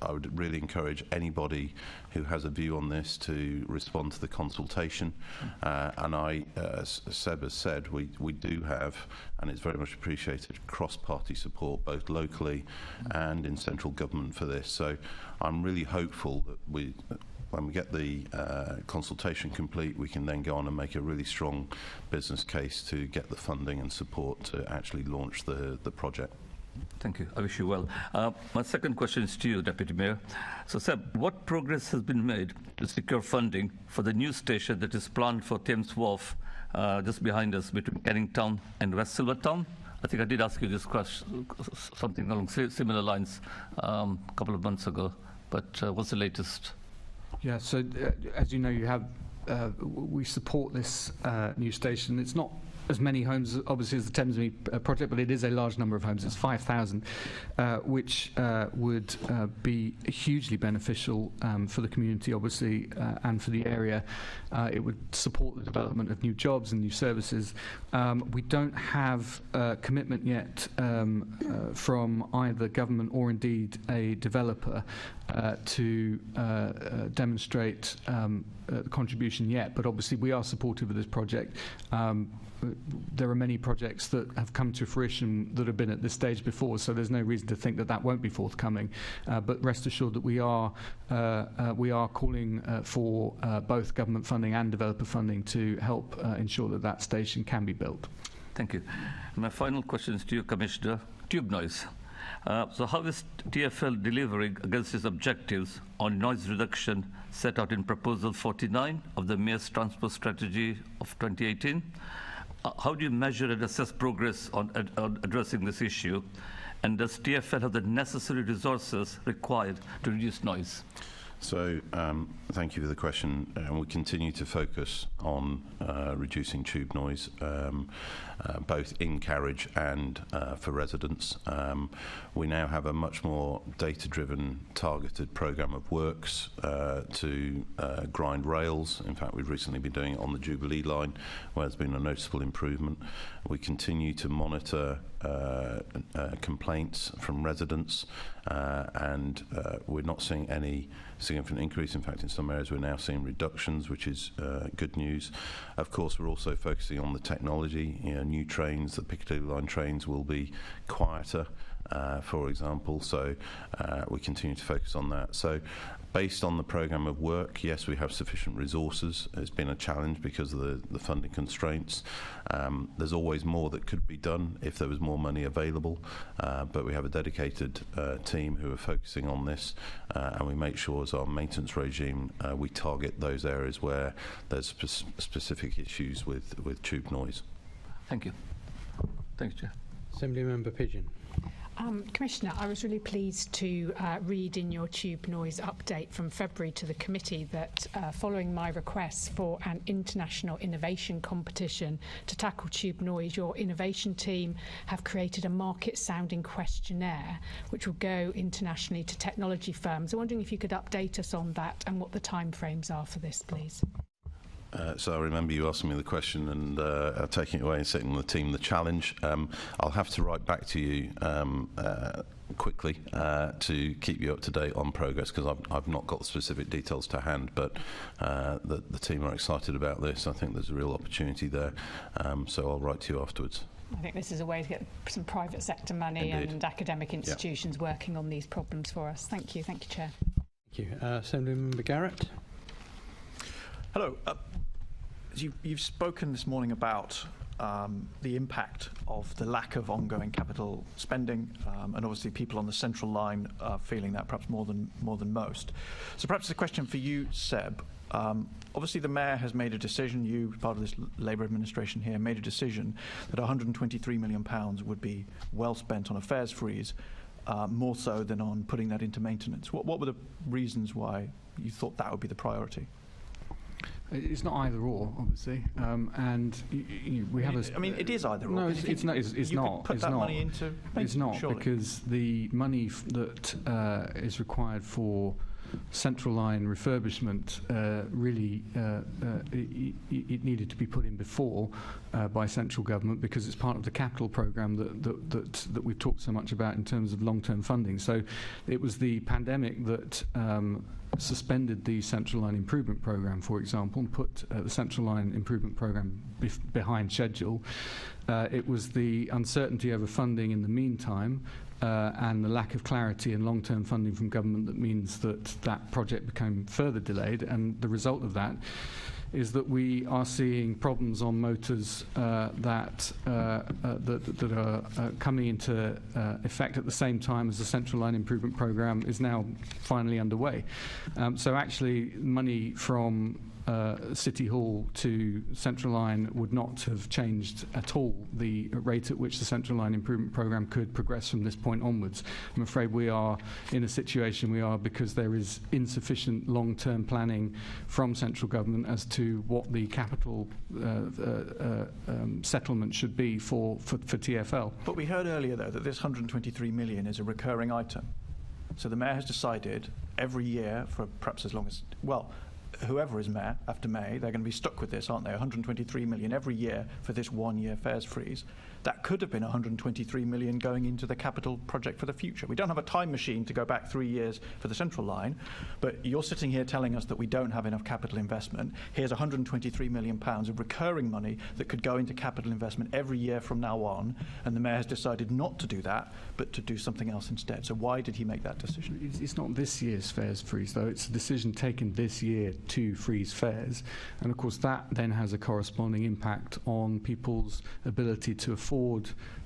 I would really encourage anybody who has a view on this to respond to the consultation. And as Seb has said, we do have, and it's very much appreciated, cross-party support both locally and in central government for this. So I'm really hopeful that when we get the consultation complete, we can then go on and make a really strong business case to get the funding and support to actually launch the project. Thank you. I wish you well. My second question is to you, Deputy Mayor. So, Seb, what progress has been made to secure funding for the new station that is planned for Thames Wharf just behind us between Kennington and West Silvertown? I think I did ask you this question, something along similar lines a couple of months ago, but what's the latest? Yeah, so as you know, we support this new station. It's not as many homes, obviously, as the Thamesmead project, but it is a large number of homes. It's 5,000, which would be hugely beneficial for the community, obviously, and for the area. It would support the development of new jobs and new services. We don't have commitment yet from either government or indeed a developer to demonstrate contribution yet, but obviously we are supportive of this project. There are many projects that have come to fruition that have been at this stage before, so there's no reason to think that won't be forthcoming. But rest assured that we are calling for both government funding and developer funding to help ensure that station can be built. Thank you. My final question is to you, Commissioner. Tube noise. So how is TfL delivering against its objectives on noise reduction set out in Proposal 49 of the Mayor's Transport Strategy of 2018? How do you measure and assess progress on addressing this issue? And does TfL have the necessary resources required to reduce noise? So thank you for the question. We continue to focus on reducing tube noise, both in carriage and for residents. We now have a much more data-driven, targeted programme of works to grind rails. In fact, we've recently been doing it on the Jubilee line, where there's been a noticeable improvement. We continue to monitor complaints from residents, and we're not seeing any significant increase. In fact, in some areas we're now seeing reductions, which is good news. Of course, we're also focusing on the technology. New trains, the Piccadilly line trains, will be quieter, for example, so we continue to focus on that. So based on the programme of work, yes, we have sufficient resources. It's been a challenge because of the funding constraints. There's always more that could be done if there was more money available, but we have a dedicated team who are focusing on this, and we make sure as our maintenance regime we target those areas where there's specific issues with tube noise. Thank you. Thanks, Chair. Assembly Member Pigeon. Commissioner, I was really pleased to read in your tube noise update from February to the committee that following my request for an international innovation competition to tackle tube noise, your innovation team have created a market-sounding questionnaire which will go internationally to technology firms. I'm wondering if you could update us on that and what the timeframes are for this, please. So I remember you asking me the question and taking it away and setting the team the challenge. I'll have to write back to you quickly to keep you up to date on progress, because I've not got the specific details to hand, but the team are excited about this. I think there's a real opportunity there, so I'll write to you afterwards. I think this is a way to get some private sector money Indeed. and academic institutions working on these problems for us. Thank you. Thank you, Chair. Thank you. Assembly Member Garrett. Hello. You've spoken this morning about the impact of the lack of ongoing capital spending, and obviously people on the central line are feeling that perhaps more than most. So perhaps it's a question for you, Seb. Obviously the Mayor has made a decision, you, part of this Labour administration here, made a decision that £123 million would be well spent on a fares freeze, more so than on putting that into maintenance. What were the reasons why you thought that would be the priority? It's not either or, obviously, and we have a. I mean, it is either or. No, it's not. It's you not. Could put it's that not. money into It's not, surely. because the money that is required for central line refurbishment really it needed to be put in before by central government, because it's part of the capital programme that we've talked so much about in terms of long-term funding. So it was the pandemic that suspended the Central Line Improvement Programme, for example, and put the Central Line Improvement Programme behind schedule. It was the uncertainty over funding in the meantime and the lack of clarity and long-term funding from government that means that project became further delayed, and the result of that is that we are seeing problems on motors that are coming into effect at the same time as the Central Line Improvement Programme is now finally underway. So actually money from City Hall to Central Line would not have changed at all the rate at which the Central Line Improvement Programme could progress from this point onwards. I'm afraid we are in a situation we are because there is insufficient long-term planning from central government as to what the capital settlement should be for TfL. But we heard earlier, though, that this 123 million is a recurring item. So the Mayor has decided every year for perhaps as long as, well, whoever is Mayor after May, they're going to be stuck with this, aren't they? 123 million every year for this 1 year fares freeze. That could have been 123 million going into the capital project for the future. We don't have a time machine to go back 3 years for the Central Line, but you're sitting here telling us that we don't have enough capital investment. Here's 123 million pounds of recurring money that could go into capital investment every year from now on, and the Mayor has decided not to do that, but to do something else instead. So why did he make that decision? It's not this year's fares freeze, though. It's a decision taken this year to freeze fares, and of course that then has a corresponding impact on people's ability to afford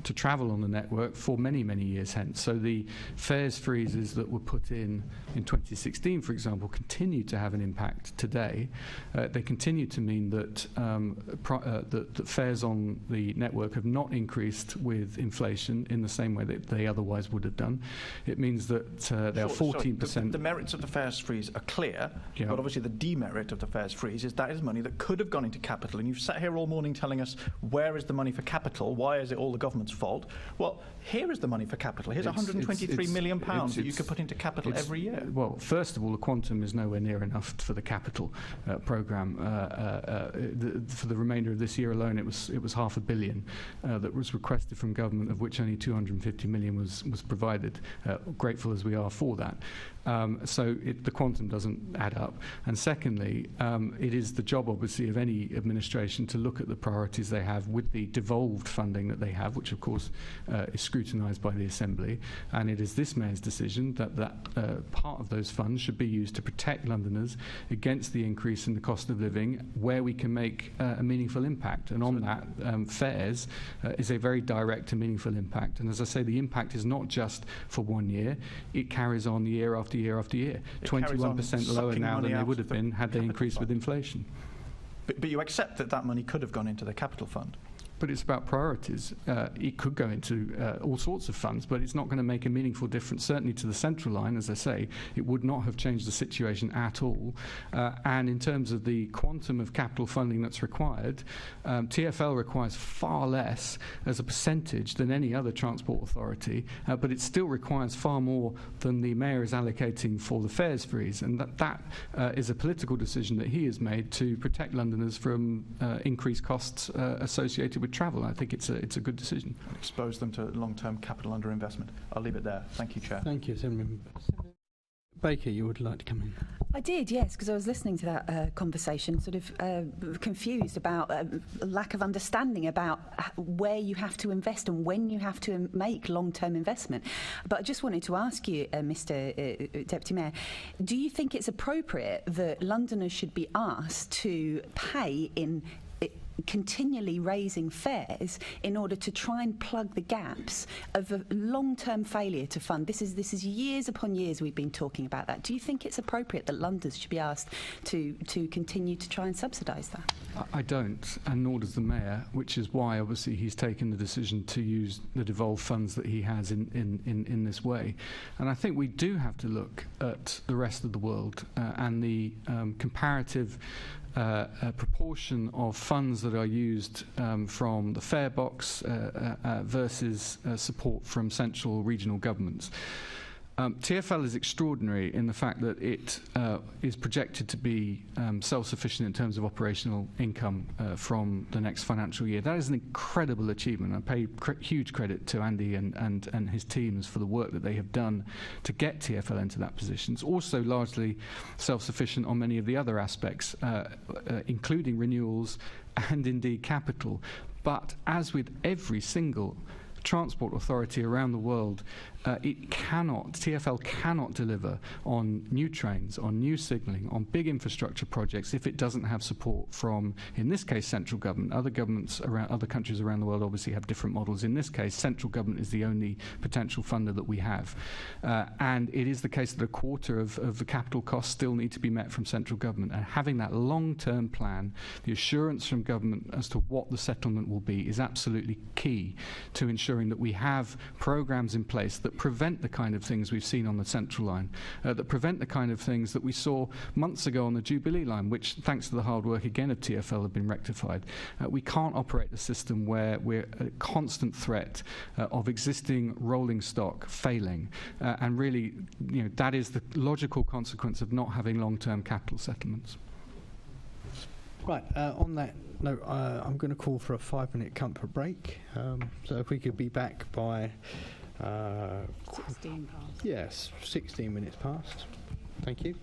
to travel on the network for many, many years hence. So the fares freezes that were put in 2016, for example, continue to have an impact today. They continue to mean that that fares on the network have not increased with inflation in the same way that they otherwise would have done. It means that they are 14%. The merits of the fares freeze are clear, but obviously the demerit of the fares freeze is that is money that could have gone into capital. And you've sat here all morning telling us, where is the money for capital? Why why is it all the government's fault? Well, here is the money for capital. Here's £123 million pounds that you could put into capital every year. Well, first of all, the quantum is nowhere near enough for the capital programme. For the remainder of this year alone, it was £500 million that was requested from government, of which only 250 million was provided. Grateful as we are for that. So the quantum doesn't add up. And secondly, it is the job, obviously, of any administration to look at the priorities they have with the devolved funding that they have, which, of course, is scrutinised by the Assembly. And it is this Mayor's decision that part of those funds should be used to protect Londoners against the increase in the cost of living where we can make a meaningful impact. And on that, fares is a very direct and meaningful impact. And as I say, the impact is not just for 1 year. It carries on year after year after year. 21% lower now than they would have been had they increased with inflation. But you accept that money could have gone into the capital fund? But it's about priorities. It could go into all sorts of funds, but it's not going to make a meaningful difference, certainly to the central line. As I say, it would not have changed the situation at all. And in terms of the quantum of capital funding that's required, TfL requires far less as a percentage than any other transport authority, but it still requires far more than the Mayor is allocating for the fares freeze. And that is a political decision that he has made to protect Londoners from increased costs associated with travel. I think it's a good decision. Expose them to long-term capital underinvestment. I'll leave it there. Thank you, Chair. Thank you, Senator Baker. You would like to come in? I did, yes, because I was listening to that conversation, sort of confused about lack of understanding about where you have to invest and when you have to make long-term investment. But I just wanted to ask you, Mr. Deputy Mayor, do you think it's appropriate that Londoners should be asked to pay in continually raising fares in order to try and plug the gaps of a long-term failure to fund? This is years upon years we've been talking about that. Do you think it's appropriate that Londoners should be asked to continue to try and subsidise that? I don't, and nor does the Mayor, which is why obviously he's taken the decision to use the devolved funds that he has in this way. And I think we do have to look at the rest of the world and the comparative proportion of funds that are used from the fare box versus support from central regional governments. TfL is extraordinary in the fact that it is projected to be self-sufficient in terms of operational income from the next financial year. That is an incredible achievement. I pay huge credit to Andy and his teams for the work that they have done to get TfL into that position. It's also largely self-sufficient on many of the other aspects, including renewals and indeed capital. But as with every single transport authority around the world, TfL cannot deliver on new trains, on new signalling, on big infrastructure projects if it doesn't have support from, in this case, central government. Other governments around other countries around the world obviously have different models. In this case, central government is the only potential funder that we have. And it is the case that a quarter of the capital costs still need to be met from central government. And having that long-term plan, the assurance from government as to what the settlement will be, is absolutely key to ensuring that we have programs in place that prevent the kind of things we've seen on the central line, that prevent the kind of things that we saw months ago on the Jubilee line, which, thanks to the hard work again of TfL, have been rectified. We can't operate the system where we're a constant threat of existing rolling stock failing, and really, that is the logical consequence of not having long-term capital settlements. Right, on that note, I'm going to call for a 5-minute comfort break. So if we could be back by 16 past. Yes, 16 minutes past. Thank you.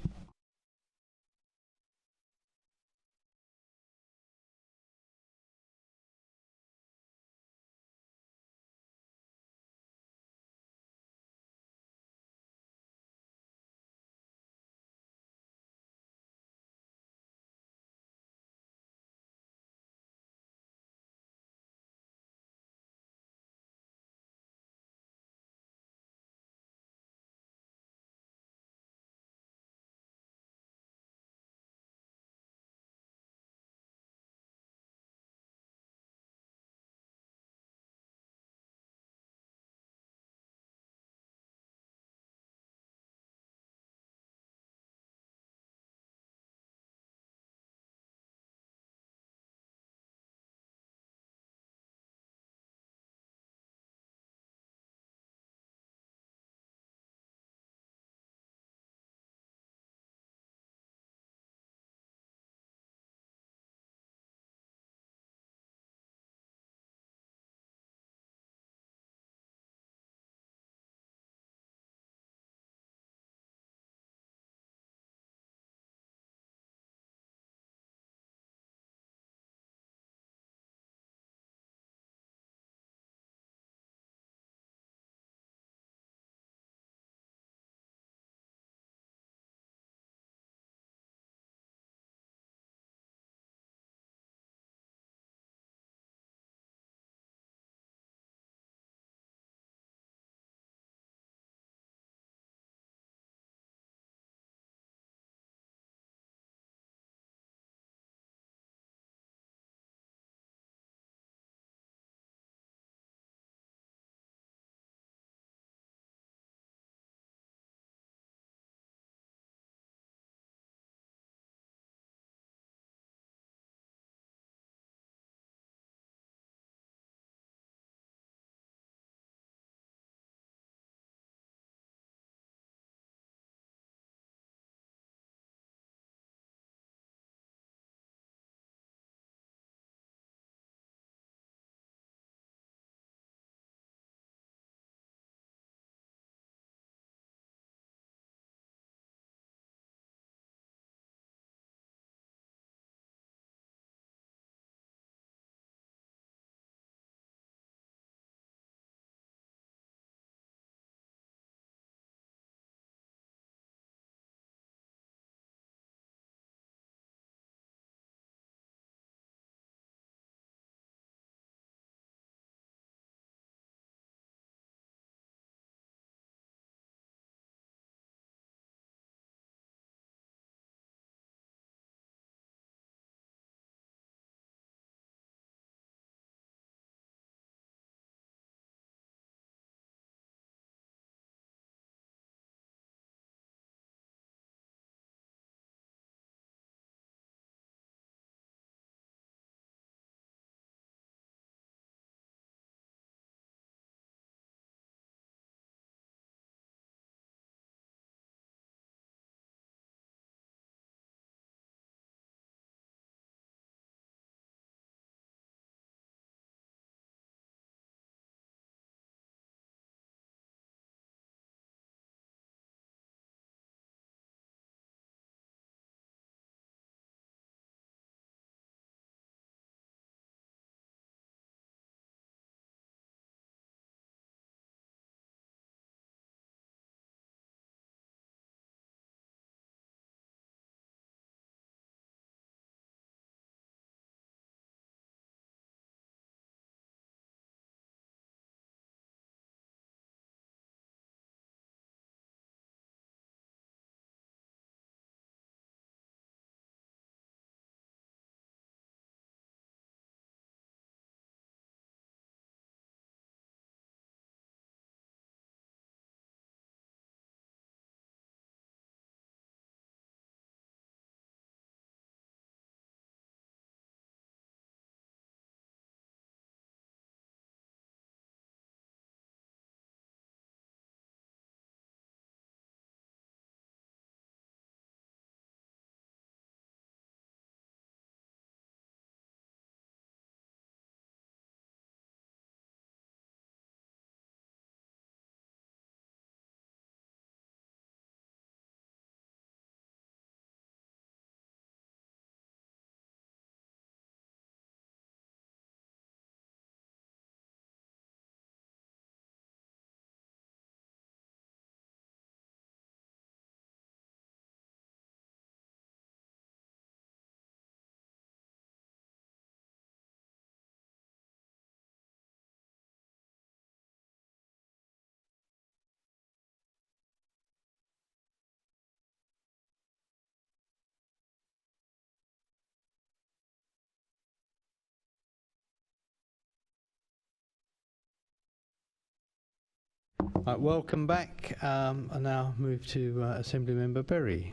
Welcome back. I now move to Assembly Member Berry.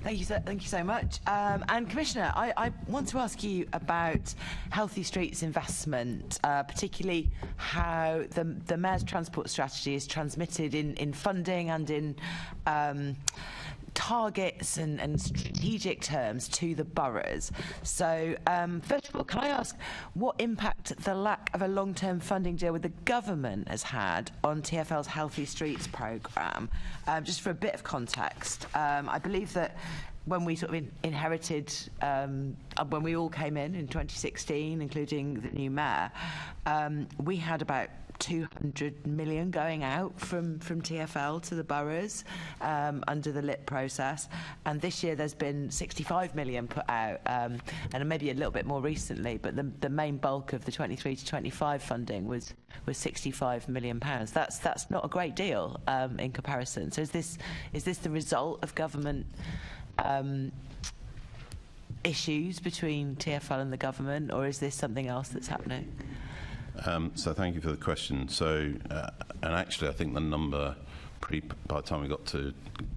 Thank you so much. And Commissioner, I want to ask you about Healthy Streets investment, particularly how the Mayor's transport strategy is transmitted in funding and in targets and strategic terms to the boroughs. So first of all, can I ask what impact the lack of a long-term funding deal with the government has had on TfL's Healthy Streets programme? Just for a bit of context, I believe that when we sort of inherited, when we all came in 2016, including the new mayor, we had about 200 million going out from TfL to the boroughs under the LIT process, and this year there's been 65 million put out, and maybe a little bit more recently, but the main bulk of the 23 to 25 funding was 65 million pounds. That's not a great deal in comparison. So is this the result of government issues between TfL and the government, or is this something else that's happening? So thank you for the question. So, and actually I think the number by the time we got to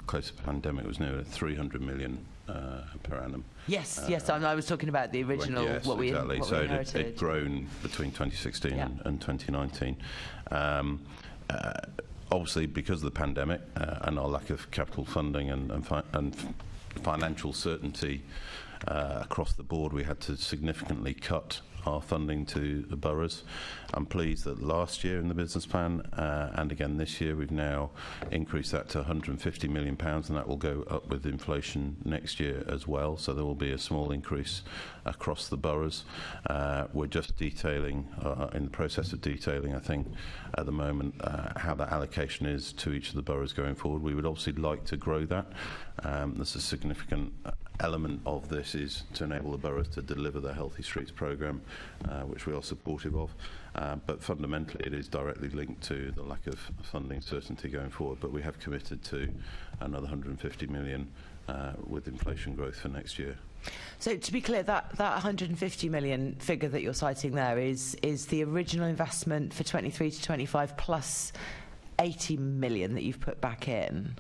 close to the pandemic was near 300 million per annum. Yes, I was talking about the original, yes, what we exactly. What we inherited. So it'd grown between 2016 and 2019. Obviously, because of the pandemic and our lack of capital funding and financial certainty across the board, we had to significantly cut our funding to the boroughs. I'm pleased that last year in the business plan and again this year we've now increased that to 150 million pounds, and that will go up with inflation next year as well, so there will be a small increase across the boroughs. We're just detailing, in the process of detailing, I think at the moment, how that allocation is to each of the boroughs going forward. We would obviously like to grow that. There's a significant element of this is to enable the boroughs to deliver the Healthy Streets programme, which we are supportive of. But fundamentally it is directly linked to the lack of funding certainty going forward. But we have committed to another 150 million with inflation growth for next year. So to be clear, that 150 million figure that you're citing there is the original investment for 23 to 25 plus 80 million that you've put back in?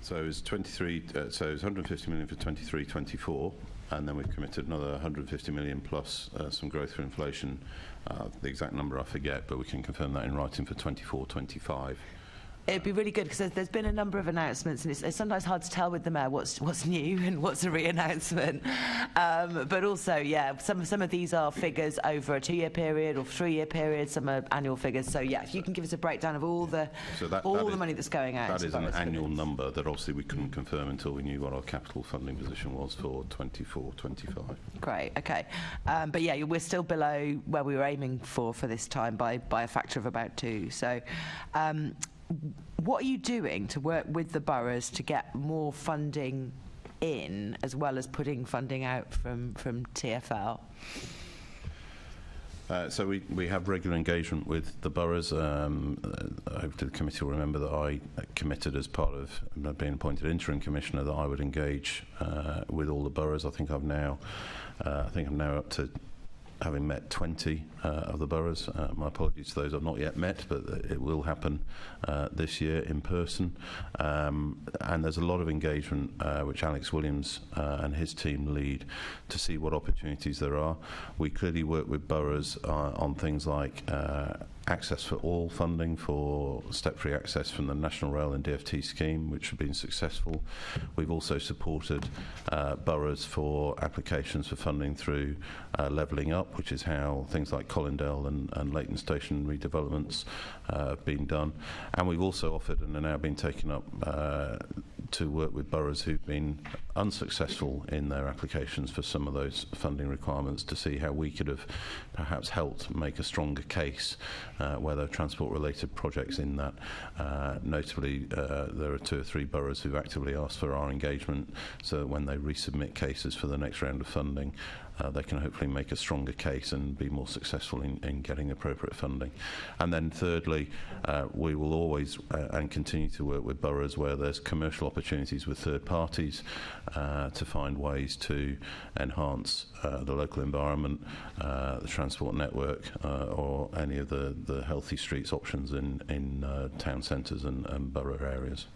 So it was 23. So it was 150 million for 23-24, and then we've committed another 150 million plus some growth for inflation. The exact number I forget, but we can confirm that in writing for 24-25. It'd be really good because there's been a number of announcements, and it's sometimes hard to tell with the mayor what's new and what's a re-announcement. But also, yeah, some of these are figures over a 2-year period or 3-year period. Some are annual figures. So yeah, if you can give us a breakdown of all the money that's going out. That is an annual number that obviously we couldn't confirm until we knew what our capital funding position was for 24-25. Great. Okay. But yeah, we're still below where we were aiming for this time by a factor of about 2. So. What are you doing to work with the boroughs to get more funding in, as well as putting funding out from TfL? So we have regular engagement with the boroughs. I hope the committee will remember that I committed, as part of being appointed interim commissioner, that I would engage with all the boroughs. I think I'm now up to having met 20 of the boroughs. My apologies to those I've not yet met, but it will happen this year in person. And there's a lot of engagement which Alex Williams and his team lead to see what opportunities there are. We clearly work with boroughs on things like access for all funding for step-free access from the National Rail and DfT scheme, which have been successful. We've also supported boroughs for applications for funding through levelling up, which is how things like Colindale and Leighton Station redevelopments have been done. And we've also offered, and are now being taken up, to work with boroughs who've been unsuccessful in their applications for some of those funding requirements, to see how we could have perhaps helped make a stronger case where there are transport-related projects in that. Notably, there are 2 or 3 boroughs who've actively asked for our engagement, so that when they resubmit cases for the next round of funding, they can hopefully make a stronger case and be more successful in getting appropriate funding. And then thirdly, we will always and continue to work with boroughs where there's commercial opportunities with third parties to find ways to enhance the local environment, the transport network, or any of the healthy streets options in town centres and borough areas.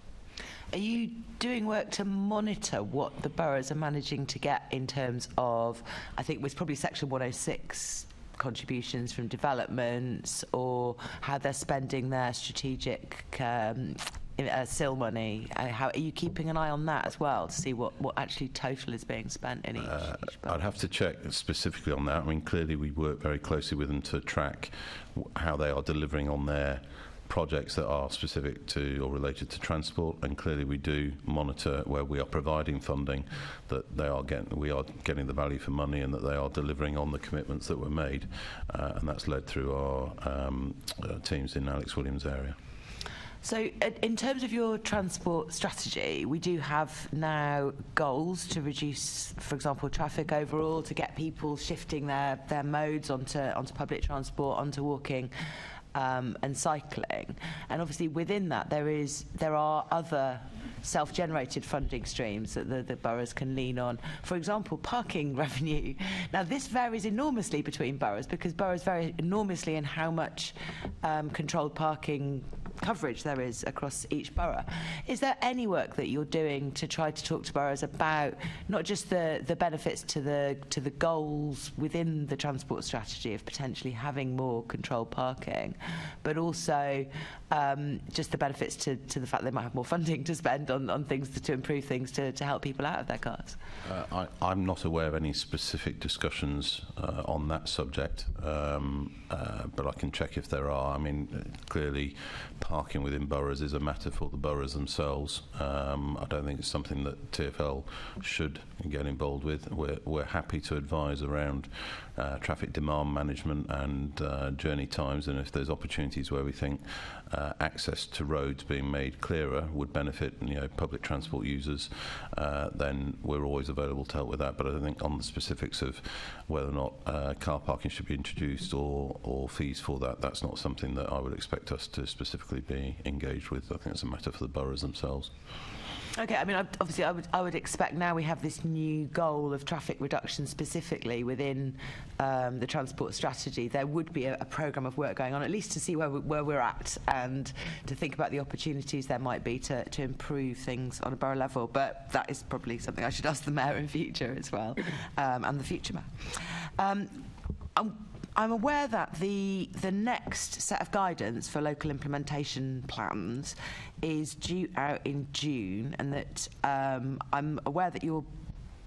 Are you doing work to monitor what the boroughs are managing to get in terms of, I think it was probably Section 106 contributions from developments, or how they're spending their strategic SIL money? How are you keeping an eye on that as well to see what actually total is being spent in each borough? I'd have to check specifically on that. I mean, clearly we work very closely with them to track how they are delivering on their projects that are specific to or related to transport, and clearly we do monitor where we are providing funding that we are getting the value for money and that they are delivering on the commitments that were made, and that's led through our teams in Alex Williams' area. So in terms of your transport strategy, we do have now goals to reduce, for example, traffic overall, to get people shifting their modes onto public transport, onto walking and cycling. And obviously within that there are other self-generated funding streams that the boroughs can lean on. For example, parking revenue. Now this varies enormously between boroughs because boroughs vary enormously in how much controlled parking coverage there is across each borough. Is there any work that you're doing to try to talk to boroughs about not just the benefits to the goals within the transport strategy of potentially having more controlled parking, but also just the benefits to the fact they might have more funding to spend on things to improve things to help people out of their cars? I'm not aware of any specific discussions on that subject, but I can check if there are. I mean, clearly parking within boroughs is a matter for the boroughs themselves. I don't think it's something that TfL should get involved with. We're happy to advise around traffic demand management and journey times, and if there's opportunities where we think access to roads being made clearer would benefit public transport users, then we're always available to help with that. But I don't think on the specifics of whether or not car parking should be introduced or fees for that's not something that I would expect us to specifically be engaged with. I think it's a matter for the boroughs themselves. Okay, I mean, obviously, I would expect now we have this new goal of traffic reduction specifically within the transport strategy. There would be a programme of work going on, at least to see where we're at and to think about the opportunities there might be to improve things on a borough level. But that is probably something I should ask the Mayor in future as well, and the future Mayor. I'm aware that the next set of guidance for local implementation plans is due out in June, and that I'm aware that you're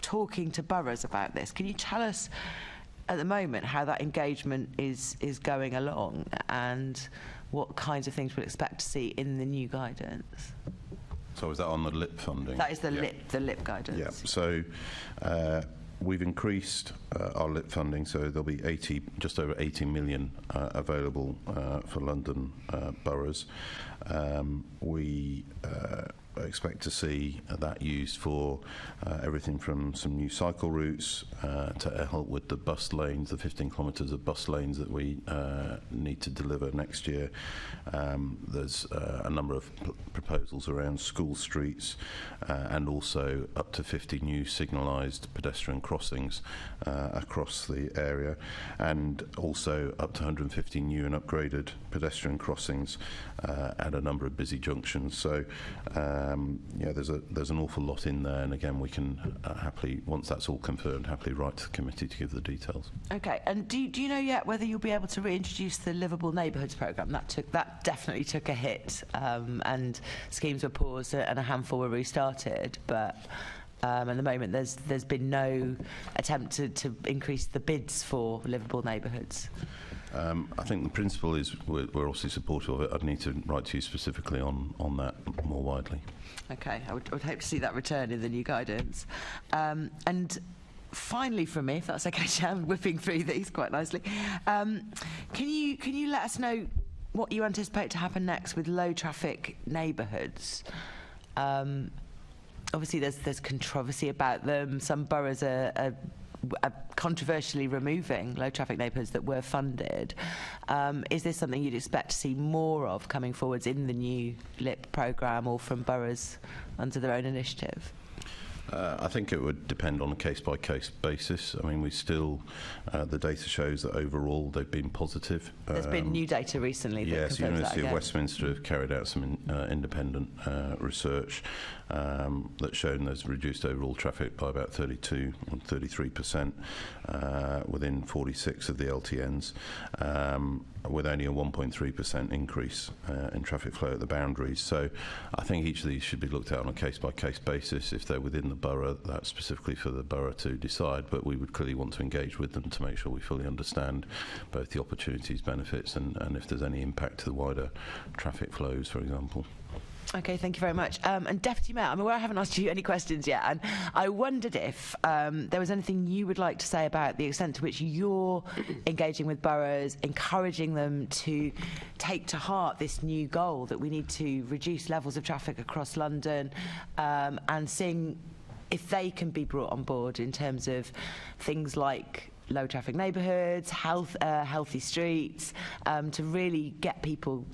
talking to boroughs about this. Can you tell us at the moment how that engagement is going along and what kinds of things we'll expect to see in the new guidance? So is that on the LIP funding? That is the LIP guidance. Yeah. So we've increased our LIP funding, so there'll be just over 80 million available for London boroughs. We expect to see that used for everything from some new cycle routes to help with the bus lanes, the 15 kilometres of bus lanes that we need to deliver next year. There's a number of proposals around school streets and also up to 50 new signalised pedestrian crossings across the area, and also up to 150 new and upgraded pedestrian crossings at a number of busy junctions. So there's an awful lot in there, and again we can happily, once that's all confirmed, happily write to the committee to give the details. Okay, and do you know yet whether you'll be able to reintroduce the Livable Neighbourhoods programme? That definitely took a hit, and schemes were paused and a handful were restarted, but at the moment there's been no attempt to increase the bids for livable neighbourhoods. I think the principle is we're obviously supportive of it. I'd need to write to you specifically on that more widely. Okay, I would hope to see that return in the new guidance. And finally from me, if that's okay, Chair, I'm whipping through these quite nicely. Can you let us know what you anticipate to happen next with low traffic neighbourhoods? Obviously there's controversy about them. Some boroughs are controversially removing low traffic neighbourhoods that were funded. Is this something you'd expect to see more of coming forwards in the new LIP programme or from boroughs under their own initiative? I think it would depend on a case-by-case basis. I mean, we still, the data shows that overall they've been positive. There's been new data recently that yes, the confirms University that of again. Westminster have carried out some independent research that's shown there's reduced overall traffic by about 32 and 33% within 46 of the LTNs, with only a 1.3% increase in traffic flow at the boundaries. So I think each of these should be looked at on a case-by-case basis. If they're within the borough, that's specifically for the borough to decide, but we would clearly want to engage with them to make sure we fully understand both the opportunities, benefits, and if there's any impact to the wider traffic flows, for example. Okay, thank you very much. And Deputy Mayor, I'm aware I haven't asked you any questions yet, and I wondered if there was anything you would like to say about the extent to which you're engaging with boroughs, encouraging them to take to heart this new goal that we need to reduce levels of traffic across London, and seeing if they can be brought on board in terms of things like low traffic neighbourhoods, healthy streets, to really get people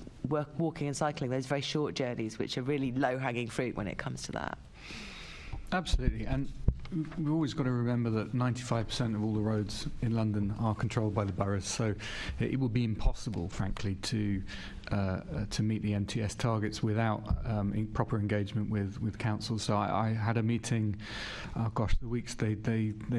walking and cycling those very short journeys, which are really low-hanging fruit when it comes to that. Absolutely, and we've always got to remember that 95% of all the roads in London are controlled by the boroughs, so it would be impossible, frankly, to meet the MTS targets without proper engagement with councils. So I had a meeting, the weeks they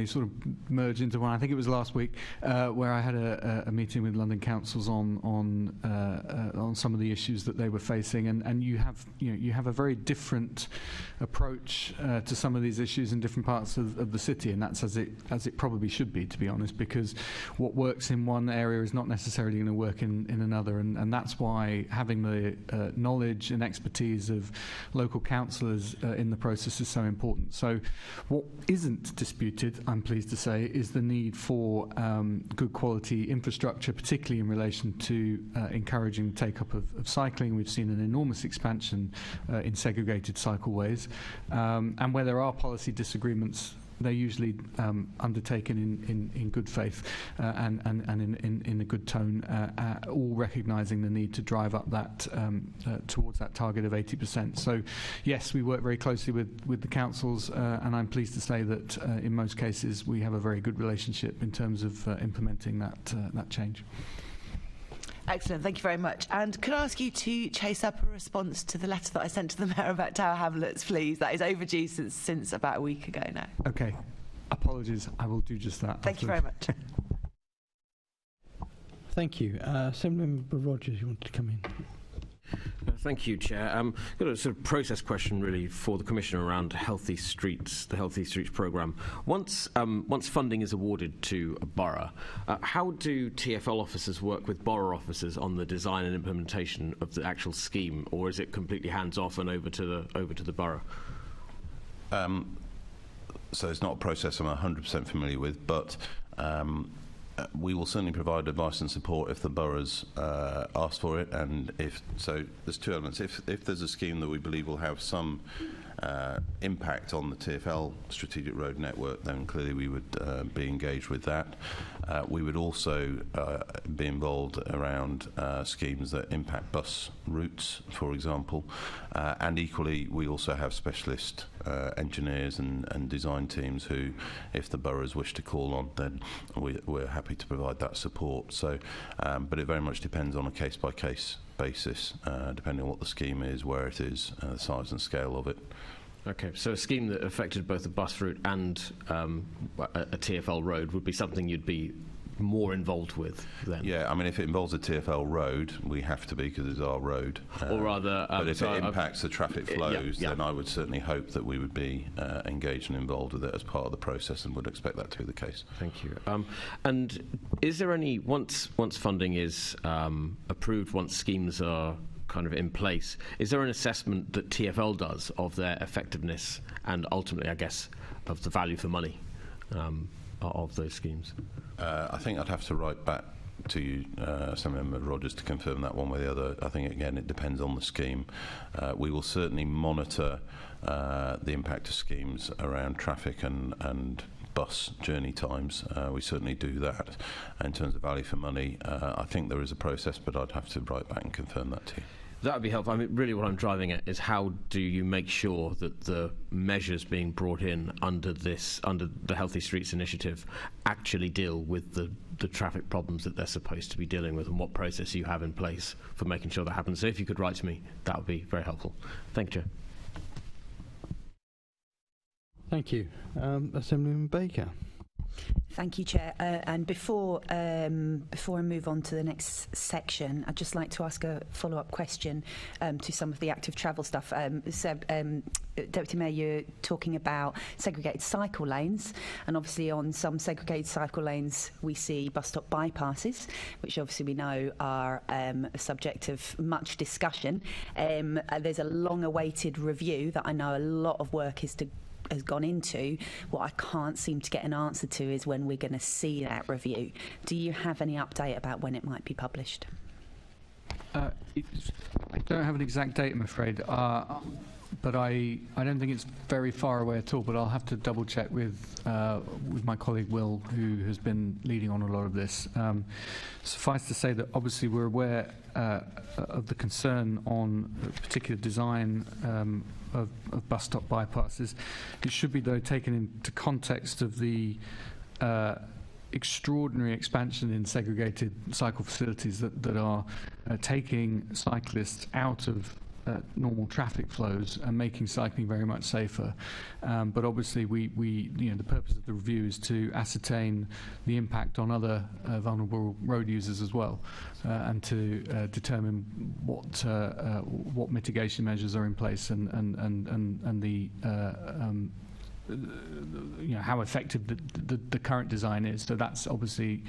sort of merged into one. I think it was last week, where I had a meeting with London councils on some of the issues that they were facing, and you have a very different approach to some of these issues in different parts of the city, and that's as it probably should be, to be honest, because what works in one area is not necessarily going to work in another, and that's why having the knowledge and expertise of local councillors in the process is so important. So what isn't disputed, I'm pleased to say, is the need for good quality infrastructure, particularly in relation to encouraging the take-up of cycling. We've seen an enormous expansion in segregated cycleways, and where there are policy disagreements, they're usually undertaken in good faith and in a good tone, all recognising the need to drive up that towards that target of 80%. So, yes, we work very closely with the councils, and I'm pleased to say that in most cases we have a very good relationship in terms of implementing that change. Excellent, thank you very much. And could I ask you to chase up a response to the letter that I sent to the Mayor about Tower Hamlets, please? That is overdue since about a week ago now. Okay, apologies, I will do just that. Thank you very much. Thank you. Assemblymember Rogers, you wanted to come in? Thank you, Chair. Got a sort of process question, really, for the Commissioner around Healthy Streets, the Healthy Streets programme. Once funding is awarded to a borough, how do TfL officers work with borough officers on the design and implementation of the actual scheme, or is it completely hands-off and over to the borough? So it's not a process I'm 100% familiar with, but we will certainly provide advice and support if the boroughs ask for it, and if so, there's two elements. If there's a scheme that we believe will have some impact on the TfL strategic road network, then clearly we would be engaged with that. We would also be involved around schemes that impact bus routes, for example, and equally we also have specialist engineers and design teams who, if the boroughs wish to call on, then we're happy to provide that support. So, but it very much depends on a case-by-case basis, depending on what the scheme is, where it is, the size and scale of it. Okay, so a scheme that affected both a bus route and a TfL road would be something you'd be more involved with then? Yeah, I mean, if it involves a TfL road, we have to be because it's our road. Or rather... but if it impacts the traffic flows, then I would certainly hope that we would be engaged and involved with it as part of the process, and would expect that to be the case. Thank you. And is there any, once funding is approved, once schemes are kind of in place, is there an assessment that TfL does of their effectiveness and ultimately, I guess, of the value for money of those schemes? I think I'd have to write back to you, Assemblymember Rogers, to confirm that one way or the other. I think, again, it depends on the scheme. We will certainly monitor the impact of schemes around traffic and bus journey times. We certainly do that. In terms of value for money, I think there is a process, but I'd have to write back and confirm that to you. That would be helpful. I mean, really what I'm driving at is how do you make sure that the measures being brought in under the Healthy Streets Initiative actually deal with the traffic problems that they're supposed to be dealing with, and what process you have in place for making sure that happens. So if you could write to me, that would be very helpful. Thank you, Chair. Thank you. Assemblyman Baker. Thank you, Chair. And before I move on to the next section, I'd just like to ask a follow-up question to some of the active travel stuff. Deputy Mayor, you're talking about segregated cycle lanes, and obviously on some segregated cycle lanes we see bus stop bypasses, which obviously we know are a subject of much discussion. There's a long-awaited review that I know a lot of work has gone into. What I can't seem to get an answer to is when we're going to see that review. Do you have any update about when it might be published? I don't have an exact date, I'm afraid, but I don't think it's very far away at all, but I'll have to double check with my colleague Will, who has been leading on a lot of this. Suffice to say that obviously we're aware of the concern on particular design of bus stop bypasses. It should be, though, taken into context of the extraordinary expansion in segregated cycle facilities that are taking cyclists out of normal traffic flows and making cycling very much safer. But obviously the purpose of the review is to ascertain the impact on other vulnerable road users as well, and to determine what mitigation measures are in place and the how effective the current design is. So that's obviously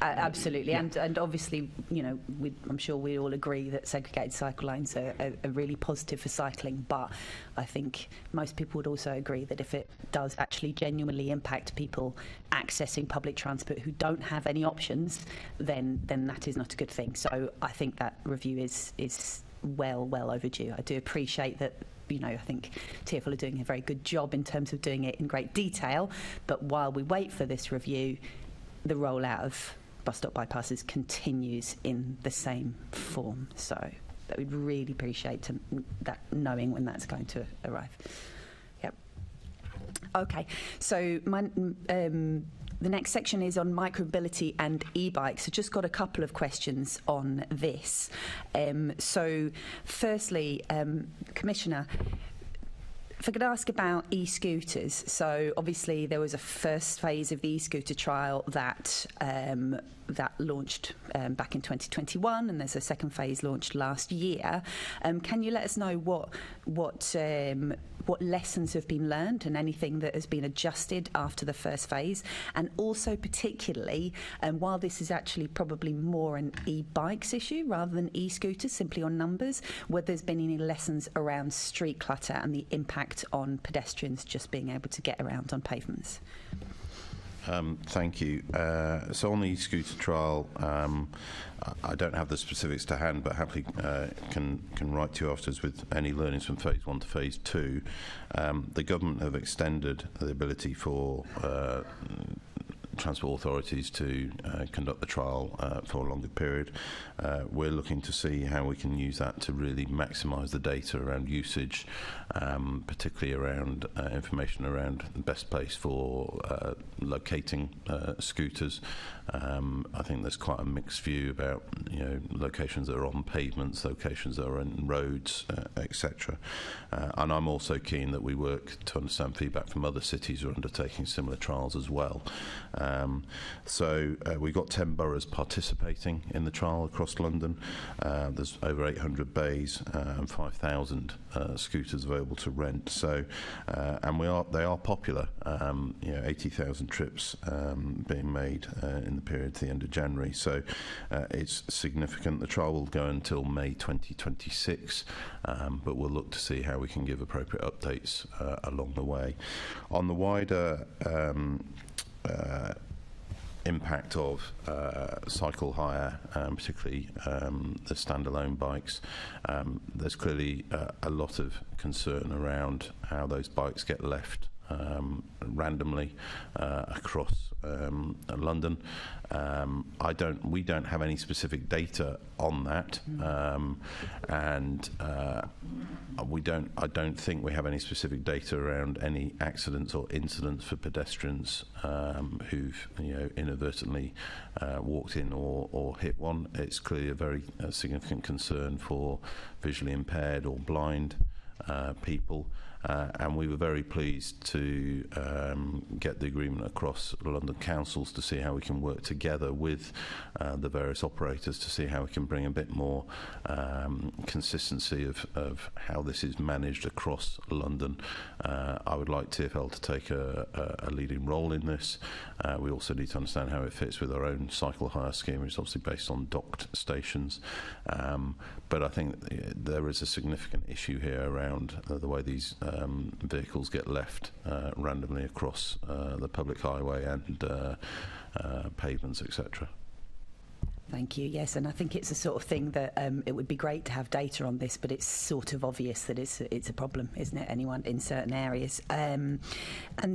absolutely, yeah. And obviously, I'm sure we all agree that segregated cycle lanes are really positive for cycling. But I think most people would also agree that if it does actually genuinely impact people accessing public transport who don't have any options, then that is not a good thing. So I think that review is well overdue. I do appreciate that. I think TfL are doing a very good job in terms of doing it in great detail, but while we wait for this review, the rollout of bus stop bypasses continues in the same form. So that we'd really appreciate that, knowing when that's going to arrive. Yep. Okay, so the next section is on micromobility and e-bikes. So just got a couple of questions on this. So firstly, Commissioner, if I could ask about e-scooters. So obviously there was a first phase of the e-scooter trial that launched back in 2021, and there's a second phase launched last year. Can you let us know what lessons have been learned and anything that has been adjusted after the first phase? And also particularly, while this is actually probably more an e-bikes issue rather than e-scooters, simply on numbers, whether there's been any lessons around street clutter and the impact on pedestrians just being able to get around on pavements? Thank you. So on the e-scooter trial, I don't have the specifics to hand, but happily can write to you afterwards with any learnings from phase 1 to phase 2. The government have extended the ability for transport authorities to conduct the trial for a longer period. We're looking to see how we can use that to really maximise the data around usage, particularly around information around the best place for locating scooters. I think there's quite a mixed view about locations that are on pavements, locations that are in roads, etc. And I'm also keen that we work to understand feedback from other cities who are undertaking similar trials as well. So we've got 10 boroughs participating in the trial across London. There's over 800 bays and 5,000 scooters available to rent. So, and they are popular. 80,000 trips being made in the period to the end of January. So it's significant. The trial will go until May 2026, but we'll look to see how we can give appropriate updates along the way. On the wider impact of cycle hire, particularly the standalone bikes, there's clearly a lot of concern around how those bikes get left randomly across London. We don't have any specific data on that, and I don't think we have any specific data around any accidents or incidents for pedestrians who've inadvertently walked in or hit one. It's clearly a very significant concern for visually impaired or blind people. And we were very pleased to get the agreement across London councils to see how we can work together with the various operators to see how we can bring a bit more consistency of how this is managed across London. I would like TfL to take a leading role in this. We also need to understand how it fits with our own cycle hire scheme, which is obviously based on docked stations. But I think there is a significant issue here around the way these vehicles get left randomly across the public highway and pavements, etc. Thank you. Yes, and I think it's the sort of thing that it would be great to have data on this, but it's sort of obvious that it's a problem, isn't it? Anyone in certain areas, and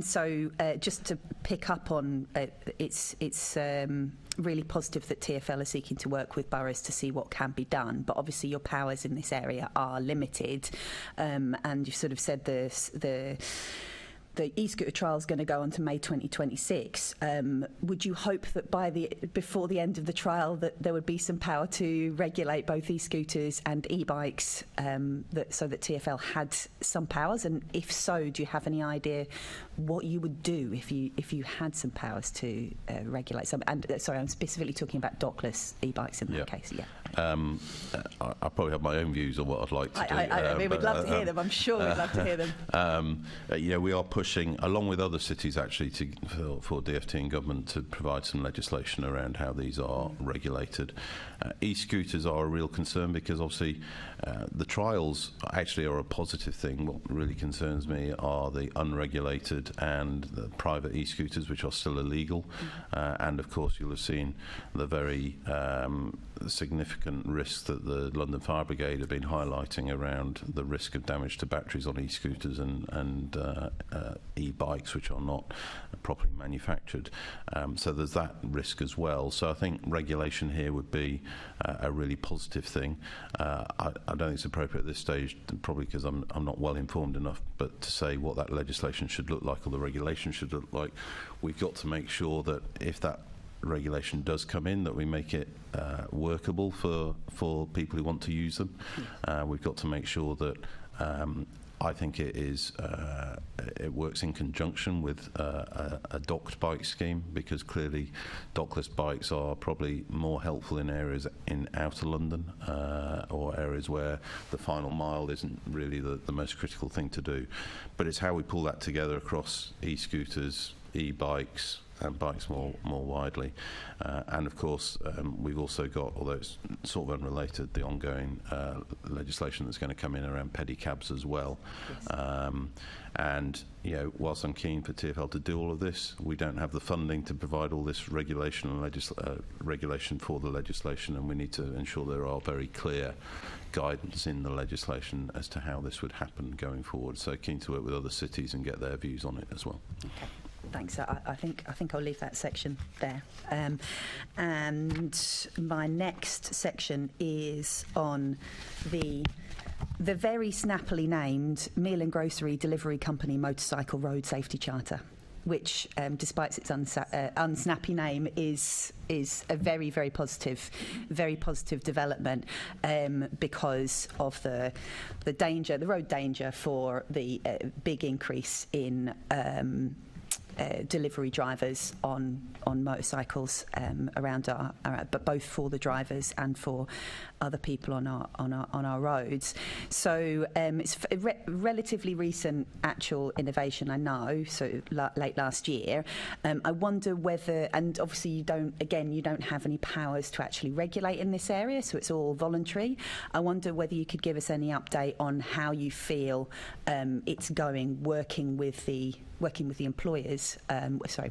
so just to pick up on it's really positive that TfL are seeking to work with boroughs to see what can be done, but obviously your powers in this area are limited, and you've sort of said the e-scooter trial is going to go on to May 2026. Would you hope that before the end of the trial that there would be some power to regulate both e-scooters and e-bikes, so that TfL had some powers? And if so, do you have any idea what you would do if you had some powers to regulate some? And sorry, I'm specifically talking about dockless e-bikes in that case. Yeah. I probably have my own views on what I'd like to do. I mean, we'd love to hear them. I'm sure we'd love to hear them. We are pushing, along with other cities actually, for DfT and government to provide some legislation around how these are regulated. E-scooters are a real concern because obviously the trials actually are a positive thing. What really concerns me are the unregulated and the private e-scooters, which are still illegal. And of course you'll have seen the very significant risk that the London Fire Brigade have been highlighting around the risk of damage to batteries on e-scooters and e-bikes which are not properly manufactured. So there's that risk as well. So I think regulation here would be a really positive thing. I don't think it's appropriate at this stage, probably because I'm not well informed enough, but to say what that legislation should look like or the regulation should look like. We've got to make sure that if that regulation does come in, that we make it workable for people who want to use them. We've got to make sure that I think it works in conjunction with a docked bike scheme, because clearly dockless bikes are probably more helpful in areas in outer London or areas where the final mile isn't really the most critical thing to do. But it's how we pull that together across e-scooters, e-bikes, and bikes more widely. And of course we've also got, although it's sort of unrelated, the ongoing legislation that's going to come in around pedicabs as well. Yes. And whilst I'm keen for TfL to do all of this, we don't have the funding to provide all this regulation and regulation for the legislation, and we need to ensure there are very clear guidance in the legislation as to how this would happen going forward. So keen to work with other cities and get their views on it as well. Okay. Thanks. I think I'll leave that section there. And my next section is on the very snappily named Meal and Grocery Delivery Company Motorcycle Road Safety Charter, which, despite its unsnappy name, is a very, very positive development because of the road danger for the big increase in delivery drivers on motorcycles around but both for the drivers and for other people on our roads. So it's a relatively recent actual innovation, I know. So late last year. I wonder whether, and obviously you don't have any powers to actually regulate in this area, so it's all voluntary. I wonder whether you could give us any update on how you feel it's going, working with the employers,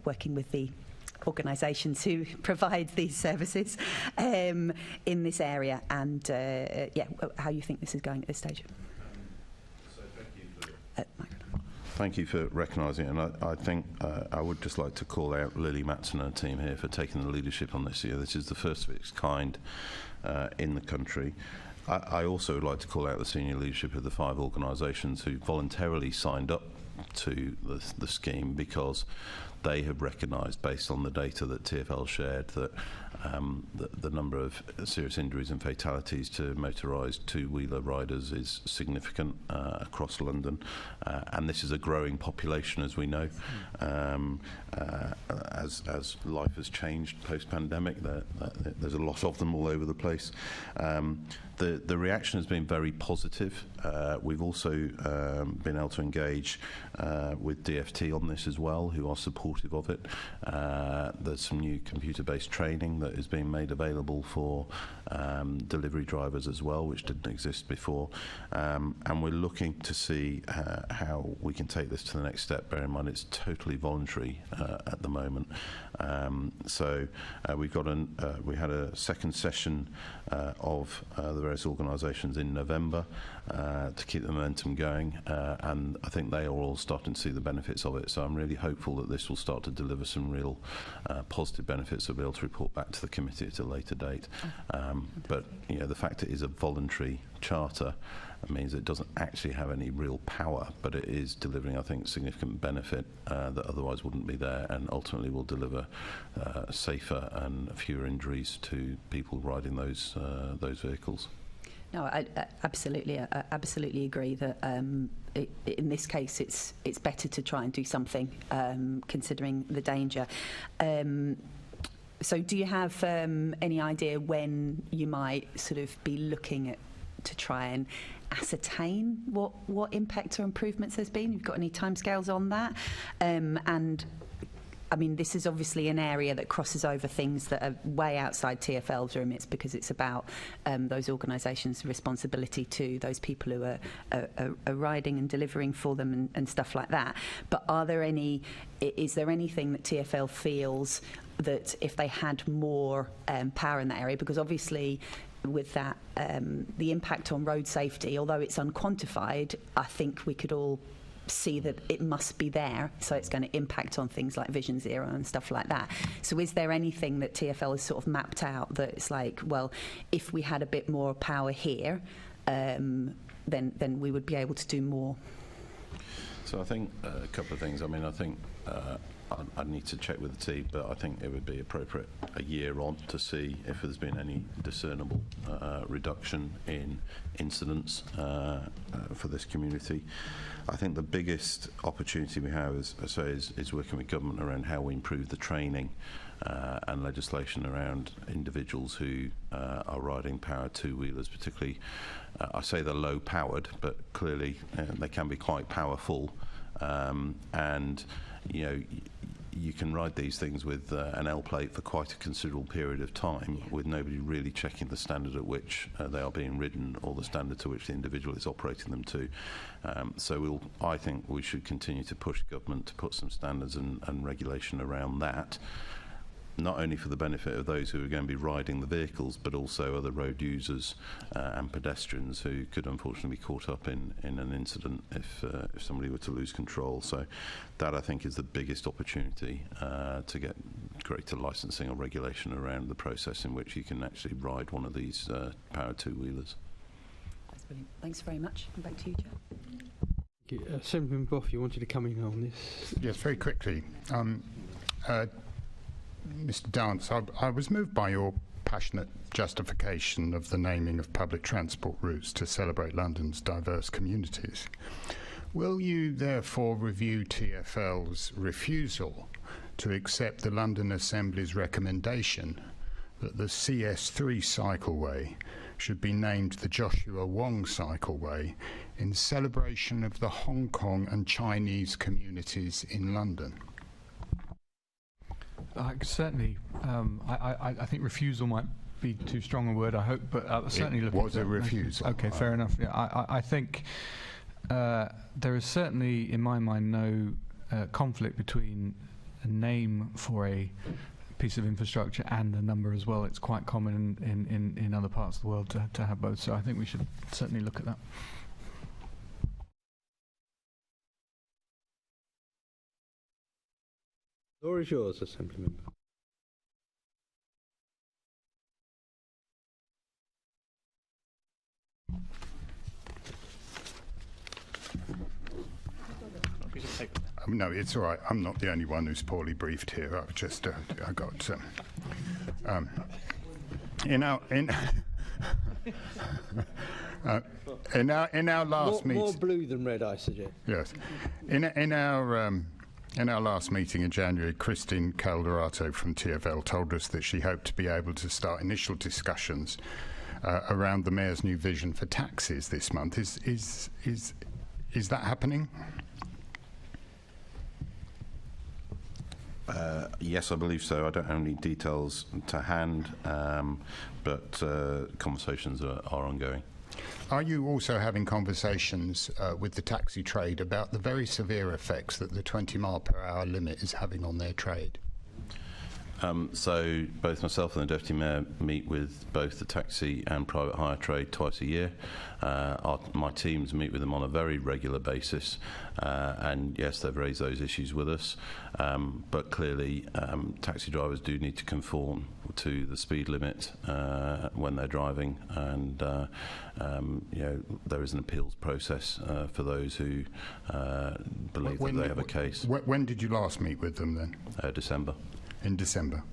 working with the organisations who provide these services in this area, and how you think this is going at this stage. thank you for recognising it. And I think I would just like to call out Lily Matson and her team here for taking the leadership on this year. This is the first of its kind in the country. I also would like to call out the senior leadership of the 5 organisations who voluntarily signed up to the scheme, because they have recognised, based on the data that TfL shared, that the number of serious injuries and fatalities to motorised two-wheeler riders is significant across London, and this is a growing population, as we know. As life has changed post-pandemic, there's a lot of them all over the place. The reaction has been very positive. We've also been able to engage with DFT on this as well, who are supportive of it. There's some new computer-based training that is being made available for delivery drivers as well, which didn't exist before. And we're looking to see how we can take this to the next step. Bear in mind, it's totally voluntary at the moment. So we had a second session of the various organisations in November to keep the momentum going, and I think they are all starting to see the benefits of it. So I'm really hopeful that this will start to deliver some real positive benefits that we'll be able to report back to the committee at a later date. But you know, the fact it is a voluntary charter means it doesn't actually have any real power, but it is delivering, I think, significant benefit that otherwise wouldn't be there, and ultimately will deliver safer and fewer injuries to people riding those vehicles. No, I absolutely agree that in this case it's better to try and do something, considering the danger. So do you have any idea when you might sort of be looking at to try and ascertain what impact or improvements there's been? You've got any timescales on that? And I mean, this is obviously an area that crosses over things that are way outside TfL's remits, because it's about those organisations' responsibility to those people who are riding and delivering for them and stuff like that. But is there anything that TfL feels that if they had more power in that area, because obviously with that, the impact on road safety, although it's unquantified, I think we could all see that it must be there, so it's going to impact on things like Vision Zero and stuff like that. So is there anything that TfL has sort of mapped out that it's like, well, if we had a bit more power here, then we would be able to do more? So I think a couple of things. I mean, I think I'd need to check with the team, but I think it would be appropriate a year on to see if there's been any discernible reduction in incidents for this community. I think the biggest opportunity we have is working with government around how we improve the training and legislation around individuals who are riding powered two-wheelers, particularly, I say they're low-powered, but clearly they can be quite powerful, and you know, you can ride these things with an L plate for quite a considerable period of time with nobody really checking the standard at which they are being ridden, or the standard to which the individual is operating them to. So I think we should continue to push government to put some standards and regulation around that, not only for the benefit of those who are going to be riding the vehicles, but also other road users and pedestrians who could unfortunately be caught up in an incident if somebody were to lose control. So that, I think, is the biggest opportunity to get greater licensing or regulation around the process in which you can actually ride one of these powered two-wheelers. That's brilliant. Thanks very much. And back to you, Chair. Senator Boff, you wanted to come in on this? Yes, very quickly. Mr. Dance, I was moved by your passionate justification of the naming of public transport routes to celebrate London's diverse communities. Will you therefore review TfL's refusal to accept the London Assembly's recommendation that the CS3 cycleway should be named the Joshua Wong Cycleway in celebration of the Hong Kong and Chinese communities in London? Certainly, I think refusal might be too strong a word, I hope, but I'll certainly look at it. Was a refusal. Okay, fair enough. Yeah, I think there is certainly, in my mind, no conflict between a name for a piece of infrastructure and a number as well. It's quite common in other parts of the world to have both, so I think we should certainly look at that. The floor is yours, Assembly Member. No, it's all right. I'm not the only one who's poorly briefed here. I've just, I got, in our last meeting. More blue than red, I suggest. Yes, in our last meeting in January, Christine Calderato from TfL told us that she hoped to be able to start initial discussions around the Mayor's new vision for taxis this month. Is that happening? Yes, I believe so. I don't have any details to hand, but conversations are ongoing. Are you also having conversations with the taxi trade about the very severe effects that the 20-mile-per-hour limit is having on their trade? So both myself and the Deputy Mayor meet with both the taxi and private hire trade twice a year. My teams meet with them on a very regular basis, and yes, they've raised those issues with us. But clearly, taxi drivers do need to conform to the speed limit when they're driving, and there is an appeals process for those who believe that they have a case. When did you last meet with them then? December. In December.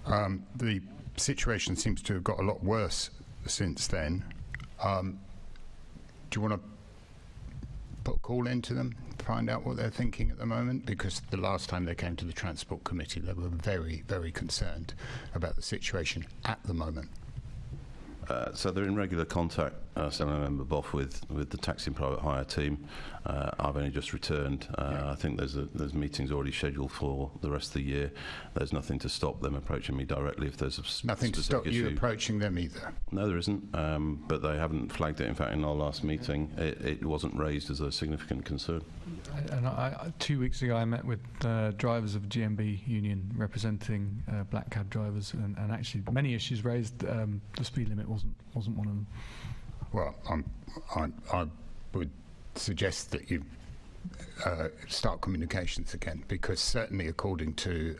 The situation seems to have got a lot worse since then. Do you want to put a call into them, find out what they're thinking at the moment? Because the last time they came to the Transport Committee, they were very, very concerned about the situation at the moment. So they're in regular contact, Assembly Member Boff, with the taxi and private hire team. I've only just returned. I think there's meetings already scheduled for the rest of the year. There's nothing to stop them approaching me directly if there's a nothing to stop you approaching them either. No, there isn't. But they haven't flagged it. In fact, in our last meeting, it wasn't raised as a significant concern. And 2 weeks ago, I met with drivers of GMB union representing black cab drivers, and actually many issues raised. The speed limit wasn't one of them. Well, I would suggest that you start communications again, because certainly according to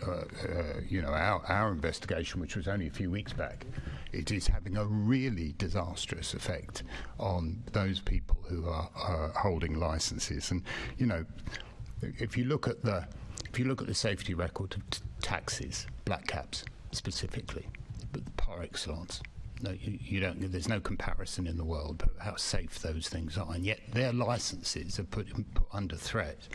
our investigation, which was only a few weeks back, it is having a really disastrous effect on those people who are holding licenses. And if you look at the safety record of taxis, black cabs specifically, but par excellence. No, you don't. There's no comparison in the world about how safe those things are, and yet their licenses are put under threat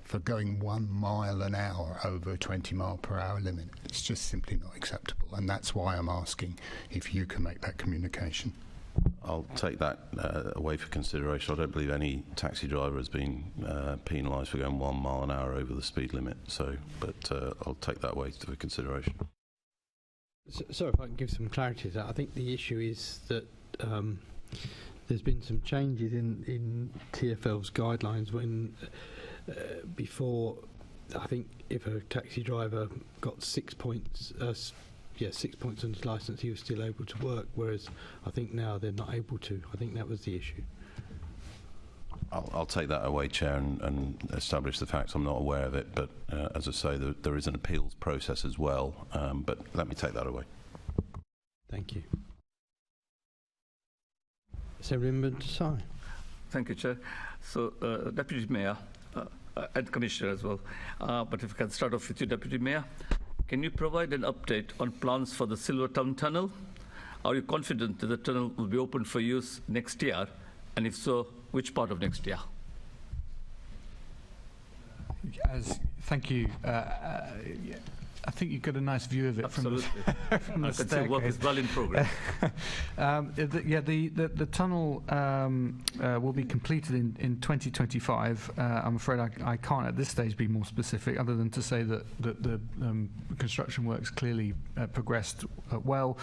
for going 1 mile an hour over a 20-mile-per-hour limit. It's just simply not acceptable, and that's why I'm asking if you can make that communication. I'll take that away for consideration. I don't believe any taxi driver has been penalised for going 1 mile an hour over the speed limit. But I'll take that away for consideration. So if I can give some clarity to that, I think the issue is that there's been some changes in TfL's guidelines when before, I think if a taxi driver got 6 points, 6 points on his licence, he was still able to work, whereas I think now they're not able to. I think that was the issue. I'll take that away, Chair, and establish the facts. I'm not aware of it, but as I say, there is an appeals process as well, but let me take that away. Thank you. Assemblyman Desai. Thank you, Chair. So, Deputy Mayor and Commissioner as well, but if we can start off with you, Deputy Mayor, can you provide an update on plans for the Silvertown tunnel? Are you confident that the tunnel will be open for use next year, and if so, which part of next year? Thank you. I think you've got a nice view of it. Absolutely. From the I can see work is well in progress. The tunnel will be completed in 2025. I'm afraid I can't at this stage be more specific, other than to say that the construction works clearly progressed well,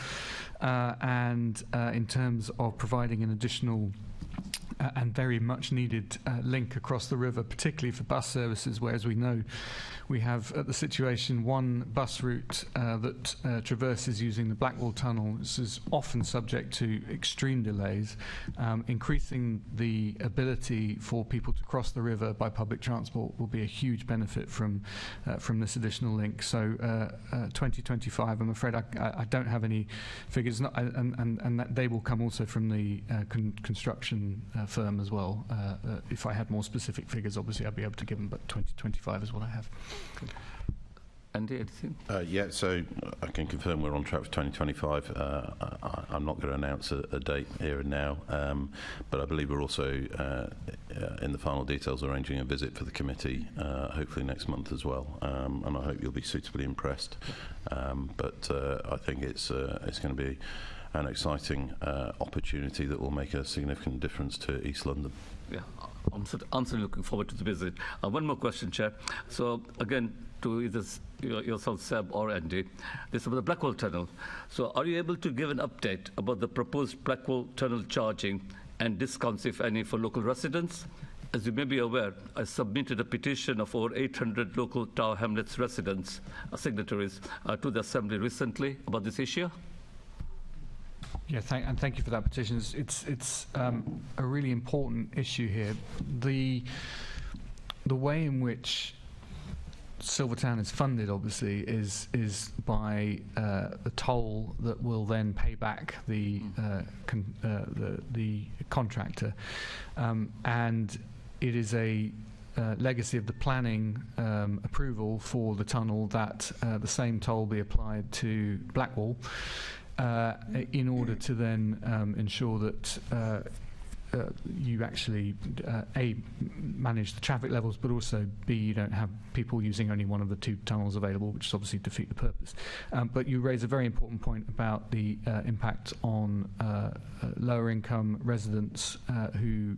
and in terms of providing an additional and very much needed link across the river, particularly for bus services, where, as we know, we have the situation one bus route that traverses using the Blackwall Tunnel. This is often subject to extreme delays. Increasing the ability for people to cross the river by public transport will be a huge benefit from this additional link. So 2025, I'm afraid I don't have any figures, and that they will come also from the construction firm as well. If I had more specific figures, obviously I'd be able to give them, but 2025 is what I have. Andy, anything? Yeah, so I can confirm we're on track for 2025. I'm not going to announce a date here and now, but I believe we're also in the final details arranging a visit for the committee, hopefully next month as well, and I hope you'll be suitably impressed. But I think it's going to be an exciting opportunity that will make a significant difference to East London. Yeah, I'm certainly looking forward to the visit. One more question, Chair. So again, to either yourself, Seb, or Andy, this is about the Blackwall Tunnel. So are you able to give an update about the proposed Blackwall Tunnel charging and discounts, if any, for local residents? As you may be aware, I submitted a petition of over 800 local Tower Hamlets residents, signatories, to the Assembly recently about this issue. Yeah, thank you for that petition. It's a really important issue here. The way in which Silvertown is funded, obviously, is by the toll that will then pay back the contractor, and it is a legacy of the planning approval for the tunnel that the same toll be applied to Blackwall. In order to then ensure that you actually A, manage the traffic levels, but also B, you don't have people using only one of the two tunnels available, which obviously defeat the purpose. But you raise a very important point about the impact on lower income residents who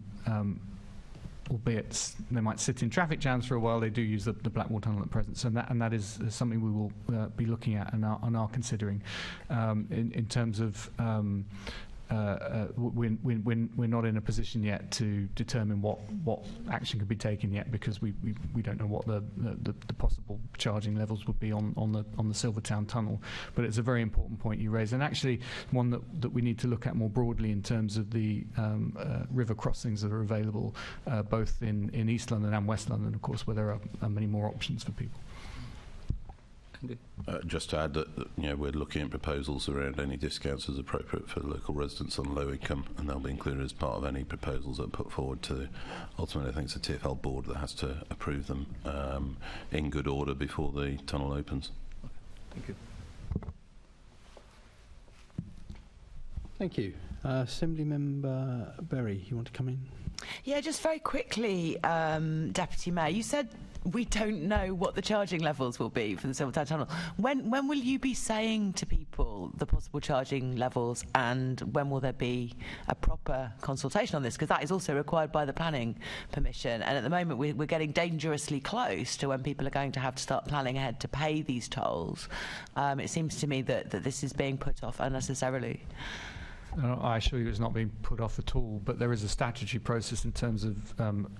albeit they might sit in traffic jams for a while, they do use the Blackwall Tunnel at present. So that is something we will be looking at and are considering in terms of we're not in a position yet to determine what action could be taken yet, because we don't know what the possible charging levels would be on the Silvertown tunnel. But it's a very important point you raise, and actually one that we need to look at more broadly in terms of the river crossings that are available both in East London and West London, of course, where there are many more options for people. Just to add that we're looking at proposals around any discounts as appropriate for local residents on low income, and they'll be included as part of any proposals that are put forward to. Ultimately, I think it's the TfL board that has to approve them in good order before the tunnel opens. Thank you. Thank you. Assembly Member Berry, you want to come in? Yeah, just very quickly, Deputy Mayor, you said we don't know what the charging levels will be for the Silvertown Tunnel. When will you be saying to people the possible charging levels, and when will there be a proper consultation on this? Because that is also required by the planning permission, and at the moment we're getting dangerously close to when people are going to have to start planning ahead to pay these tolls. It seems to me that this is being put off unnecessarily. I assure you it's not being put off at all, but there is a statutory process in terms of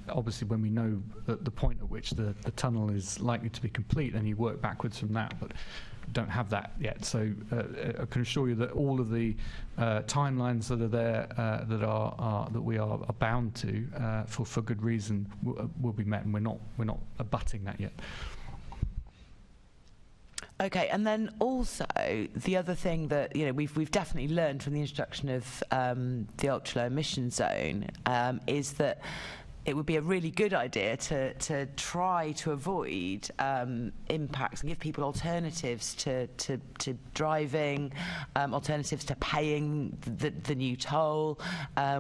obviously when we know the point at which the tunnel is likely to be complete, and you work backwards from that, but don't have that yet. So I can assure you that all of the timelines that are there that we are bound to for good reason will be met, and we're not abutting that yet. Okay, and then also the other thing that we've definitely learned from the introduction of the ultra low emission zone is that it would be a really good idea to try to avoid impacts and give people alternatives to driving, alternatives to paying the new toll.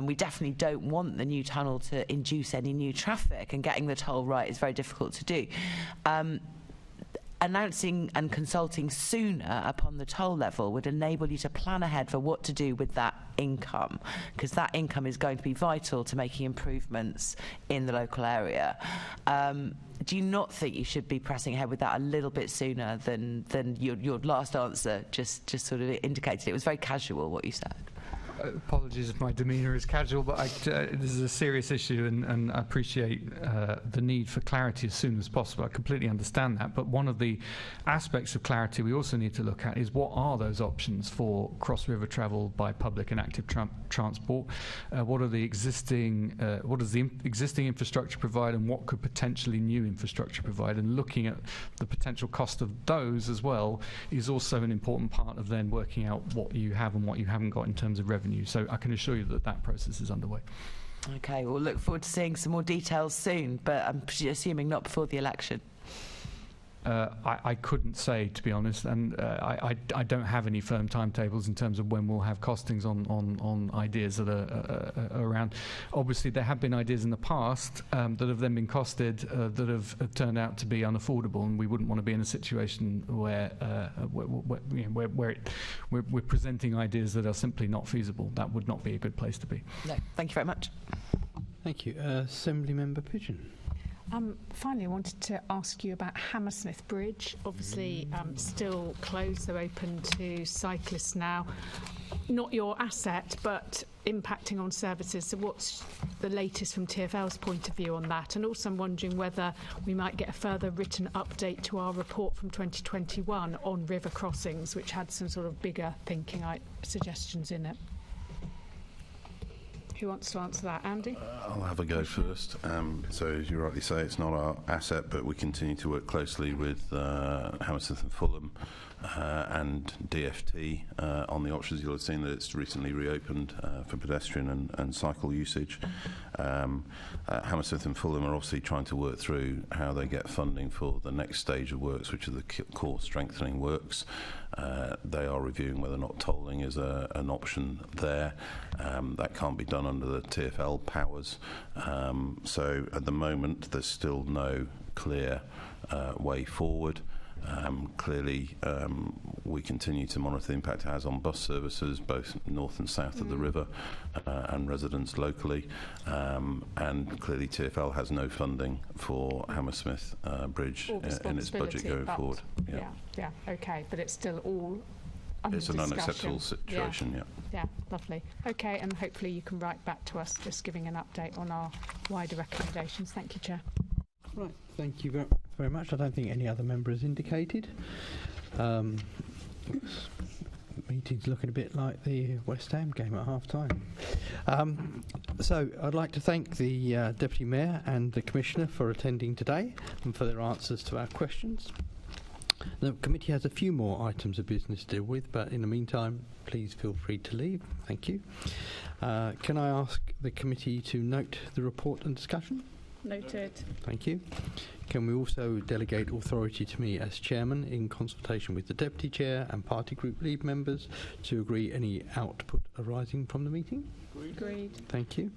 We definitely don't want the new tunnel to induce any new traffic, and getting the toll right is very difficult to do. Announcing and consulting sooner upon the toll level would enable you to plan ahead for what to do with that income, because that income is going to be vital to making improvements in the local area. Do you not think you should be pressing ahead with that a little bit sooner than your last answer just sort of indicated? It was very casual what you said. Apologies if my demeanour is casual, but this is a serious issue, and I appreciate the need for clarity as soon as possible. I completely understand that, but one of the aspects of clarity we also need to look at is what are those options for cross-river travel by public and active transport? What are the existing? What does the existing infrastructure provide, and what could potentially new infrastructure provide? And looking at the potential cost of those as well is also an important part of then working out what you have and what you haven't got in terms of revenue. So I can assure you that that process is underway. Okay, we'll look forward to seeing some more details soon, but I'm assuming not before the election. I couldn't say, to be honest, and I don't have any firm timetables in terms of when we'll have costings on ideas that are around. Obviously, there have been ideas in the past that have then been costed that have turned out to be unaffordable, and we wouldn't want to be in a situation where we're presenting ideas that are simply not feasible. That would not be a good place to be. No, thank you very much. Thank you. Assembly Member Pigeon. Finally, I wanted to ask you about Hammersmith Bridge. Obviously, still closed. They're open to cyclists now. Not your asset, but impacting on services. So what's the latest from TfL's point of view on that? And also I'm wondering whether we might get a further written update to our report from 2021 on river crossings, which had some sort of bigger thinking suggestions in it. Who wants to answer that? Andy? I'll have a go first. So as you rightly say, it's not our asset, but we continue to work closely with Hammersmith and Fulham and DFT on the options. You'll have seen that it's recently reopened for pedestrian and cycle usage. Hammersmith and Fulham are obviously trying to work through how they get funding for the next stage of works, which are the core strengthening works. They are reviewing whether or not tolling is an option there. That can't be done under the TfL powers. So at the moment, there's still no clear way forward. Clearly, we continue to monitor the impact it has on bus services, both north and south of the river, and residents locally. And clearly, TfL has no funding for Hammersmith Bridge in its budget going forward. Yeah, okay, but it's still all under It's an discussion. unacceptable situation, Yeah, lovely. Okay, and hopefully you can write back to us just giving an update on our wider recommendations. Thank you, Chair. Right, thank you very much. I don't think any other member has indicated. Meeting's looking a bit like the West Ham game at half-time. So I'd like to thank the Deputy Mayor and the Commissioner for attending today and for their answers to our questions. The committee has a few more items of business to deal with, but in the meantime, please feel free to leave. Thank you. Can I ask the committee to note the report and discussion? Noted. Thank you. Can we also delegate authority to me as chairman in consultation with the deputy chair and party group lead members to agree any output arising from the meeting? Agreed. Thank you.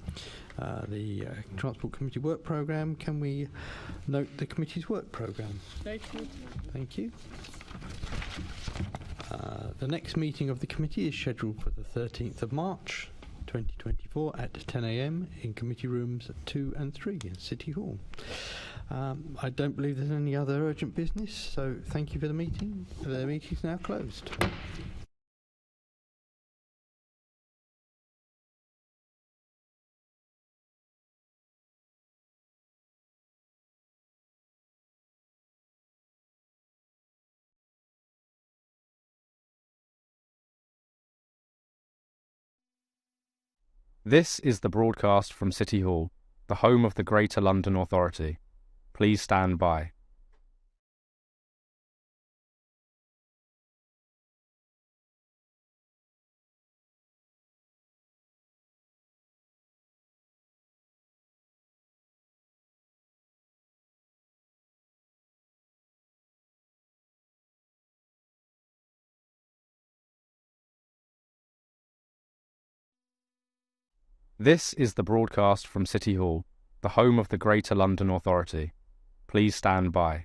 The Transport Committee work programme, can we note the committee's work programme? Noted. Thank you. The next meeting of the committee is scheduled for the 13th of March 2024 at 10 a.m. in committee rooms 2 and 3 in City Hall. I don't believe there's any other urgent business, so thank you for the meeting. The meeting's now closed. This is the broadcast from City Hall, the home of the Greater London Authority. Please stand by. This is the broadcast from City Hall, the home of the Greater London Authority. Please stand by.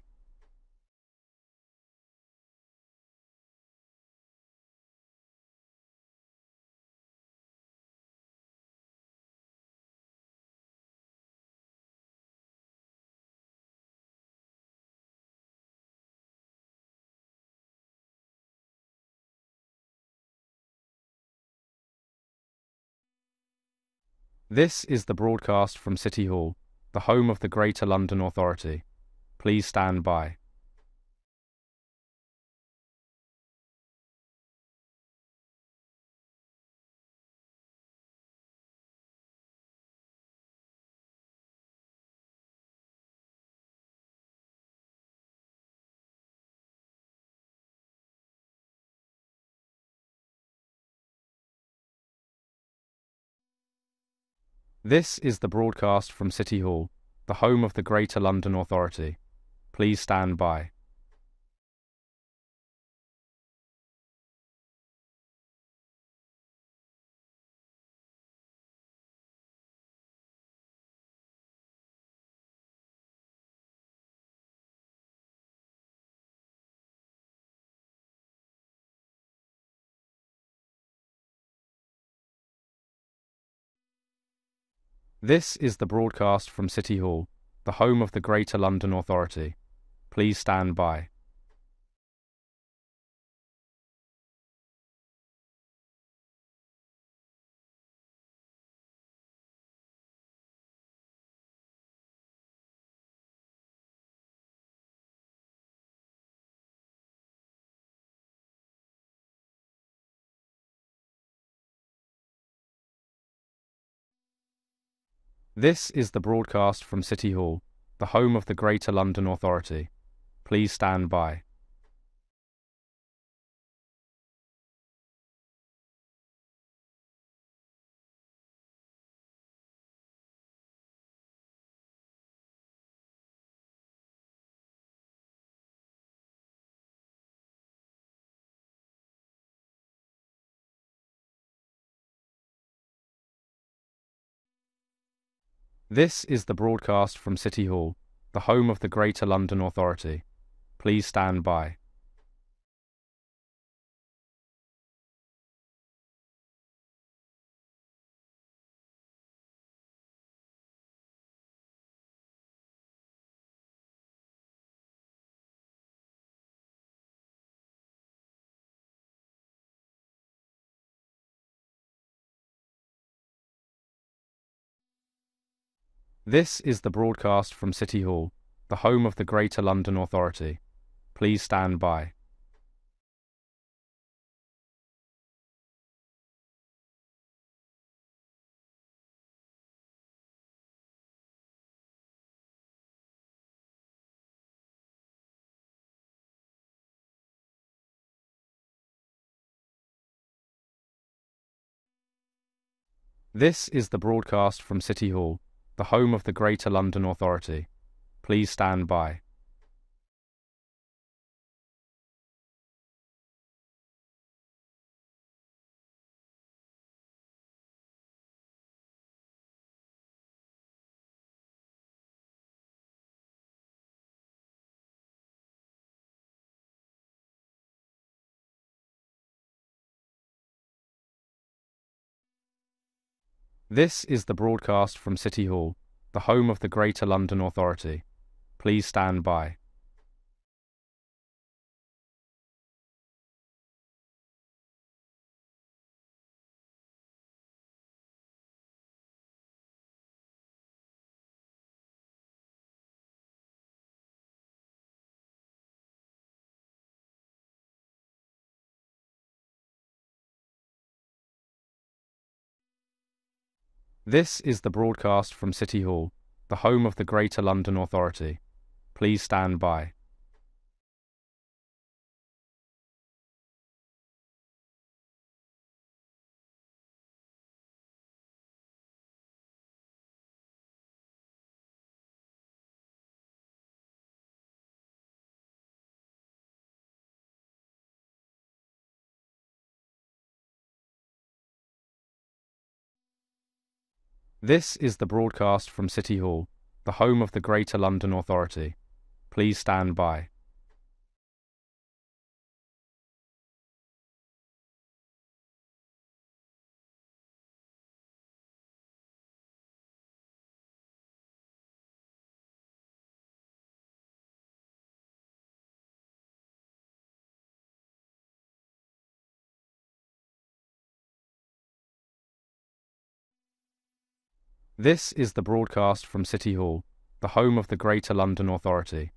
This is the broadcast from City Hall, the home of the Greater London Authority. Please stand by. This is the broadcast from City Hall, the home of the Greater London Authority. Please stand by. This is the broadcast from City Hall, the home of the Greater London Authority. Please stand by. This is the broadcast from City Hall, the home of the Greater London Authority. Please stand by. This is the broadcast from City Hall, the home of the Greater London Authority. Please stand by. This is the broadcast from City Hall, the home of the Greater London Authority. Please stand by. This is the broadcast from City Hall, the home of the Greater London Authority. Please stand by. This is the broadcast from City Hall, the home of the Greater London Authority. Please stand by. This is the broadcast from City Hall, the home of the Greater London Authority. Please stand by. This is the broadcast from City Hall, the home of the Greater London Authority. Please stand by. This is the broadcast from City Hall, the home of the Greater London Authority.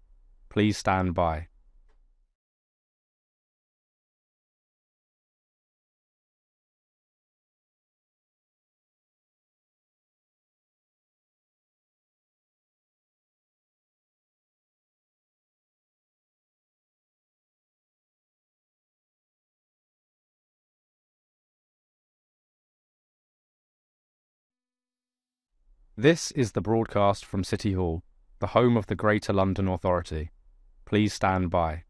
Please stand by. This is the broadcast from City Hall, the home of the Greater London Authority. Please stand by.